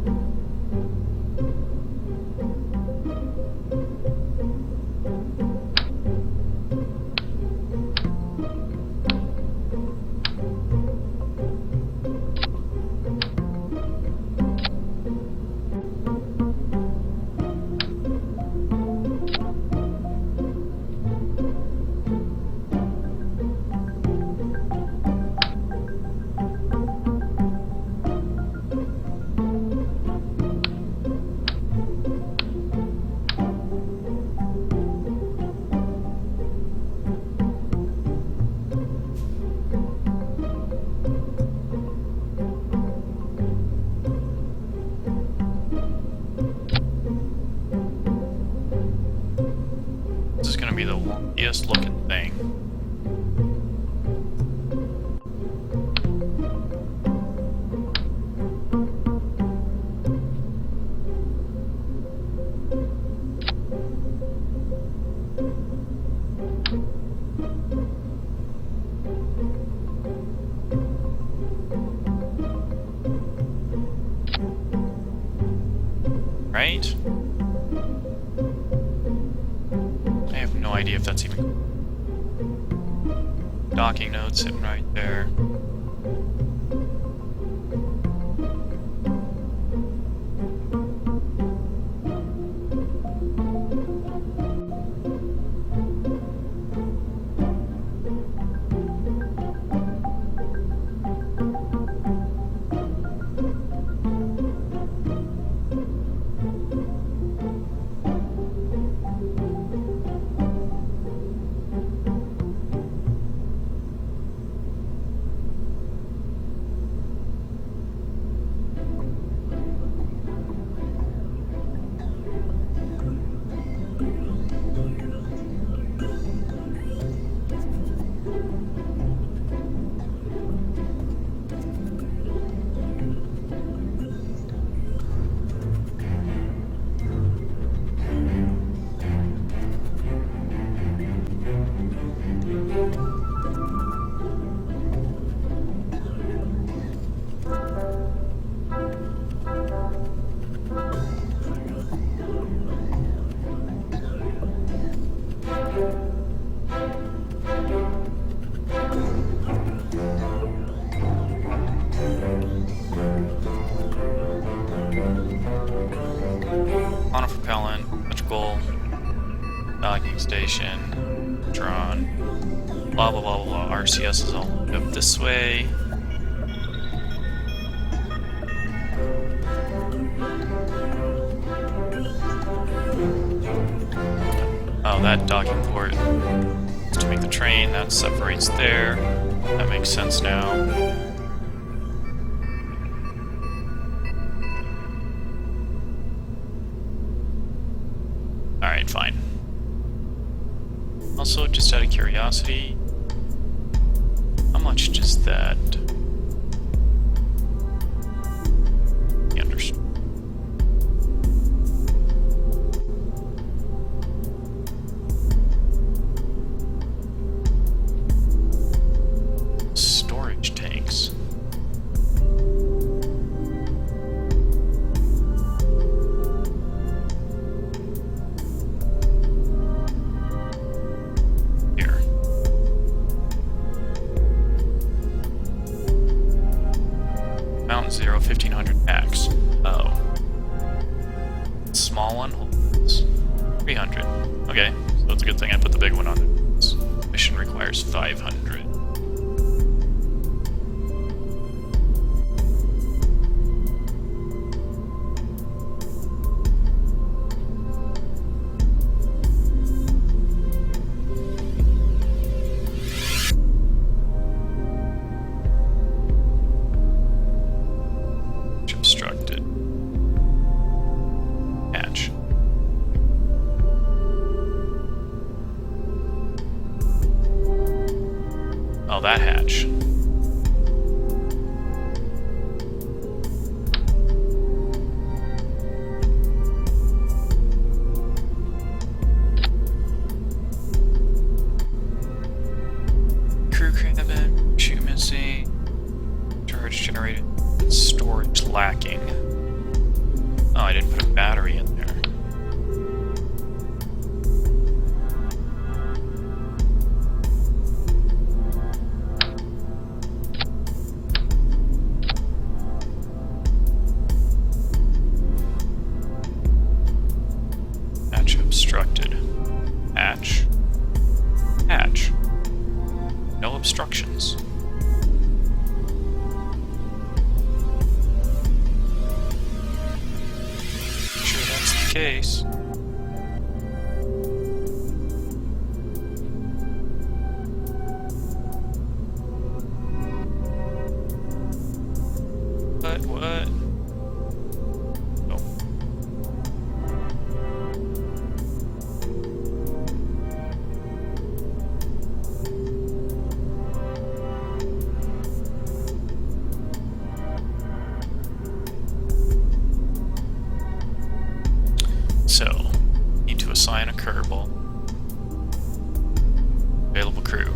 Be the wonkiest looking thing. Right? No idea if that's even docking node sitting right there. Monopropellant, electrical, docking station, drawn, blah blah blah blah. RCS is all up this way. Oh, that docking port is to make the train. That separates there. That makes sense now. Alright, fine. Also, just out of curiosity, how much does that... Storage tanks. Here. Mountain Zero, 1500 packs. Oh. Small one holds 300. Okay, so it's a good thing I put the big one on there. This mission requires 500. Obstructed. Hatch. Oh, that hatch. Crew cabin, chute missing, charge generated. Storage lacking. Oh, I didn't put a battery in there. Hatch obstructed. Hatch. Hatch. No obstructions. Case. What? Oh. So, need to assign a Kerbal. Available crew.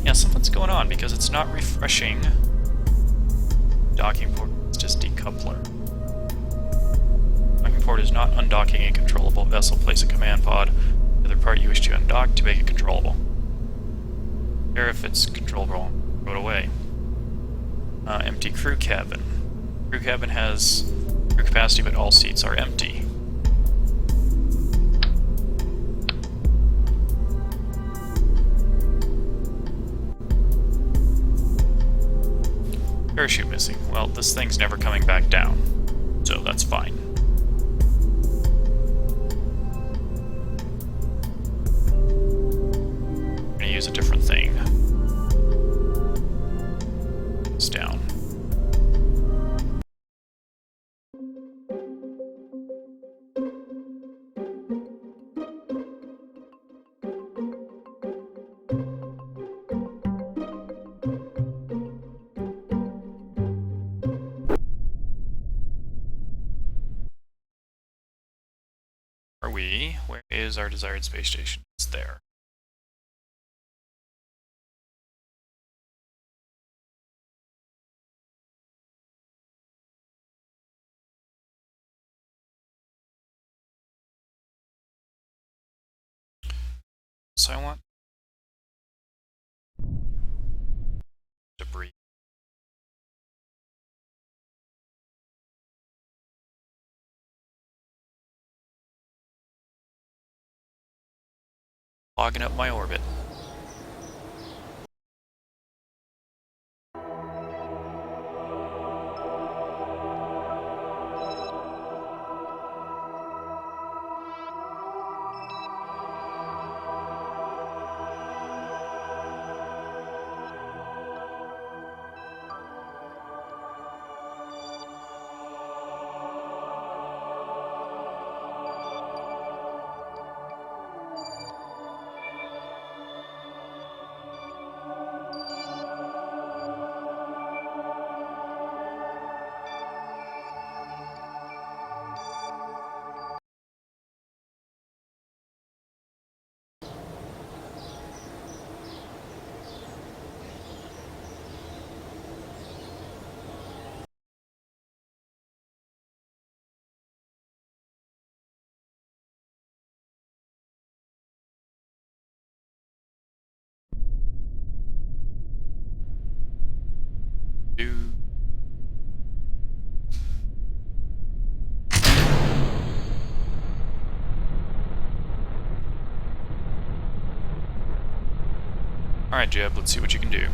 Yeah, something's going on because it's not refreshing. Docking port, it's just decoupler. Docking port is not undocking a controllable vessel. Place a command pod. The part you wish to undock to make it controllable. Or if it's controllable, throw it away. Empty crew cabin. Crew cabin has crew capacity, but all seats are empty. Parachute missing. Well, this thing's never coming back down, so that's fine. Use a different thing. It's down. Are we? Where is our desired space station? It's there. So I want debris. Clogging up my orbit. Alright, Jeb, let's see what you can do.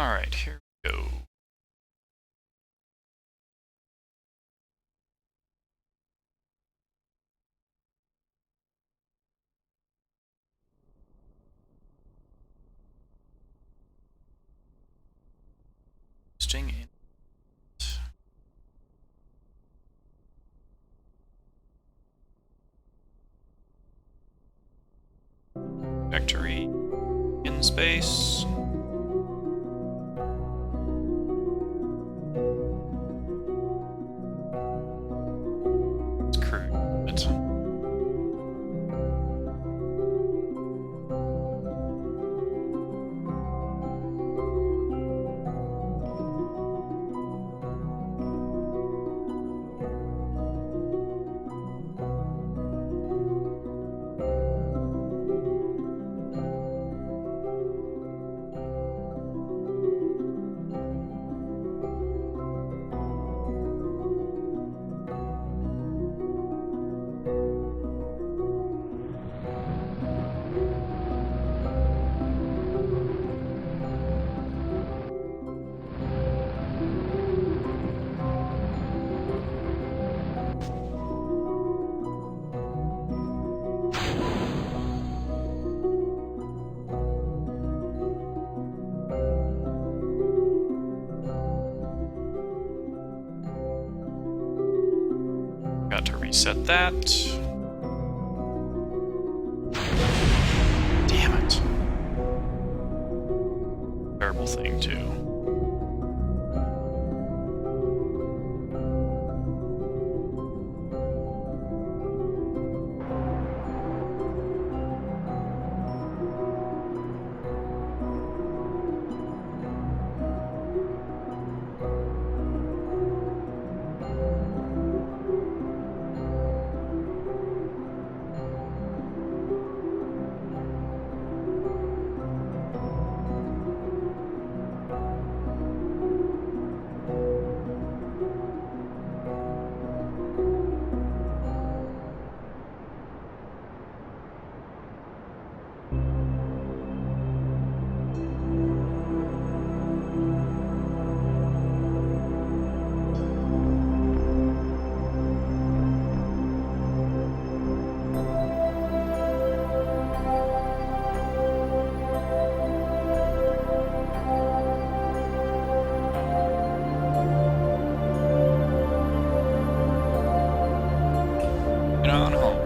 Alright, here we go. Sting in. Victory in space. It's crude. It's reset that. Damn it. Terrible thing, too. Get on home.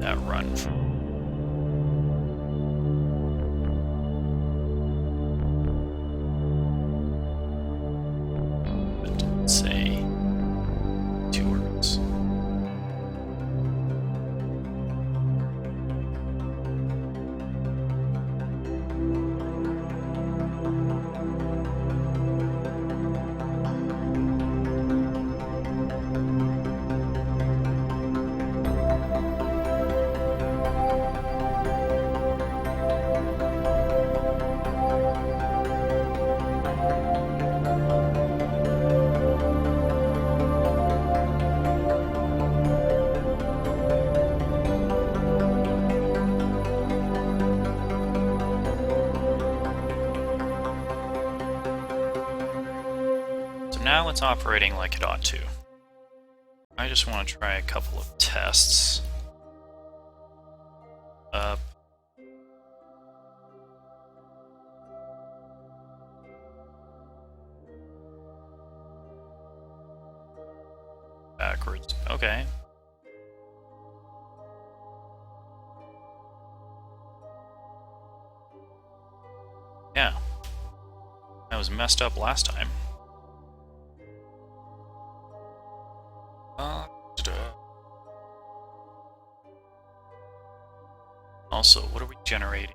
That run from say 2 words. Now it's operating like it ought to. I just want to try a couple of tests. Up. Backwards. Okay. Yeah. That was messed up last time. Also, what are we generating?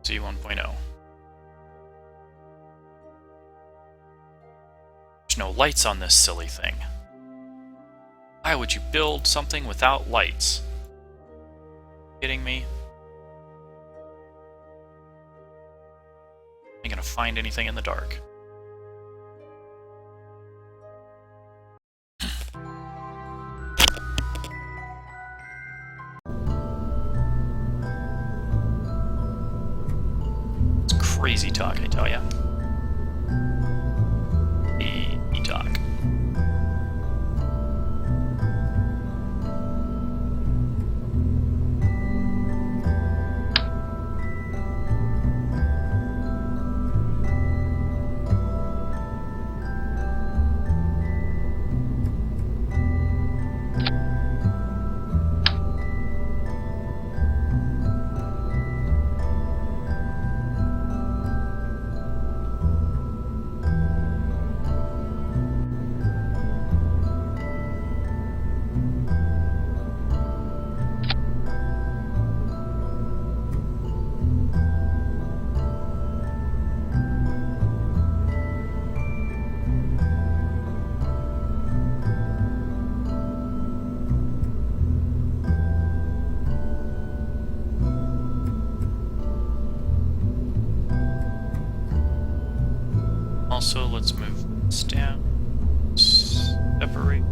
Z 1.0. There's no lights on this silly thing. Why would you build something without lights? Kidding me? Ain't gonna find anything in the dark. It's crazy talk, I tell ya. Crazy talk. also, let's move this down. Separate.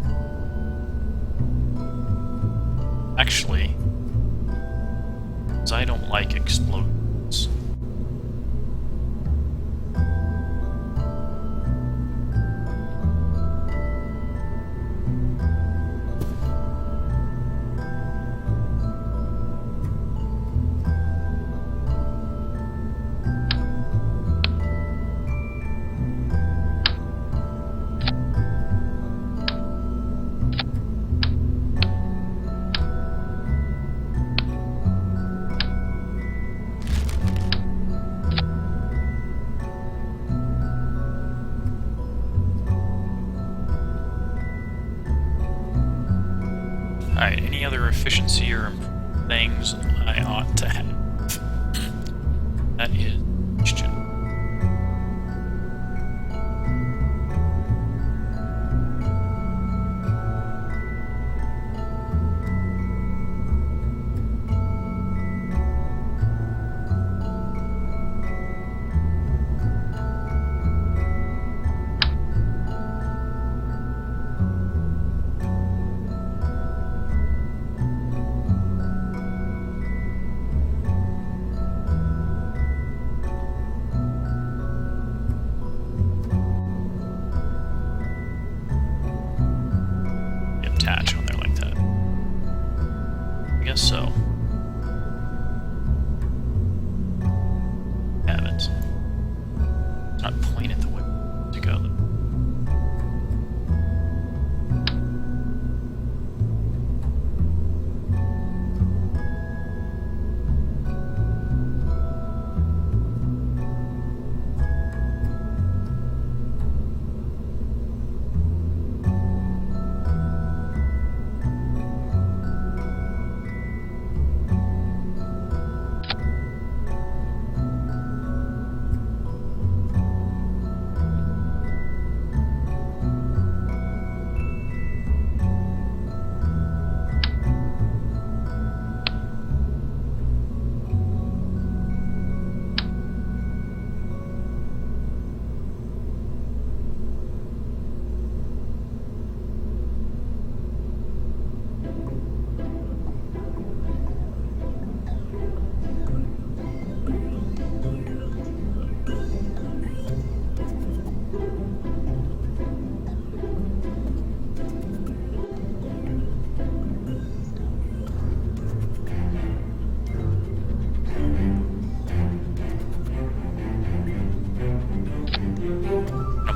Actually, because I don't like explosions. Alright, any other efficiency or things I ought to have? That is the question. Attach on there like that. I guess so. Have it. It's not pointed the way to go.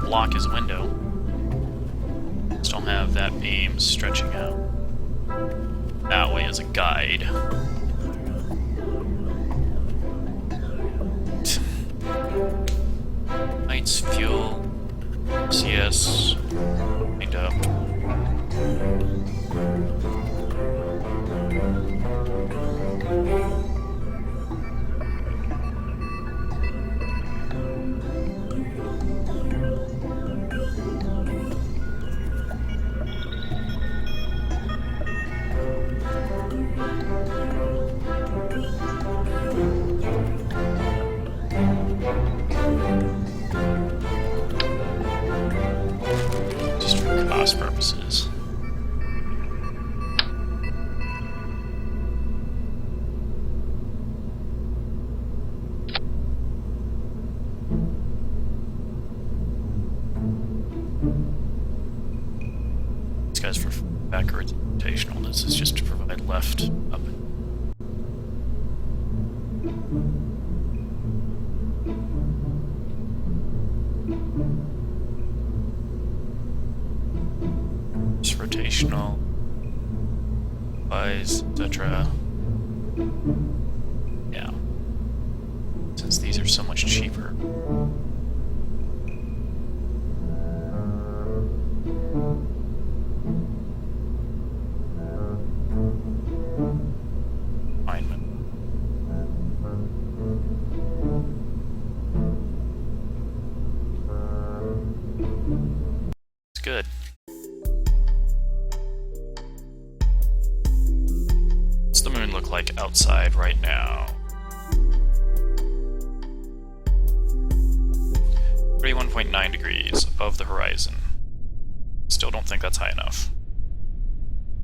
Block his window. Just don't have that beam stretching out that way as a guide. Lights, fuel, CS, cleaned up. Purposes. These guys for backwards rotational. This is just to provide left up. Rotational, buys, etc. Yeah. Since these are so much cheaper. Alignment. It's good. What's the moon look like outside right now? 31.9 degrees above the horizon. Still don't think that's high enough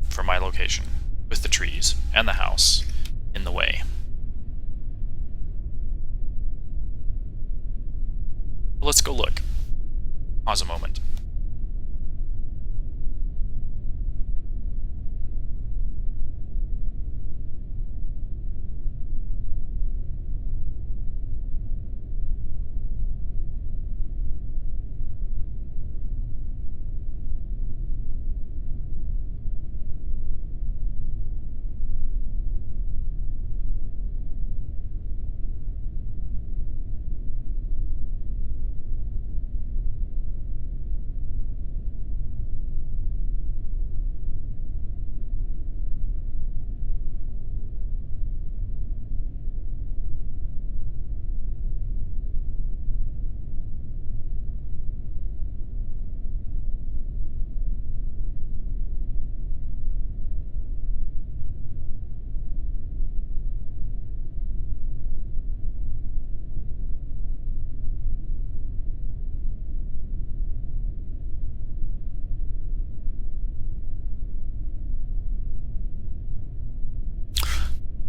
for my location, with the trees and the house in the way. Let's go look. Pause a moment.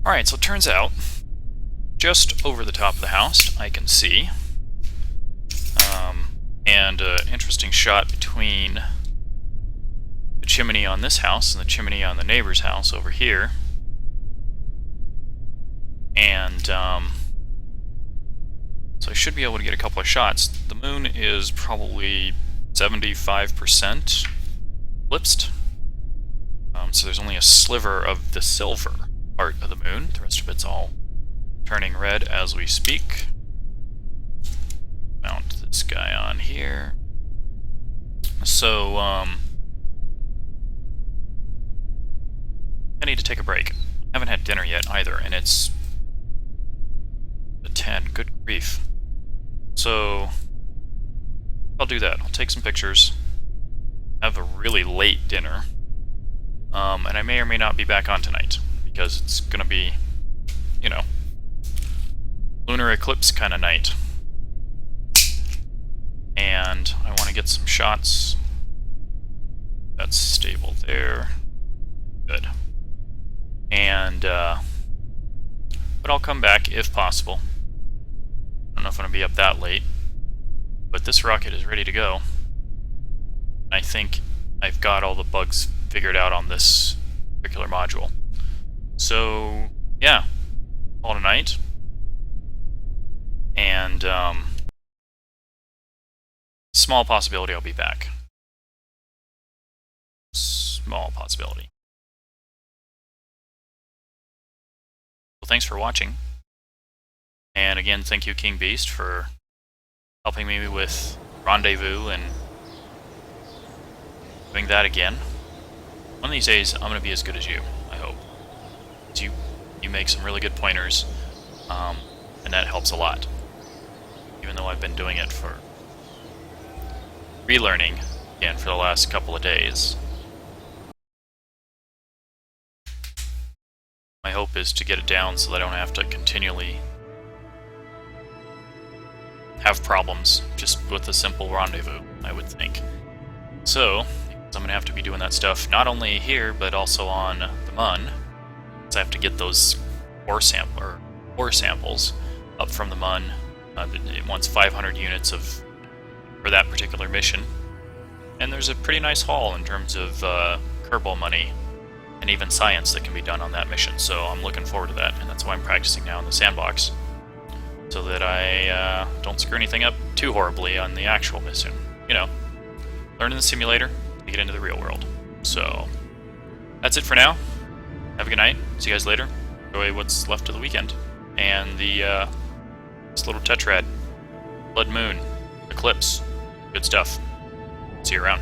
Alright, so it turns out, just over the top of the house, I can see, and an interesting shot between the chimney on this house and the chimney on the neighbor's house over here. And, so I should be able to get a couple of shots. The moon is probably 75% eclipsed, so there's only a sliver of the silver part of the moon. The rest of it's all turning red as we speak. Mount this guy on here. So, I need to take a break. I haven't had dinner yet either, and it's a 10. Good grief. So, I'll do that. I'll take some pictures, have a really late dinner, and I may or may not be back on tonight, because it's gonna be, you know, lunar eclipse kind of night. And I want to get some shots. That's stable there. Good. And, but I'll come back if possible. I don't know if I'm gonna be up that late, but this rocket is ready to go. I think I've got all the bugs figured out on this particular module. So, yeah, all tonight. And, small possibility I'll be back. Small possibility. Well, thanks for watching. And again, thank you, King Beast, for helping me with Rendezvous and doing that again. One of these days, I'm going to be as good as you, I hope. You make some really good pointers, and that helps a lot. Even though I've been doing it for relearning again for the last couple of days. My hope is to get it down so that I don't have to continually have problems just with a simple rendezvous, I would think. So, I'm going to have to be doing that stuff not only here, but also on the Mun. So I have to get those ore samples up from the Mun. It wants 500 units for that particular mission. And there's a pretty nice haul in terms of Kerbal money and even science that can be done on that mission. So I'm looking forward to that, and that's why I'm practicing now in the sandbox, so that I don't screw anything up too horribly on the actual mission. You know, learn in the simulator to get into the real world. So that's it for now. Have a good night. See you guys later. Enjoy what's left of the weekend. And this little tetrad, Blood Moon Eclipse. Good stuff. See you around.